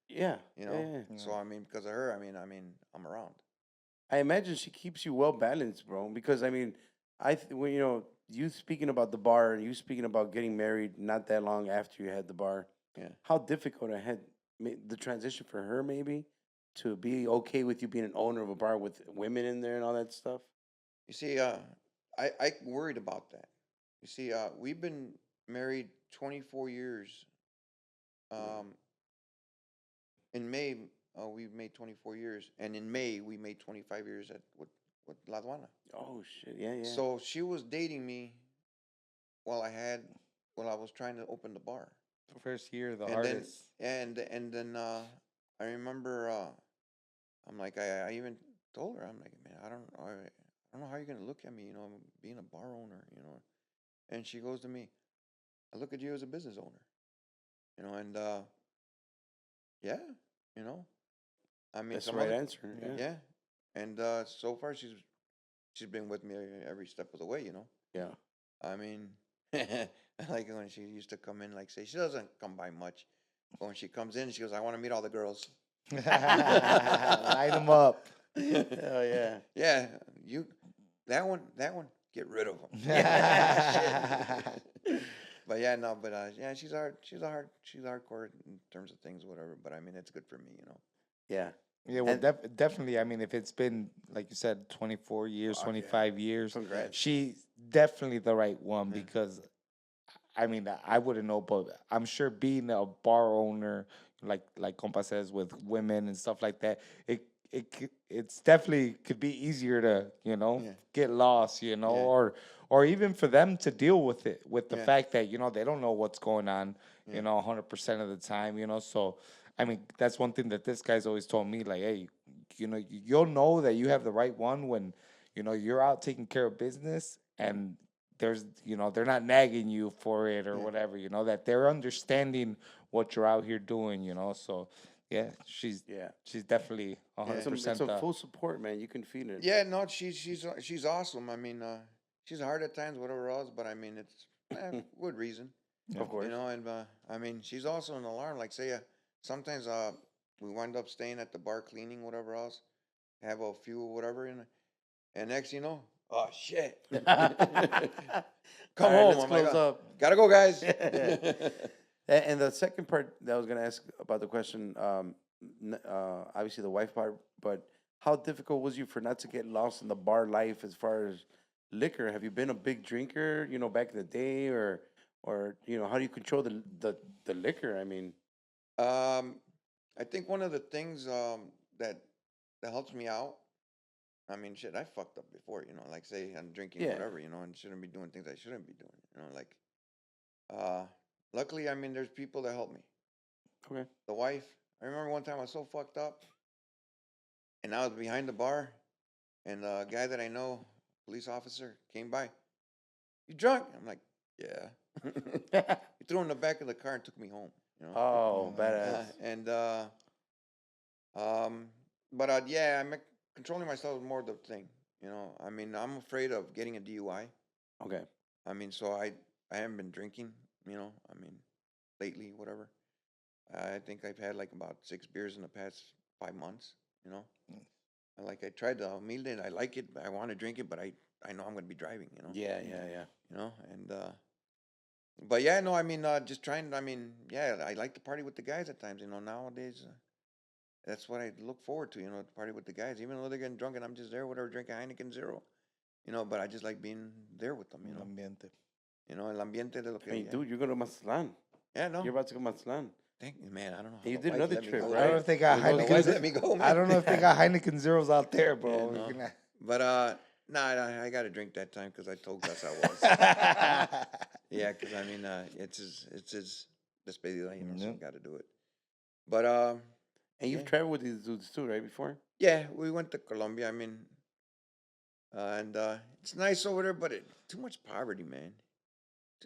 Speaker 4: Yeah.
Speaker 3: you know.
Speaker 4: Yeah.
Speaker 3: So I mean, because of her, I mean, I'm around.
Speaker 4: I imagine she keeps you well balanced, bro. Because I mean, when you speaking about the bar and you speaking about getting married not that long after you had the bar.
Speaker 3: Yeah.
Speaker 4: How difficult it had the transition for her maybe to be okay with you being an owner of a bar with women in there and all that stuff.
Speaker 3: You see, I worried about that. You see, we've been married 24 years. Um, in May, we made 24 years, and in May we made 25 years with La Aduana.
Speaker 4: Oh shit! Yeah.
Speaker 3: So she was dating me while I was trying to open the bar.
Speaker 2: First year, the
Speaker 3: And
Speaker 2: hardest.
Speaker 3: and then I remember I'm like I even told her, I'm like, man, I don't know how you're gonna look at me, you know, being a bar owner, you know. And she goes to me, I look at you as a business owner, you know, and yeah, you know, I mean,
Speaker 4: That's the
Speaker 3: some
Speaker 4: right
Speaker 3: other,
Speaker 4: answer. Yeah.
Speaker 3: yeah, and so far she's been with me every step of the way, you know.
Speaker 4: Yeah.
Speaker 3: I mean, like when she used to come in, like say she doesn't come by much, but when she comes in, she goes, I want to meet all the girls.
Speaker 2: Light them up.
Speaker 4: Hell yeah.
Speaker 3: Yeah, that one, get rid of them. But yeah, no, but yeah, she's hardcore in terms of things, whatever. But I mean, it's good for me, you know.
Speaker 4: Yeah.
Speaker 2: Yeah, well,
Speaker 4: And-
Speaker 2: definitely. I mean, if it's been, like you said, 24 years,
Speaker 4: Fuck yeah.
Speaker 2: 25 years,
Speaker 4: Congrats.
Speaker 2: she's definitely the right one because, I mean, I wouldn't know, but I'm sure being a bar owner, like Compa says, with women and stuff like that, it's definitely could be easier to,
Speaker 3: Yeah.
Speaker 2: get lost,
Speaker 3: Yeah.
Speaker 2: or even for them to deal with it, with the
Speaker 3: Yeah.
Speaker 2: fact that, they don't know what's going on,
Speaker 3: Yeah.
Speaker 2: 100% of the time, so. I mean, that's one thing that this guy's always told me. Like, hey, you'll know that you have the right one when, you're out taking care of business and there's, they're not nagging you for it or
Speaker 3: Yeah.
Speaker 2: whatever. That they're understanding what you're out here doing. So yeah, she's definitely 100%.
Speaker 4: It's a full support, man. You can feel it.
Speaker 3: Yeah, no, she's awesome. I mean, she's hard at times, whatever else, but I mean, it's good reason.
Speaker 4: Of course.
Speaker 3: You know, and I mean, she's also an alarm. Like, say, sometimes we wind up staying at the bar cleaning, whatever else, have a few, whatever, and next, you know, oh shit, come
Speaker 4: All right,
Speaker 3: home.
Speaker 4: let's
Speaker 3: I'm like,
Speaker 4: close up.
Speaker 3: Gotta go, guys.
Speaker 4: And the second part that I was going to ask about the question, obviously the wife part, but how difficult was you for not to get lost in the bar life as far as liquor? Have you been a big drinker, back in the day, or how do you control the liquor? I mean,
Speaker 3: I think one of the things that helps me out I mean, shit, I fucked up before, like say I'm drinking
Speaker 4: Yeah.
Speaker 3: whatever, and shouldn't be doing things I shouldn't be doing, like, luckily, I mean, there's people that help me.
Speaker 4: Okay.
Speaker 3: The wife, I remember one time I was so fucked up, and I was behind the bar, and a guy that I know, police officer, came by. You drunk? I'm like, yeah. He threw in the back of the car and took me home,
Speaker 4: Oh, badass.
Speaker 3: and, um, but, yeah, controlling myself is more the thing, I mean, I'm afraid of getting a DUI.
Speaker 4: Okay.
Speaker 3: I mean, so I haven't been drinking, I mean, lately, whatever. I think I've had like about 6 beers in the past 5 months, I tried the Humilde, and I like it, but I want to drink it, but I know I'm going to be driving,
Speaker 4: Yeah.
Speaker 3: and, but yeah, no, I mean, just trying, I mean, yeah, I like to party with the guys at times, nowadays, that's what I look forward to, to party with the guys, even though they're getting drunk and I'm just there, whatever, drinking Heineken Zero, but I just like being there with them,
Speaker 2: El ambiente.
Speaker 3: el ambiente de lo que,
Speaker 4: Hey,
Speaker 3: yeah.
Speaker 4: dude, you're going to Mazatlan.
Speaker 3: Yeah, no.
Speaker 4: You're about to go to Mazatlan.
Speaker 3: Thank you, man. I don't know.
Speaker 4: And you
Speaker 3: the
Speaker 4: did
Speaker 3: wife
Speaker 4: another
Speaker 3: let me
Speaker 4: trip,
Speaker 3: go,
Speaker 4: right?
Speaker 2: I don't know if they got
Speaker 3: The wife
Speaker 2: Heineken.
Speaker 3: let me go, man.
Speaker 2: I don't know if they got Heineken Zeros out there, bro.
Speaker 3: Yeah,
Speaker 2: We're
Speaker 3: no.
Speaker 2: gonna-
Speaker 3: But nah, I got to drink that time because I told Gus I was. Yeah, because I mean, it's his despedida, so I got to do it. But
Speaker 4: And you've
Speaker 3: yeah.
Speaker 4: traveled with these dudes too, right? Before?
Speaker 3: Yeah, we went to Colombia. I mean, and it's nice over there, but too much poverty, man.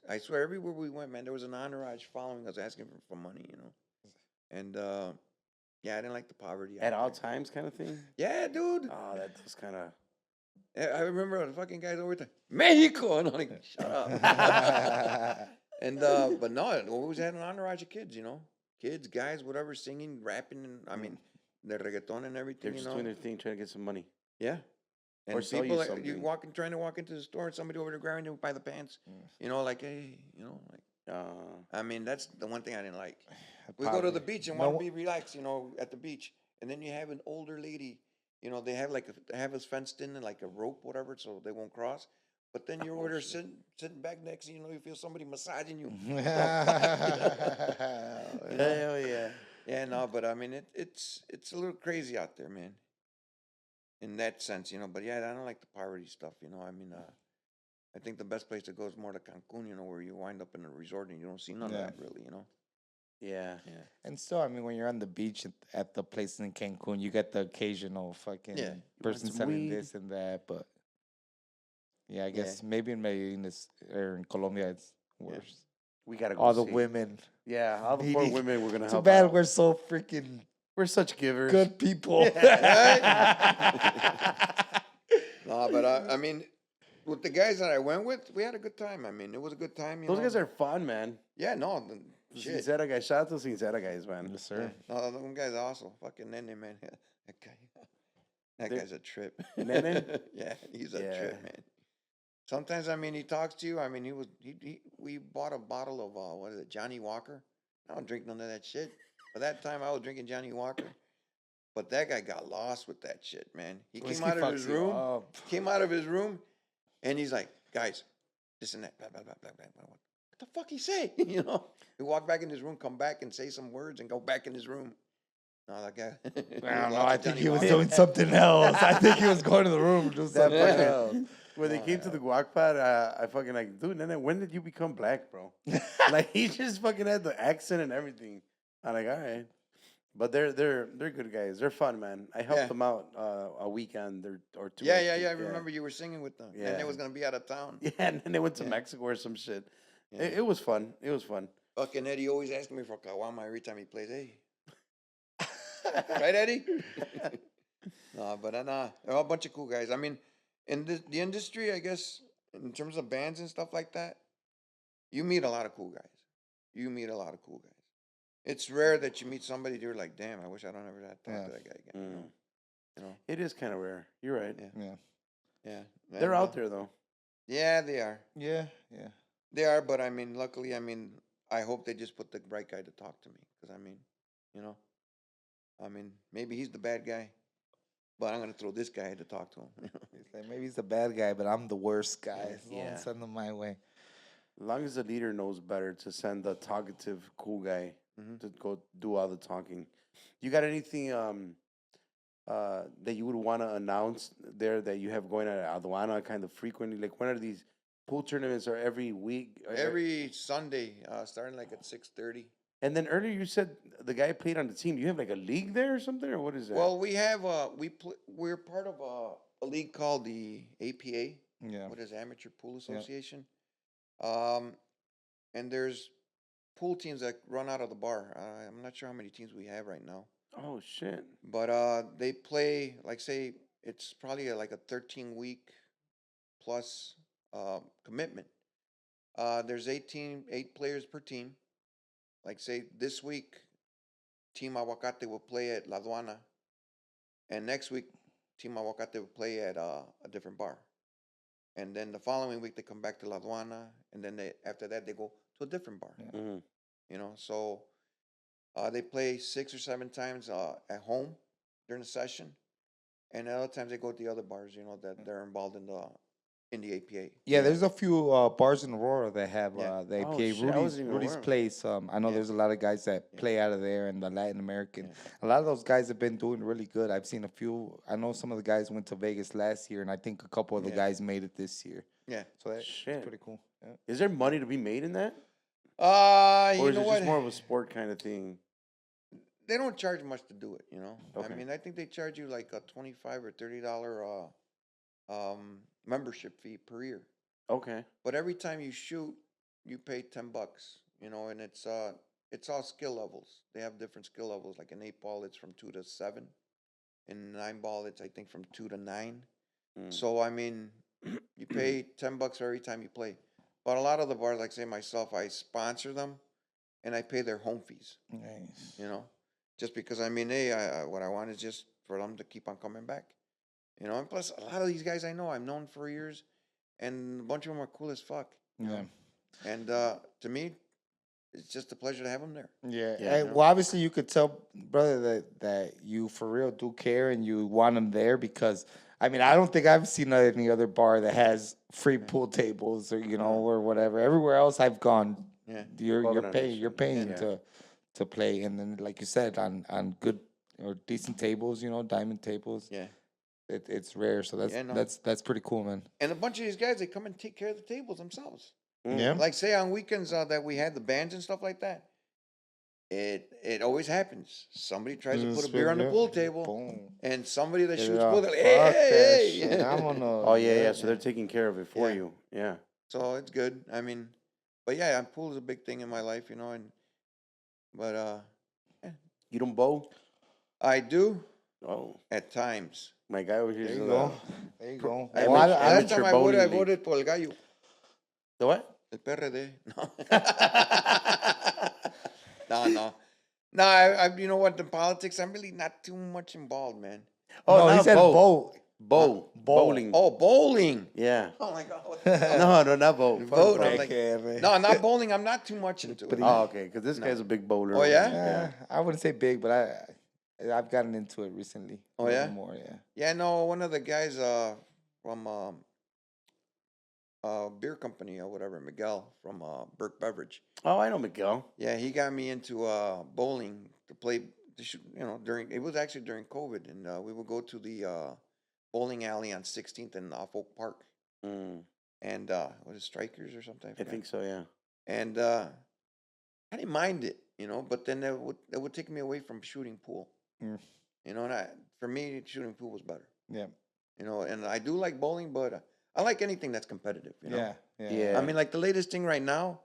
Speaker 3: I swear, everywhere we went, man, there was an entourage following us, asking for money, And yeah, I didn't like the poverty
Speaker 4: At
Speaker 3: out
Speaker 4: all
Speaker 3: there.
Speaker 4: times, kind of thing?
Speaker 3: Yeah, dude.
Speaker 4: Oh, that was kind of.
Speaker 3: I remember the fucking guys over there, Mexico, and I'm like, shut up. And but no, it always had an entourage of kids, kids, guys, whatever, singing, rapping, and I mean, the reggaeton and everything,
Speaker 4: They're just doing their thing, trying to get some money.
Speaker 3: Yeah. And
Speaker 4: Or sell you
Speaker 3: people, like,
Speaker 4: something.
Speaker 3: trying to walk into the store, and somebody over there grabbing you by the pants, like, hey, like. I mean, that's the one thing I didn't like. We go to the beach and want to be relaxed, at the beach, and then you have an older lady. They have they have us fenced in and like a rope, whatever, so they won't cross. But then you're over there sitting back next, and you feel somebody massaging you.
Speaker 4: Hell yeah.
Speaker 3: Yeah, no, but I mean, it's a little crazy out there, man. In that sense, But yeah, I don't like the poverty stuff, I mean, I think the best place to go is more to Cancun, where you wind up in a resort and you don't see none of that really,
Speaker 4: Yeah.
Speaker 3: Yeah.
Speaker 2: And still, I mean, when you're on the beach at the place in Cancun, you get the occasional fucking person
Speaker 4: some
Speaker 2: selling
Speaker 4: weed.
Speaker 2: this and that. But yeah, I guess maybe in Medellin or in Colombia, it's worse.
Speaker 4: We got to go
Speaker 2: All the
Speaker 4: see.
Speaker 2: women.
Speaker 4: Yeah, all the poor
Speaker 2: needing-
Speaker 4: women we're going to
Speaker 2: Too
Speaker 4: help
Speaker 2: bad
Speaker 4: out.
Speaker 2: we're so freaking
Speaker 4: We're such givers.
Speaker 2: good people.
Speaker 3: No, but I mean, with the guys that I went with, we had a good time. I mean, it was a good time.
Speaker 4: Those guys are fun, man.
Speaker 3: Yeah, no, shit.
Speaker 4: Sincera guys. Shout out to Sincera guys, man.
Speaker 2: Yes, sir.
Speaker 3: No, those guys are awesome. Fucking Nene, man. That guy's a trip.
Speaker 4: Nene?
Speaker 3: Yeah, he's a trip, man. Sometimes, I mean, he talks to you. I mean, we bought a bottle of, what is it, Johnny Walker? I don't drink none of that shit. By that time, I was drinking Johnny Walker. But that guy got lost with that shit, man. He came out of his room, and he's like, guys, this and that, blah, blah, blah, blah, blah. What the fuck he say? He walked back in his room, come back and say some words and go back in his room. No, that guy.
Speaker 2: I don't know. I think he was doing something else. I think he was going to the room to do something else.
Speaker 4: When they came to the guac pot, I fucking like, dude, Nene, when did you become black, bro? Like, he just fucking had the accent and everything. I'm like, all right. But they're good guys. They're fun, man. I helped them out a weekend or two.
Speaker 3: Yeah. I remember you were singing with them. Yeah. And they was gonna be out of town.
Speaker 4: Yeah, and then they went to Mexico or some shit. Yeah. It was fun. It was fun.
Speaker 3: Fucking Eddie always asking me for Kawama every time he plays. Hey, right, Eddie? No, but they're all a bunch of cool guys. I mean, in the industry, I guess, in terms of bands and stuff like that, you meet a lot of cool guys. It's rare that you meet somebody you're like, damn, I wish I don't ever have to talk to that guy again.
Speaker 4: It is kind of rare. You're right.
Speaker 3: Yeah.
Speaker 4: They're out there though.
Speaker 3: Yeah, they are.
Speaker 2: Yeah.
Speaker 3: They are, but I mean, luckily, I mean, I hope they just put the right guy to talk to me, because I mean, maybe he's the bad guy, but I'm gonna throw this guy to talk to him.
Speaker 2: He's like, maybe he's the bad guy, but I'm the worst guy. So
Speaker 4: Yeah.
Speaker 2: don't send him my way.
Speaker 4: As long as the leader knows better to send the talkative, cool guy to go do all the talking. You got anything that you would want to announce there that you have going at Aduana kind of frequently? Like, when are these pool tournaments? Are every week?
Speaker 3: Every Sunday, starting like at 6:30.
Speaker 4: And then earlier you said the guy played on the team. You have like a league there or something, or what is that?
Speaker 3: Well, we have we're part of a league called the APA.
Speaker 2: Yeah.
Speaker 3: What is Amateur Pool
Speaker 2: Yeah.
Speaker 3: Association? And there's pool teams that run out of the bar. I'm not sure how many teams we have right now,
Speaker 4: oh shit!
Speaker 3: but they play like say it's probably like a 13-week plus commitment. There's 8 players per team. Like say this week, Team Aguacate will play at La Aduana, and next week, Team Aguacate will play at a different bar. And then the following week they come back to La Aduana, and then after that they go to a different bar.
Speaker 2: Yeah.
Speaker 4: Mm-hmm.
Speaker 3: You know, so they play 6 or 7 times at home during the session, and other times they go to the other bars. You know that they're involved in the APA.
Speaker 2: Yeah, there's a few bars in Aurora that have
Speaker 3: Yeah.
Speaker 2: the
Speaker 4: Oh,
Speaker 2: APA.
Speaker 4: shit, I wasn't even
Speaker 2: Rudy's
Speaker 4: aware.
Speaker 2: Place. I know
Speaker 3: Yeah.
Speaker 2: there's a lot of guys that
Speaker 3: Yeah.
Speaker 2: play out of there, and the Latin American.
Speaker 3: Yeah.
Speaker 2: A lot of those guys have been doing really good. I've seen a few. I know some of the guys went to Vegas last year, and I think a couple of the
Speaker 3: Yeah.
Speaker 2: guys made it this year.
Speaker 3: Yeah.
Speaker 2: So that's
Speaker 4: Shit.
Speaker 2: pretty cool. Yeah.
Speaker 4: Is there money to be made in that,
Speaker 3: Or
Speaker 4: or
Speaker 3: you
Speaker 4: is
Speaker 3: know
Speaker 4: it
Speaker 3: what?
Speaker 4: just more of a sport kind of thing?
Speaker 3: They don't charge much to do it. You know.
Speaker 4: Okay.
Speaker 3: I mean, I think they charge you like a $25 or $30 membership fee per year.
Speaker 4: Okay.
Speaker 3: But every time you shoot, you pay $10. You know, and it's all skill levels. They have different skill levels. Like in 8-ball, it's from 2 to 7. In 9-ball, it's I think from 2 to 9.
Speaker 4: Mm.
Speaker 3: So I mean, you pay $10 every time you play. But a lot of the bars, like say myself, I sponsor them, and I pay their home fees.
Speaker 2: Nice.
Speaker 3: You know, just because I mean, hey, what I want is just for them to keep on coming back. You know, and plus a lot of these guys I know I've known for years, and a bunch of them are cool as fuck.
Speaker 2: Yeah.
Speaker 3: And to me, it's just a pleasure to have them there.
Speaker 2: Yeah.
Speaker 4: Yeah,
Speaker 2: Hey,
Speaker 4: no.
Speaker 2: well, obviously, you could tell, brother, that you for real do care and you want them there because, I mean, I don't think I've seen any other bar that has free pool tables or, or whatever. Everywhere else I've gone,
Speaker 3: Yeah.
Speaker 2: you're
Speaker 4: Covenant or
Speaker 2: you're
Speaker 4: something.
Speaker 2: paying
Speaker 4: Yeah.
Speaker 2: to play. And then, like you said, on good or decent tables, diamond tables,
Speaker 3: Yeah.
Speaker 2: it's rare. So
Speaker 3: Yeah, no.
Speaker 2: that's pretty cool, man.
Speaker 3: And a bunch of these guys, they come and take care of the tables themselves.
Speaker 4: Mm.
Speaker 2: Yeah.
Speaker 3: Like say on weekends that we had the bands and stuff like that. It always happens. Somebody tries to put a beer on the pool table,
Speaker 2: Boom.
Speaker 3: and somebody that
Speaker 2: Get it
Speaker 3: shoots
Speaker 2: off.
Speaker 3: pool, they're like,
Speaker 2: Fuck that
Speaker 3: hey,
Speaker 2: shit.
Speaker 3: hey.
Speaker 2: Vámonos.
Speaker 4: Oh yeah. So they're taking care of it for
Speaker 3: Yeah.
Speaker 4: you. Yeah.
Speaker 3: So it's good. I mean, but yeah, pool is a big thing in my life, but
Speaker 4: You don't bow?
Speaker 3: I do
Speaker 4: Oh,
Speaker 3: at times.
Speaker 4: my guy over here.
Speaker 2: There
Speaker 4: is
Speaker 2: you
Speaker 4: a-
Speaker 2: go. There you go.
Speaker 3: I
Speaker 2: Well,
Speaker 3: last
Speaker 4: amateur
Speaker 3: time I
Speaker 4: bowling league.
Speaker 3: voted por el gallo,
Speaker 4: The what?
Speaker 3: el PRD. No, no. No, you know what? The politics, I'm really not too much involved, man.
Speaker 2: Oh, no, he
Speaker 4: not
Speaker 2: said
Speaker 4: bow.
Speaker 2: bow.
Speaker 4: Bowling.
Speaker 3: Oh, bowling.
Speaker 4: Yeah.
Speaker 3: Oh my God. What the hell?
Speaker 4: No, not bow.
Speaker 3: Vote.
Speaker 4: Fuck
Speaker 3: I'm
Speaker 4: bow.
Speaker 3: like, no, not bowling. I'm not too much into it.
Speaker 4: Oh, okay. Because this guy's a big bowler.
Speaker 3: Oh,
Speaker 4: over
Speaker 3: yeah?
Speaker 4: here.
Speaker 2: I wouldn't say big, but I've gotten into it recently.
Speaker 3: Oh,
Speaker 2: A little
Speaker 3: yeah?
Speaker 2: more, yeah.
Speaker 3: Yeah, no, one of the guys from beer company or whatever, Miguel from Burke Beverage.
Speaker 4: Oh, I know Miguel.
Speaker 3: Yeah, he got me into bowling to play. To shoot, it was actually during COVID, and we would go to the bowling alley on 16th and off Oak Park,
Speaker 4: Mm,
Speaker 3: and what is Strikers or something?
Speaker 4: I
Speaker 3: forgot.
Speaker 4: think so. Yeah.
Speaker 3: And I didn't mind it, but then it would take me away from shooting pool.
Speaker 2: Mm.
Speaker 3: And for me, shooting pool was better.
Speaker 2: Yeah.
Speaker 3: And I do like bowling, but I like anything that's competitive.
Speaker 2: Yeah.
Speaker 4: Yeah.
Speaker 3: I mean, like the latest thing right now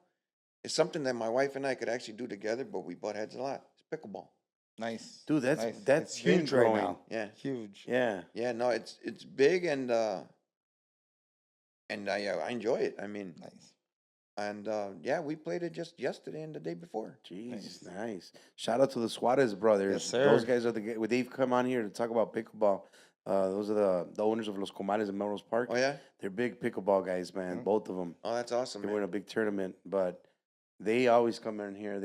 Speaker 3: is something that my wife and I could actually do together, but we butt heads a lot. It's pickleball.
Speaker 2: Nice.
Speaker 4: Dude, that's
Speaker 2: Nice.
Speaker 4: that's
Speaker 2: It's
Speaker 4: been
Speaker 2: huge right
Speaker 4: growing.
Speaker 2: now.
Speaker 3: Yeah,
Speaker 2: Huge.
Speaker 4: Yeah.
Speaker 3: yeah. No, it's big, and I enjoy it. I mean,
Speaker 2: Nice.
Speaker 3: and yeah, we played it just yesterday and the day before.
Speaker 4: Jeez, nice. Shout out to the Suarez brothers.
Speaker 2: Yes, sir.
Speaker 4: Those guys are they've come on here to talk about pickleball. Those are the owners of Los Comales in Melrose Park.
Speaker 3: Oh yeah.
Speaker 4: They're big pickleball guys, man.
Speaker 2: Mhm.
Speaker 4: Both of them.
Speaker 3: Oh, that's awesome,
Speaker 4: They
Speaker 3: man.
Speaker 4: win a big tournament, but they always come in here.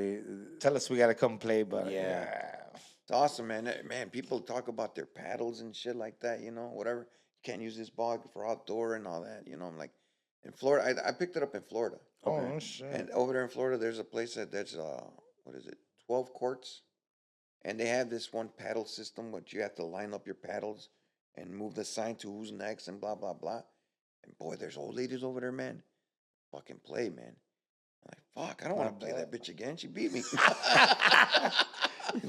Speaker 2: Tell us we got to come play, but
Speaker 4: Yeah.
Speaker 3: It's awesome, man. Man, people talk about their paddles and shit like that. Whatever. You can't use this ball for outdoor and all that. I'm like, in Florida, I picked it up in Florida.
Speaker 2: Oh, shit.
Speaker 3: And over there in Florida, there's a place that's what is it, 12 courts, And they have this one paddle system, which you have to line up your paddles and move the sign to who's next and blah, blah, blah. And boy, there's old ladies over there, man. Fucking play, man. I'm like, fuck, I don't want to play that bitch again. She beat me.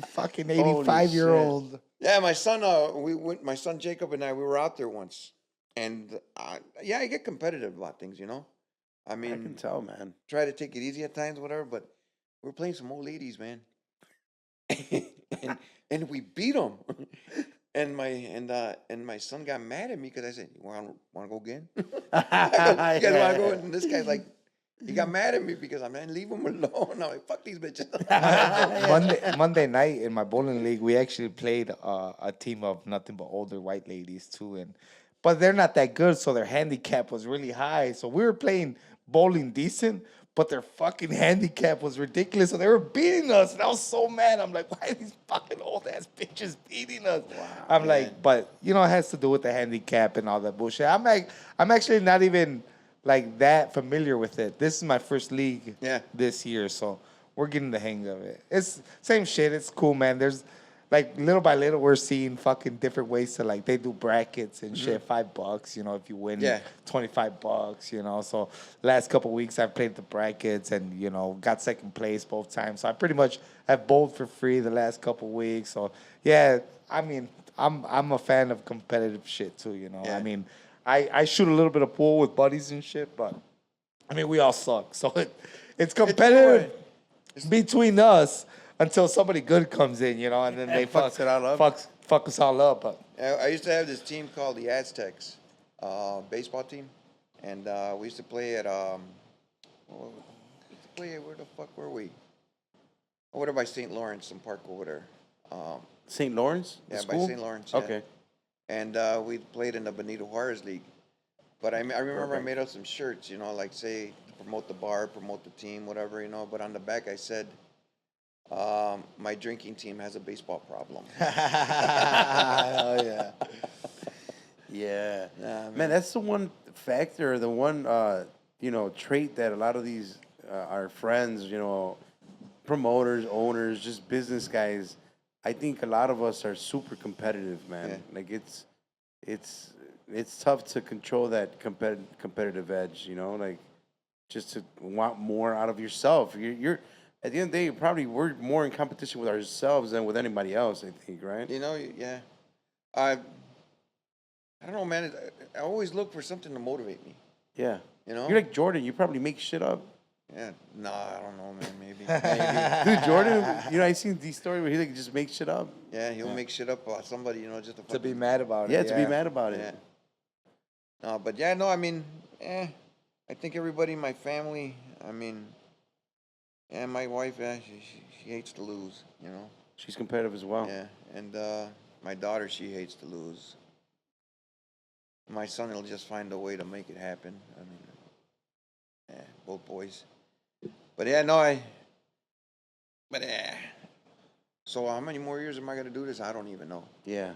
Speaker 2: Fucking
Speaker 4: Holy
Speaker 2: 85-year-old.
Speaker 3: Yeah, my son, my son Jacob and I, we were out there once. And yeah, I get competitive about things, you know? I
Speaker 4: I can
Speaker 3: mean,
Speaker 4: tell, man.
Speaker 3: try to take it easy at times, whatever, but we're playing some old ladies, man. and we beat them. And my son got mad at me because I said, "You want to go again? You guys want to go?" And this guy's like, he got mad at me because I'm like, leave him alone. I'm like, fuck these bitches.
Speaker 2: Monday night in my bowling league, we actually played a team of nothing but older white ladies too, but they're not that good, so their handicap was really high. So we were playing bowling decent, but their fucking handicap was ridiculous. So they were beating us, and I was so mad. I'm like, why are these fucking old ass bitches beating us? I'm like, but you know, it has to do with the handicap and all that bullshit. I'm actually not even like that familiar with it. This is my first league this year, so we're getting the hang of it. It's same shit. It's cool, man. There's like little by little we're seeing fucking different ways to like they do brackets and shit. $5, you know, if you win $25, you know. So last couple weeks I've played the brackets and you know got second place both times. So I pretty much have bowled for free the last couple weeks. So yeah, I mean I'm a fan of competitive shit too, you know. I mean I shoot a little bit of pool with buddies and shit, but I mean we all suck. So it's competitive between us until somebody good comes in, you know, and then they fuck us all up. But
Speaker 3: I used to have this team called the Aztecs, baseball team, and we used to play at where the fuck were we? Over there by St. Lawrence, some park over there.
Speaker 4: St. Lawrence?
Speaker 3: Yeah, by St. Lawrence. Yeah.
Speaker 4: Okay.
Speaker 3: And we played in the Benito Juarez League. But I remember I made up some shirts, you know, like say promote the bar, promote the team, whatever, you know. But on the back I said, my drinking team has a baseball problem.
Speaker 2: oh yeah.
Speaker 4: Yeah. Man, that's the one factor, the one you know, trait that a lot of these our friends, you know, promoters, owners, just business guys, I think a lot of us are super competitive, man.
Speaker 3: Yeah.
Speaker 4: Like it's tough to control that competitive edge, you know, like just to want more out of yourself. You're at the end of the day, probably we're more in competition with ourselves than with anybody else, I think, right?
Speaker 3: You know, yeah. I don't know, man. I always look for something to motivate me.
Speaker 4: Yeah.
Speaker 3: You know?
Speaker 4: You're like Jordan. You probably make shit up.
Speaker 3: Yeah. Nah, I don't know, man. Maybe.
Speaker 4: Dude, Jordan, you know, I seen these stories where he like just makes shit up.
Speaker 3: Yeah, he'll make shit up about somebody, you know, just
Speaker 2: To be mad about it.
Speaker 4: Yeah, to be mad about
Speaker 3: Yeah.
Speaker 4: it.
Speaker 3: No, but yeah, no, I mean, I think everybody in my family, I mean, yeah, my wife, she hates to lose, you know.
Speaker 4: She's competitive as well.
Speaker 3: Yeah, and my daughter, she hates to lose. My son will just find a way to make it happen. I mean, yeah, both boys. But yeah, no, so how many more years am I going to do this? I don't even know.
Speaker 4: Yeah.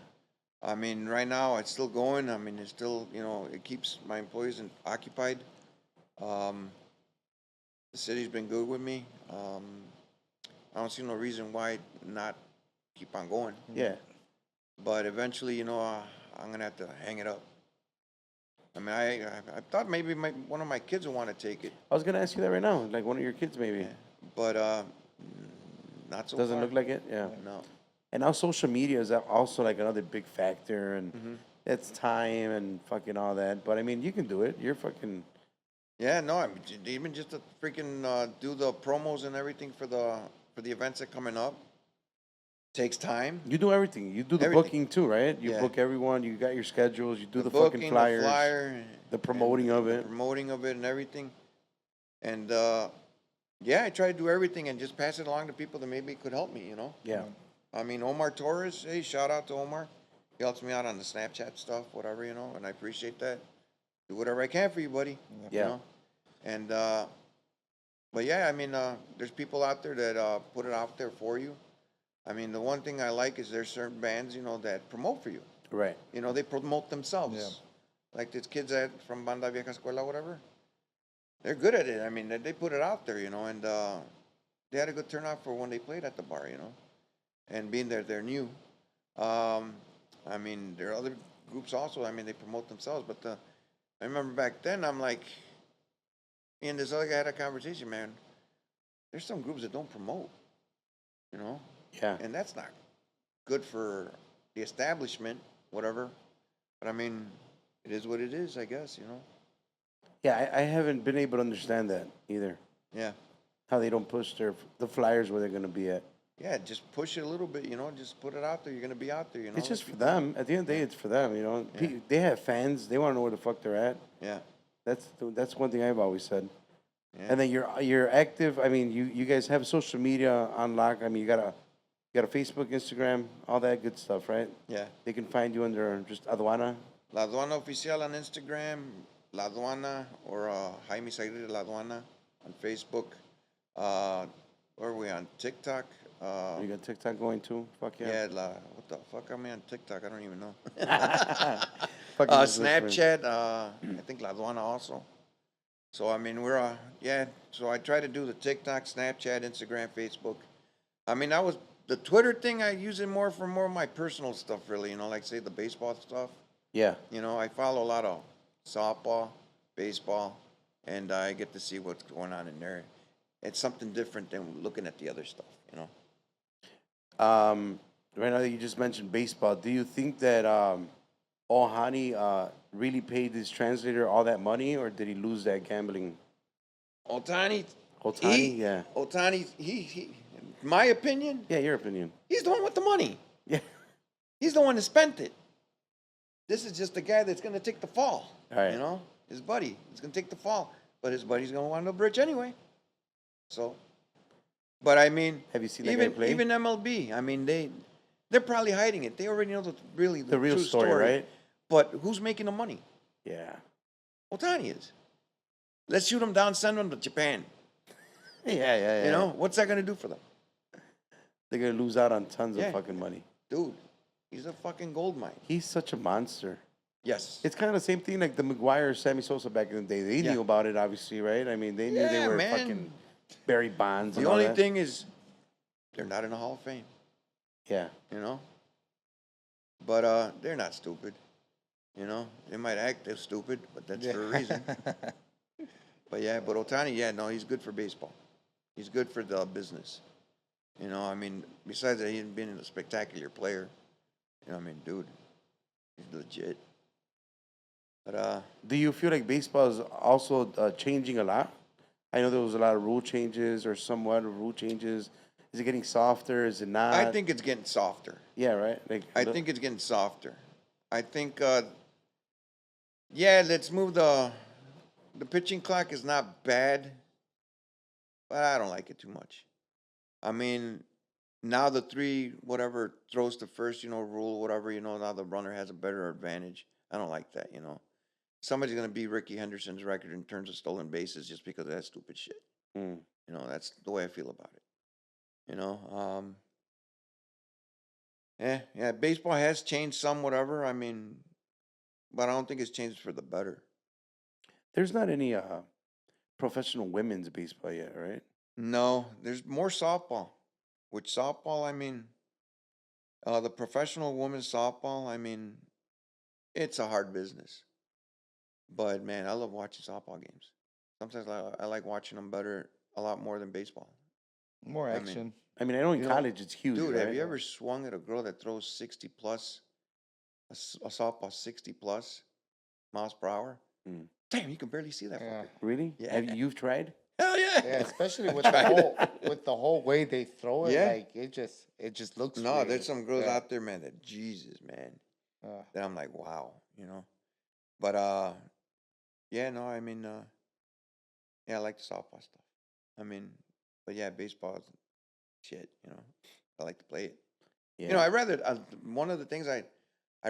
Speaker 3: I mean, right now it's still going. I mean, it's still, you know, it keeps my employees occupied. The city's been good with me. I don't see no reason why not keep on going.
Speaker 4: Yeah.
Speaker 3: But eventually, you know, I'm gonna have to hang it up. I mean, I thought maybe one of my kids would want to take it,
Speaker 4: I was gonna ask you that right now. Like one of your kids, maybe.
Speaker 3: but not so
Speaker 4: Doesn't
Speaker 3: far.
Speaker 4: look like it. Yeah.
Speaker 3: No.
Speaker 4: And now social media is also like another big factor, and it's time and fucking all that. But I mean, you can do it. You're fucking.
Speaker 3: Yeah, no. I mean, even just to freaking do the promos and everything for the events that are coming up takes time.
Speaker 4: You do everything. You do the
Speaker 3: Everything.
Speaker 4: booking too, right? You
Speaker 3: Yeah.
Speaker 4: book everyone. You got your schedules. You do the
Speaker 3: booking,
Speaker 4: fucking flyers.
Speaker 3: the flyer,
Speaker 4: the promoting
Speaker 3: and
Speaker 4: of it.
Speaker 3: the promoting of it, and everything. And yeah, I try to do everything and just pass it along to people that maybe could help me. You know.
Speaker 4: Yeah.
Speaker 3: I mean, Omar Torres. Hey, shout out to Omar. He helps me out on the Snapchat stuff, whatever, you know, and I appreciate that. Do whatever I can for you, buddy.
Speaker 4: Yeah.
Speaker 3: You know? And but yeah, I mean, there's people out there that put it out there for you. I mean, the one thing I like is there's certain bands, you know, that promote for you.
Speaker 4: Right.
Speaker 3: You know, they promote themselves. Like these kids from Banda Vieja Escuela, whatever. They're good at it. I mean, they put it out there, you know, and they had a good turnout for when they played at the bar, you know. and being that they're new, I mean, there are other groups also. I mean, they promote themselves, but I remember back then, I'm like, me and this other guy had a conversation, man. There's some groups that don't promote, you know,
Speaker 4: Yeah.
Speaker 3: and that's not good for the establishment, whatever. But I mean, it is what it is, I guess, you know.
Speaker 4: Yeah, I haven't been able to understand that either.
Speaker 3: Yeah.
Speaker 4: How they don't push the flyers where they're going to be at.
Speaker 3: Yeah, just push it a little bit, you know, just put it out there. You're going to be out there, you know.
Speaker 4: It's just
Speaker 3: let
Speaker 4: for
Speaker 3: people know.
Speaker 4: them. At the end of the day,
Speaker 3: Yeah.
Speaker 4: it's for them. You know,
Speaker 3: Yeah.
Speaker 4: They have fans. They want to know where the fuck they're at.
Speaker 3: Yeah.
Speaker 4: That's one thing I've always said.
Speaker 3: Yeah.
Speaker 4: And then you're active. I mean, you guys have social media on lock. I mean, you got a Facebook, Instagram, all that good stuff, right?
Speaker 3: Yeah.
Speaker 4: They can find you under just Aduana.
Speaker 3: La Aduana Oficial on Instagram, La Aduana, or Jaime Izaguirre La Aduana on Facebook. Where are we on TikTok?
Speaker 4: You got TikTok going too? Fuck yeah.
Speaker 3: Yeah, what the fuck am I on TikTok? I don't even know.
Speaker 4: Fucking just look for it.
Speaker 3: Snapchat, I think La Aduana also. So, I mean, so I try to do the TikTok, Snapchat, Instagram, Facebook. I mean, the Twitter thing, I use it more for more of my personal stuff, really, you know, like, say, the baseball stuff.
Speaker 4: Yeah.
Speaker 3: You know, I follow a lot of softball, baseball, and I get to see what's going on in there. It's something different than looking at the other stuff, you know.
Speaker 4: Right now that you just mentioned baseball, do you think that Ohani really paid his translator all that money, or did he lose that gambling?
Speaker 3: Otani,
Speaker 4: Yeah.
Speaker 3: Otani, he, my opinion,
Speaker 4: Yeah, your opinion.
Speaker 3: he's the one with the money.
Speaker 4: Yeah.
Speaker 3: He's the one that spent it. This is just the guy that's going to take the fall.
Speaker 4: All right.
Speaker 3: You know, his buddy is going to take the fall, but his buddy's going to want the bridge anyway. So, but I mean,
Speaker 4: Have you seen that guy play?
Speaker 3: even MLB, I mean, they're probably hiding it. They already know the
Speaker 4: real
Speaker 3: true
Speaker 4: story, right?
Speaker 3: But who's making the money?
Speaker 4: Yeah.
Speaker 3: Otani is. Let's shoot him down, send him to Japan.
Speaker 4: Yeah.
Speaker 3: You know, what's that going to do for them?
Speaker 4: They're going to lose out on tons
Speaker 3: Yeah.
Speaker 4: of fucking money.
Speaker 3: Dude, he's a fucking gold mine.
Speaker 4: He's such a monster.
Speaker 3: Yes.
Speaker 4: It's kind of the same thing like the McGuire, Sammy Sosa back in the day. They
Speaker 3: Yeah.
Speaker 4: knew about it, obviously, right? I mean, they knew they
Speaker 3: Yeah,
Speaker 4: were
Speaker 3: man.
Speaker 4: fucking Barry Bonds.
Speaker 3: The
Speaker 4: and all
Speaker 3: only
Speaker 4: that.
Speaker 3: thing is, they're not in the Hall of Fame,
Speaker 4: Yeah.
Speaker 3: you know? But they're not stupid. You know? They might act they're stupid, but that's for a reason. But Otani, yeah, no, he's good for baseball. He's good for the business. You know, I mean, besides that, he's been a spectacular player. You know, I mean, dude, he's legit. But
Speaker 4: Do you feel like baseball is also changing a lot? I know there was a lot of rule changes or somewhat of rule changes. Is it getting softer? Is it not?
Speaker 3: I think it's getting softer.
Speaker 4: Yeah, right? Like,
Speaker 3: I think it's getting softer. I think, yeah, let's move the pitching clock is not bad, but I don't like it too much. I mean, now the 3 whatever throws to first, you know, rule whatever, you know, now the runner has a better advantage. I don't like that, you know. Somebody's gonna beat Ricky Henderson's record in terms of stolen bases just because of that stupid shit.
Speaker 4: Mm.
Speaker 3: You know, that's the way I feel about it. You know, yeah, baseball has changed some, whatever. I mean, but I don't think it's changed for the better.
Speaker 4: There's not any professional women's baseball yet, right?
Speaker 3: No, there's more softball. Which softball, I mean, the professional women's softball, I mean, it's a hard business. But man, I love watching softball games. Sometimes I like watching them a lot more than baseball.
Speaker 2: More
Speaker 3: I mean,
Speaker 2: action.
Speaker 4: I mean, I know in
Speaker 3: You know,
Speaker 4: college it's huge,
Speaker 3: Dude,
Speaker 4: right?
Speaker 3: have you ever swung at a girl that throws 60 plus, a softball 60 plus miles per hour?
Speaker 4: Mm.
Speaker 3: Damn, you can barely see that
Speaker 2: Yeah.
Speaker 3: fucker.
Speaker 4: Really?
Speaker 3: Yeah.
Speaker 4: You've tried?
Speaker 3: Hell yeah.
Speaker 2: Yeah, especially with
Speaker 3: Tried
Speaker 2: the whole way they throw it,
Speaker 3: Yeah.
Speaker 2: like it just looks.
Speaker 3: No,
Speaker 2: weird.
Speaker 3: there's some girls
Speaker 2: Yeah.
Speaker 3: out there, man, that Jesus, man.
Speaker 2: Uh,
Speaker 3: That I'm like, wow, you know. But yeah, no, I mean, yeah, I like the softball stuff. I mean, but yeah, baseball is shit, you know. I like to play it.
Speaker 4: Yeah.
Speaker 3: You know, one of the things I'd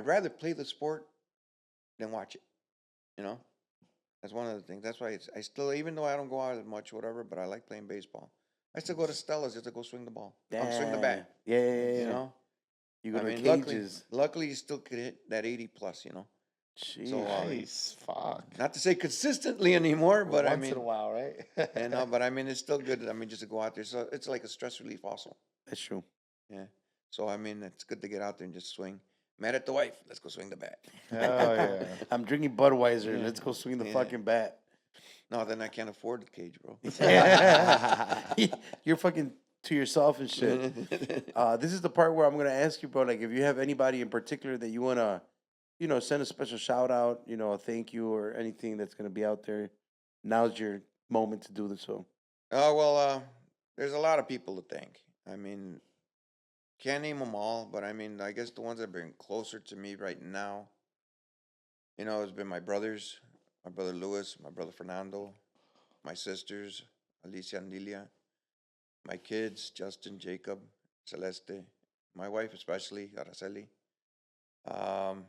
Speaker 3: rather play the sport than watch it. You know, that's one of the things. That's why I still, even though I don't go out as much, whatever, but I like playing baseball. I still go to Stella's just to go swing the ball. Swing the bat.
Speaker 4: Yeah.
Speaker 3: You know,
Speaker 4: You go
Speaker 3: I
Speaker 4: to
Speaker 3: mean,
Speaker 4: cages.
Speaker 3: luckily, you still could hit that 80 plus. You know,
Speaker 4: Jeez.
Speaker 3: so,
Speaker 2: nice, fuck.
Speaker 3: not to say consistently anymore, but
Speaker 2: Once
Speaker 3: I mean,
Speaker 2: in a while, right?
Speaker 3: and but I mean, it's still good. I mean, just to go out there, so it's like a stress relief also.
Speaker 4: That's true.
Speaker 3: Yeah. So I mean, it's good to get out there and just swing. Mad at the wife, let's go swing the bat.
Speaker 2: Oh yeah.
Speaker 4: I'm drinking Budweiser. Let's go swing the
Speaker 3: Yeah.
Speaker 4: fucking bat.
Speaker 3: No, then I can't afford the cage, bro.
Speaker 4: You're fucking to yourself and shit. This is the part where I'm gonna ask you, bro. Like, if you have anybody in particular that you wanna, send a special shout out, a thank you or anything that's gonna be out there. Now's your moment to do this. So,
Speaker 3: Oh well, there's a lot of people to thank. I mean, can't name them all, but I mean, I guess the ones that have been closer to me right now, it's been my brothers, my brother Luis, my brother Fernando, my sisters, Alicia and Lilia, my kids, Justin, Jacob, Celeste, my wife especially, Araceli, um,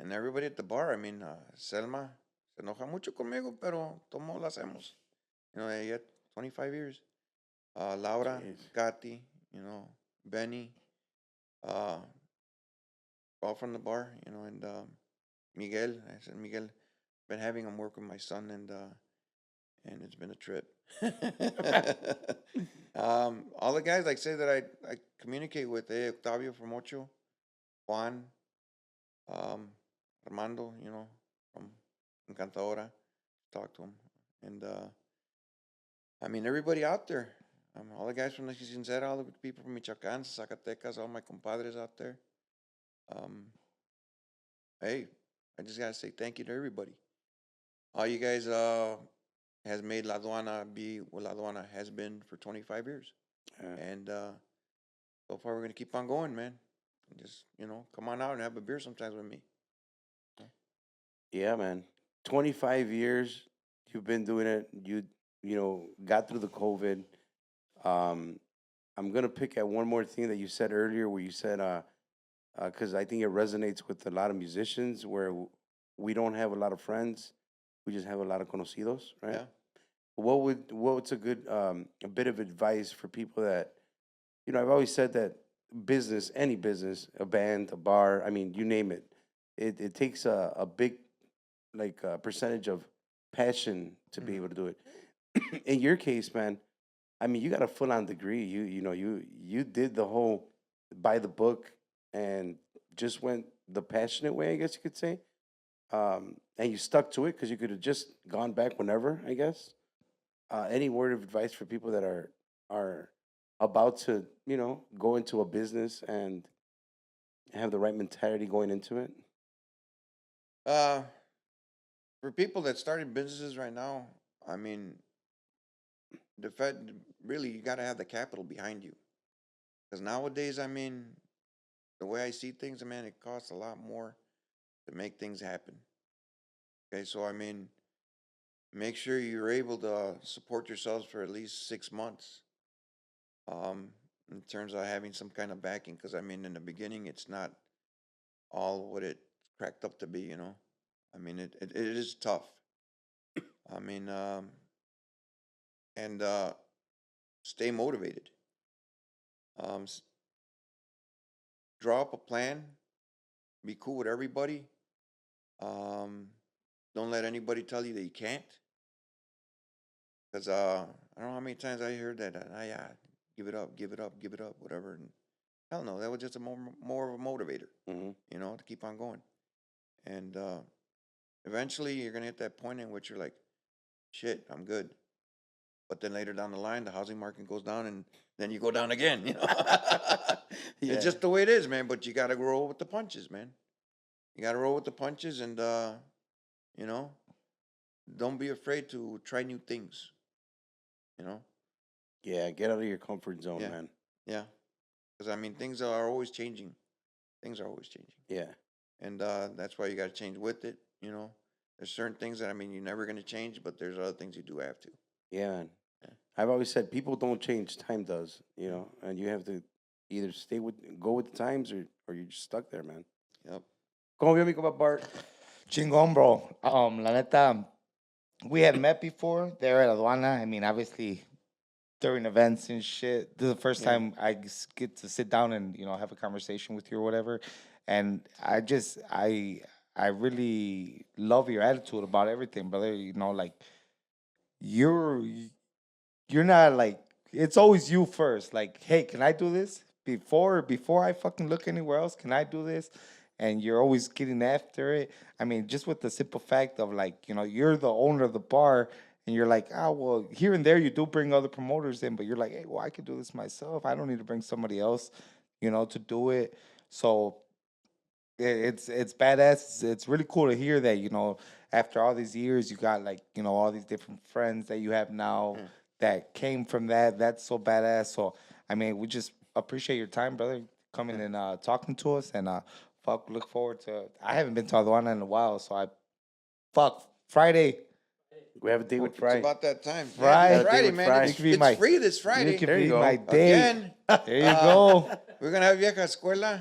Speaker 3: and everybody at the bar. I mean, Selma se enoja mucho conmigo, pero tomo la hacemos. Ella 25 years. Laura,
Speaker 4: Jeez.
Speaker 3: Gatti, Benny, uh, all from the bar, and Miguel. I said Miguel, been having him work with my son, and it's been a trip. All the guys like say that I communicate with, Octavio from Ocho, Juan, Armando, from Encantadora, talk to him, and I mean everybody out there. All the guys from the Cicero, all the people from Michoacán, Zacatecas, all my compadres out there. Um, hey, I just gotta say thank you to everybody. All you guys has made La Aduana be what La Aduana has been for 25 years. And so far we're gonna keep on going, man. And just, come on out and have a beer sometimes with me.
Speaker 4: yeah, man. 25 years you've been doing it. Got through the COVID. I'm gonna pick at one more thing that you said earlier, where you said, because I think it resonates with a lot of musicians, where we don't have a lot of friends, we just have a lot of conocidos, right?
Speaker 3: Yeah.
Speaker 4: What's a good a bit of advice for people that, I've always said that business, any business, a band, a bar, I mean, you name it, it takes a big percentage of passion to be able to do it. In your case, man, I mean, you got a full on degree. You did the whole by the book and just went the passionate way, I guess you could say. And you stuck to it because you could have just gone back whenever, I guess. Any word of advice for people that are about to, go into a business and have the right mentality going into it?
Speaker 3: For people that started businesses right now, I mean, the Fed really you got to have the capital behind you. Because nowadays, I mean, the way I see things, man, it costs a lot more to make things happen. Okay, so I mean, make sure you're able to support yourselves for at least 6 months. In terms of having some kind of backing, because I mean, in the beginning, it's not all what it's cracked up to be. I mean, it is tough. I mean, and stay motivated. Um, s- draw up a plan. Be cool with everybody. Um, don't let anybody tell you that you can't. Because I don't know how many times I heard that. Yeah, give it up, give it up, give it up, whatever. And hell no, that was just a more of a motivator,
Speaker 4: Mm-hmm.
Speaker 3: to keep on going. And eventually, you're gonna hit that point in which you're like, shit, I'm good. But then later down the line, the housing market goes down, and then you go down again.
Speaker 4: Yeah.
Speaker 3: It's just the way it is, man. But you gotta roll with the punches, man. You gotta roll with the punches, and you know, don't be afraid to try new things. You know,
Speaker 4: Yeah, get out of your comfort zone,
Speaker 3: Yeah.
Speaker 4: man.
Speaker 3: yeah. Because I mean, things are always changing. Things are always changing,
Speaker 4: Yeah.
Speaker 3: and that's why you got to change with it. There's certain things that I mean you're never gonna change, but there's other things you do have to.
Speaker 4: Yeah, man.
Speaker 3: Yeah.
Speaker 4: I've always said people don't change, time does, and you have to either go with the times or you're just stuck there, man.
Speaker 3: Yep.
Speaker 4: ¿Cómo vio mi compa Bart?
Speaker 2: Chingon, bro. La neta, we had met before there at Aduana. I mean, obviously during events and shit. This is the first
Speaker 3: Yeah.
Speaker 2: time I get to sit down and have a conversation with you or whatever. And I really love your attitude about everything, brother. Like you're you're not like it's always you first. Like, hey, can I do this? before I fucking look anywhere else, can I do this? And you're always getting after it. I mean, just with the simple fact of like, you're the owner of the bar, and you're like, well, here and there you do bring other promoters in, but you're like, hey, well, I could do this myself. I don't need to bring somebody else, to do it. So it's badass. It's really cool to hear that, after all these years, you got like, all these different friends that you have now that came from that. That's so badass. So, I mean, we just appreciate your time, brother, coming and talking to us. And look forward to. I haven't been to Aduana in a while, so Friday.
Speaker 4: We have a date with
Speaker 3: It's
Speaker 4: Fry.
Speaker 3: about that time.
Speaker 2: Friday.
Speaker 3: Yeah, Friday, man.
Speaker 4: Fry.
Speaker 3: It's,
Speaker 2: You could be
Speaker 3: it's
Speaker 2: my-
Speaker 3: free this Friday.
Speaker 2: You could
Speaker 4: There you
Speaker 2: be
Speaker 4: go.
Speaker 2: my date.
Speaker 3: Again.
Speaker 2: There you go.
Speaker 3: We're going to have Vieja Escuela,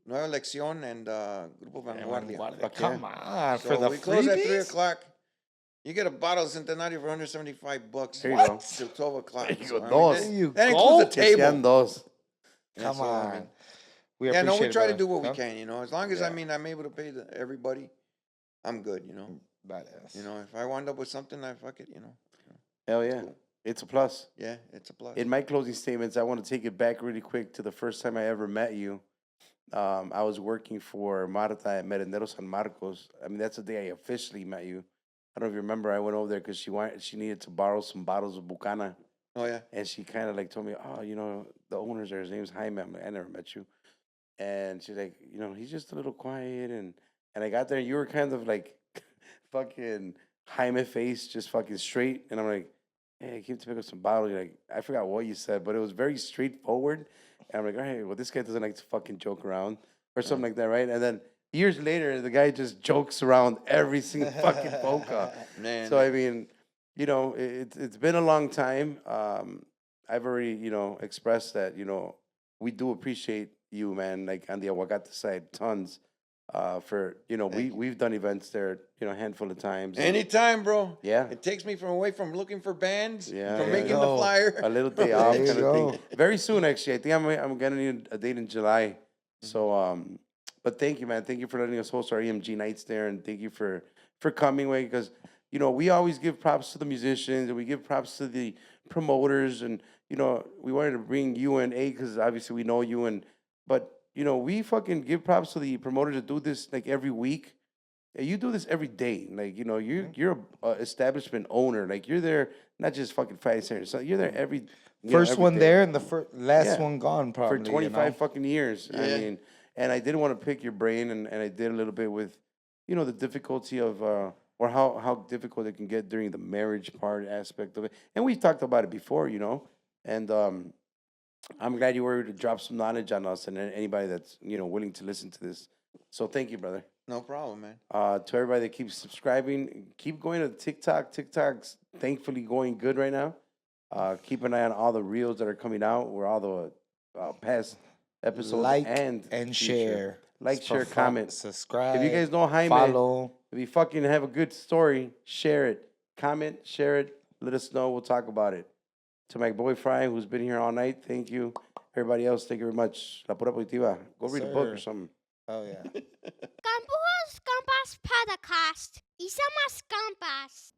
Speaker 3: Nueva Lección, and Grupo Vanguardia.
Speaker 2: Come on,
Speaker 3: So
Speaker 2: for the
Speaker 3: we close at 3
Speaker 2: freebies?
Speaker 3: o'clock. You get a bottle of Centenario for $175.
Speaker 4: There you go.
Speaker 3: Till 12 o'clock.
Speaker 4: There you go.
Speaker 3: So,
Speaker 4: Dos.
Speaker 2: There you
Speaker 3: that
Speaker 2: go.
Speaker 3: includes the table.
Speaker 4: Sean dos.
Speaker 2: Come
Speaker 3: so, I
Speaker 2: on.
Speaker 3: mean,
Speaker 2: We
Speaker 3: yeah, no, we
Speaker 2: appreciate it,
Speaker 3: try to
Speaker 2: brother.
Speaker 3: do what we
Speaker 2: Huh?
Speaker 3: can, As long as,
Speaker 2: Yeah.
Speaker 3: I'm able to pay everybody, I'm good,
Speaker 2: Badass.
Speaker 3: If I wind up with something, I fuck it,
Speaker 4: Hell yeah. It's a plus.
Speaker 3: Yeah, it's a plus.
Speaker 4: In my closing statements, I want to take it back really quick to the first time I ever met you. I was working for Marta at Merendero San Marcos. I mean, that's the day I officially met you. I don't know if you remember. I went over there because she needed to borrow some bottles of Bucana,
Speaker 3: Oh, yeah.
Speaker 4: and she kind of like told me, "Oh, the owner's there. His name's Jaime." I'm like, "I never met you," and she's like, "He's just a little quiet." And I got there, and you were kind of like fucking Jaime face, just fucking straight. And I'm like, "Hey, I came to pick up some bottles." You're like, I forgot what you said, but it was very straightforward. And I'm like, all right, well, this guy doesn't like to fucking joke around or something like that, right? And then years later, the guy just jokes around every single fucking polka.
Speaker 3: Man.
Speaker 4: So, I mean, it's been a long time. I've already, expressed that, we do appreciate you, man, like on the Aguacate side, tons. We've done events there, a handful of times.
Speaker 3: Anytime, bro.
Speaker 4: Yeah.
Speaker 3: It takes me from away from looking for bands,
Speaker 4: Yeah,
Speaker 3: from
Speaker 4: yeah,
Speaker 3: making
Speaker 2: yeah.
Speaker 3: the flyer.
Speaker 4: A little day off
Speaker 2: There you
Speaker 4: kind of
Speaker 2: go.
Speaker 4: thing. Very soon, actually. I think I'm gonna need a date in July. So, but thank you, man. Thank you for letting us host our EMG nights there, and thank you for coming away because we always give props to the musicians and we give props to the promoters, and we wanted to bring you in because obviously we know you, but we fucking give props to the promoters that do this like every week. Yeah, you do this every day. Like, you're a establishment owner. Like, you're there, not just fucking Friday, Saturday. So you're there every
Speaker 2: First
Speaker 4: every
Speaker 2: one
Speaker 4: day.
Speaker 2: there and the last
Speaker 4: Yeah.
Speaker 2: one gone, probably.
Speaker 4: For 25 fucking years. I
Speaker 3: Yeah.
Speaker 4: mean, and I did want to pick your brain, and I did a little bit with, the difficulty of, or how difficult it can get during the marriage part aspect of it. And we've talked about it before, and I'm glad you were able to drop some knowledge on us and anybody that's, willing to listen to this. So thank you, brother.
Speaker 3: No problem, man.
Speaker 4: To everybody that keeps subscribing, keep going to TikTok. TikTok's thankfully going good right now. Keep an eye on all the reels that are coming out, where all the past episodes
Speaker 2: Like
Speaker 4: and
Speaker 2: and
Speaker 4: future.
Speaker 2: share.
Speaker 4: Like, share, comment.
Speaker 2: Subscribe.
Speaker 4: If you guys know Jaime,
Speaker 2: follow.
Speaker 4: if you fucking have a good story, share it. Comment, share it. Let us know. We'll talk about it. To my boy Fry, who's been here all night, thank you. Everybody else, thank you very much. La Pura Positiva. Go read a book or
Speaker 2: Sir.
Speaker 4: something.
Speaker 2: Oh, yeah.
Speaker 5: Puros Compas podcast. Y somos compas.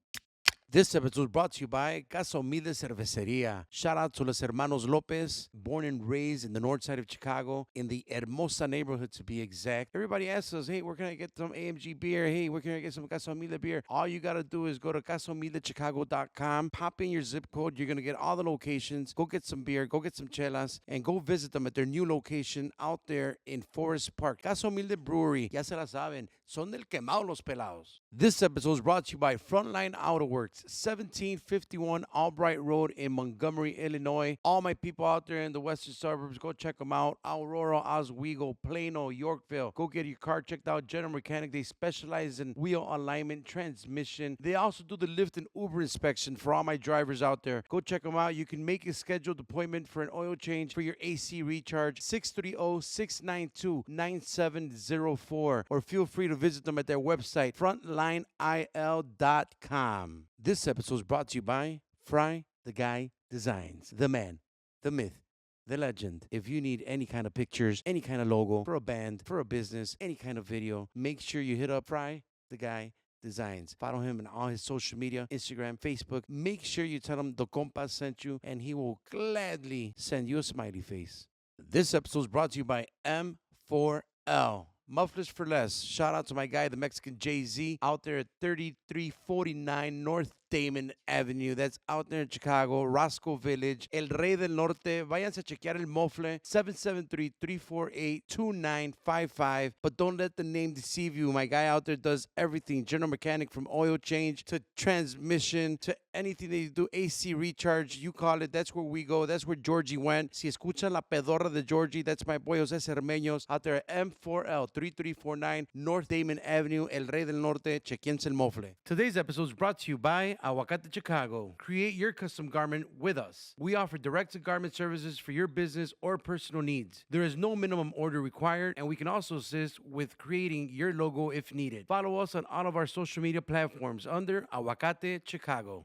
Speaker 1: This episode is brought to you by Casa Humilde Cerveceria. Shout out to los hermanos Lopez, born and raised in the north side of Chicago, in the Hermosa neighborhood to be exact. Everybody asks us, hey, where can I get some AMG beer? Hey, where can I get some Casa Humilde beer? All you got to do is go to CasaHumildeChicago.com, pop in your zip code. You're going to get all the locations. Go get some beer, go get some chelas, and go visit them at their new location out there in Forest Park. Casa Humilde Brewery, ya se la saben, son del quemado los pelados. This episode is brought to you by Frontline Autoworks, 1751 Albright Road in Montgomery, Illinois. All my people out there in the western suburbs, go check them out. Aurora, Oswego, Plano, Yorkville. Go get your car checked out. General Mechanic, they specialize in wheel alignment, transmission. They also do the Lyft and Uber inspection for all my drivers out there. Go check them out. You can make a scheduled appointment for an oil change for your AC recharge, 630-692-9704. Or feel free to visit them at their website, frontlineil.com. This episode is brought to you by Fry the Guy Designs, the man, the myth, the legend. If you need any kind of pictures, any kind of logo for a band, for a business, any kind of video, make sure you hit up Fry the Guy Designs. Follow him on all his social media, Instagram, Facebook. Make sure you tell him the compa sent you, and he will gladly send you a smiley face. This episode is brought to you by M4L. Mufflers for Less. Shout out to my guy, the Mexican Jay-Z, out there at 3349 North Damon Avenue. That's out there in Chicago, Roscoe Village, El Rey del Norte. Váyanse a chequear el mofle, 773-348-2955. But don't let the name deceive you. My guy out there does everything. General mechanic, from oil change to transmission to anything that you do, AC recharge, you call it. That's where we go. That's where Georgie went. Si escuchan la pedorra de Georgie, that's my boy Jose Cermeños out there at M4L 3349 North Damon Avenue, El Rey del Norte. Chequense el mofle. Today's episode is brought to you by Aguacate Chicago. Create your custom garment with us. We offer direct-to-garment services for your business or personal needs. There is no minimum order required, and we can also assist with creating your logo if needed. Follow us on all of our social media platforms under Aguacate Chicago.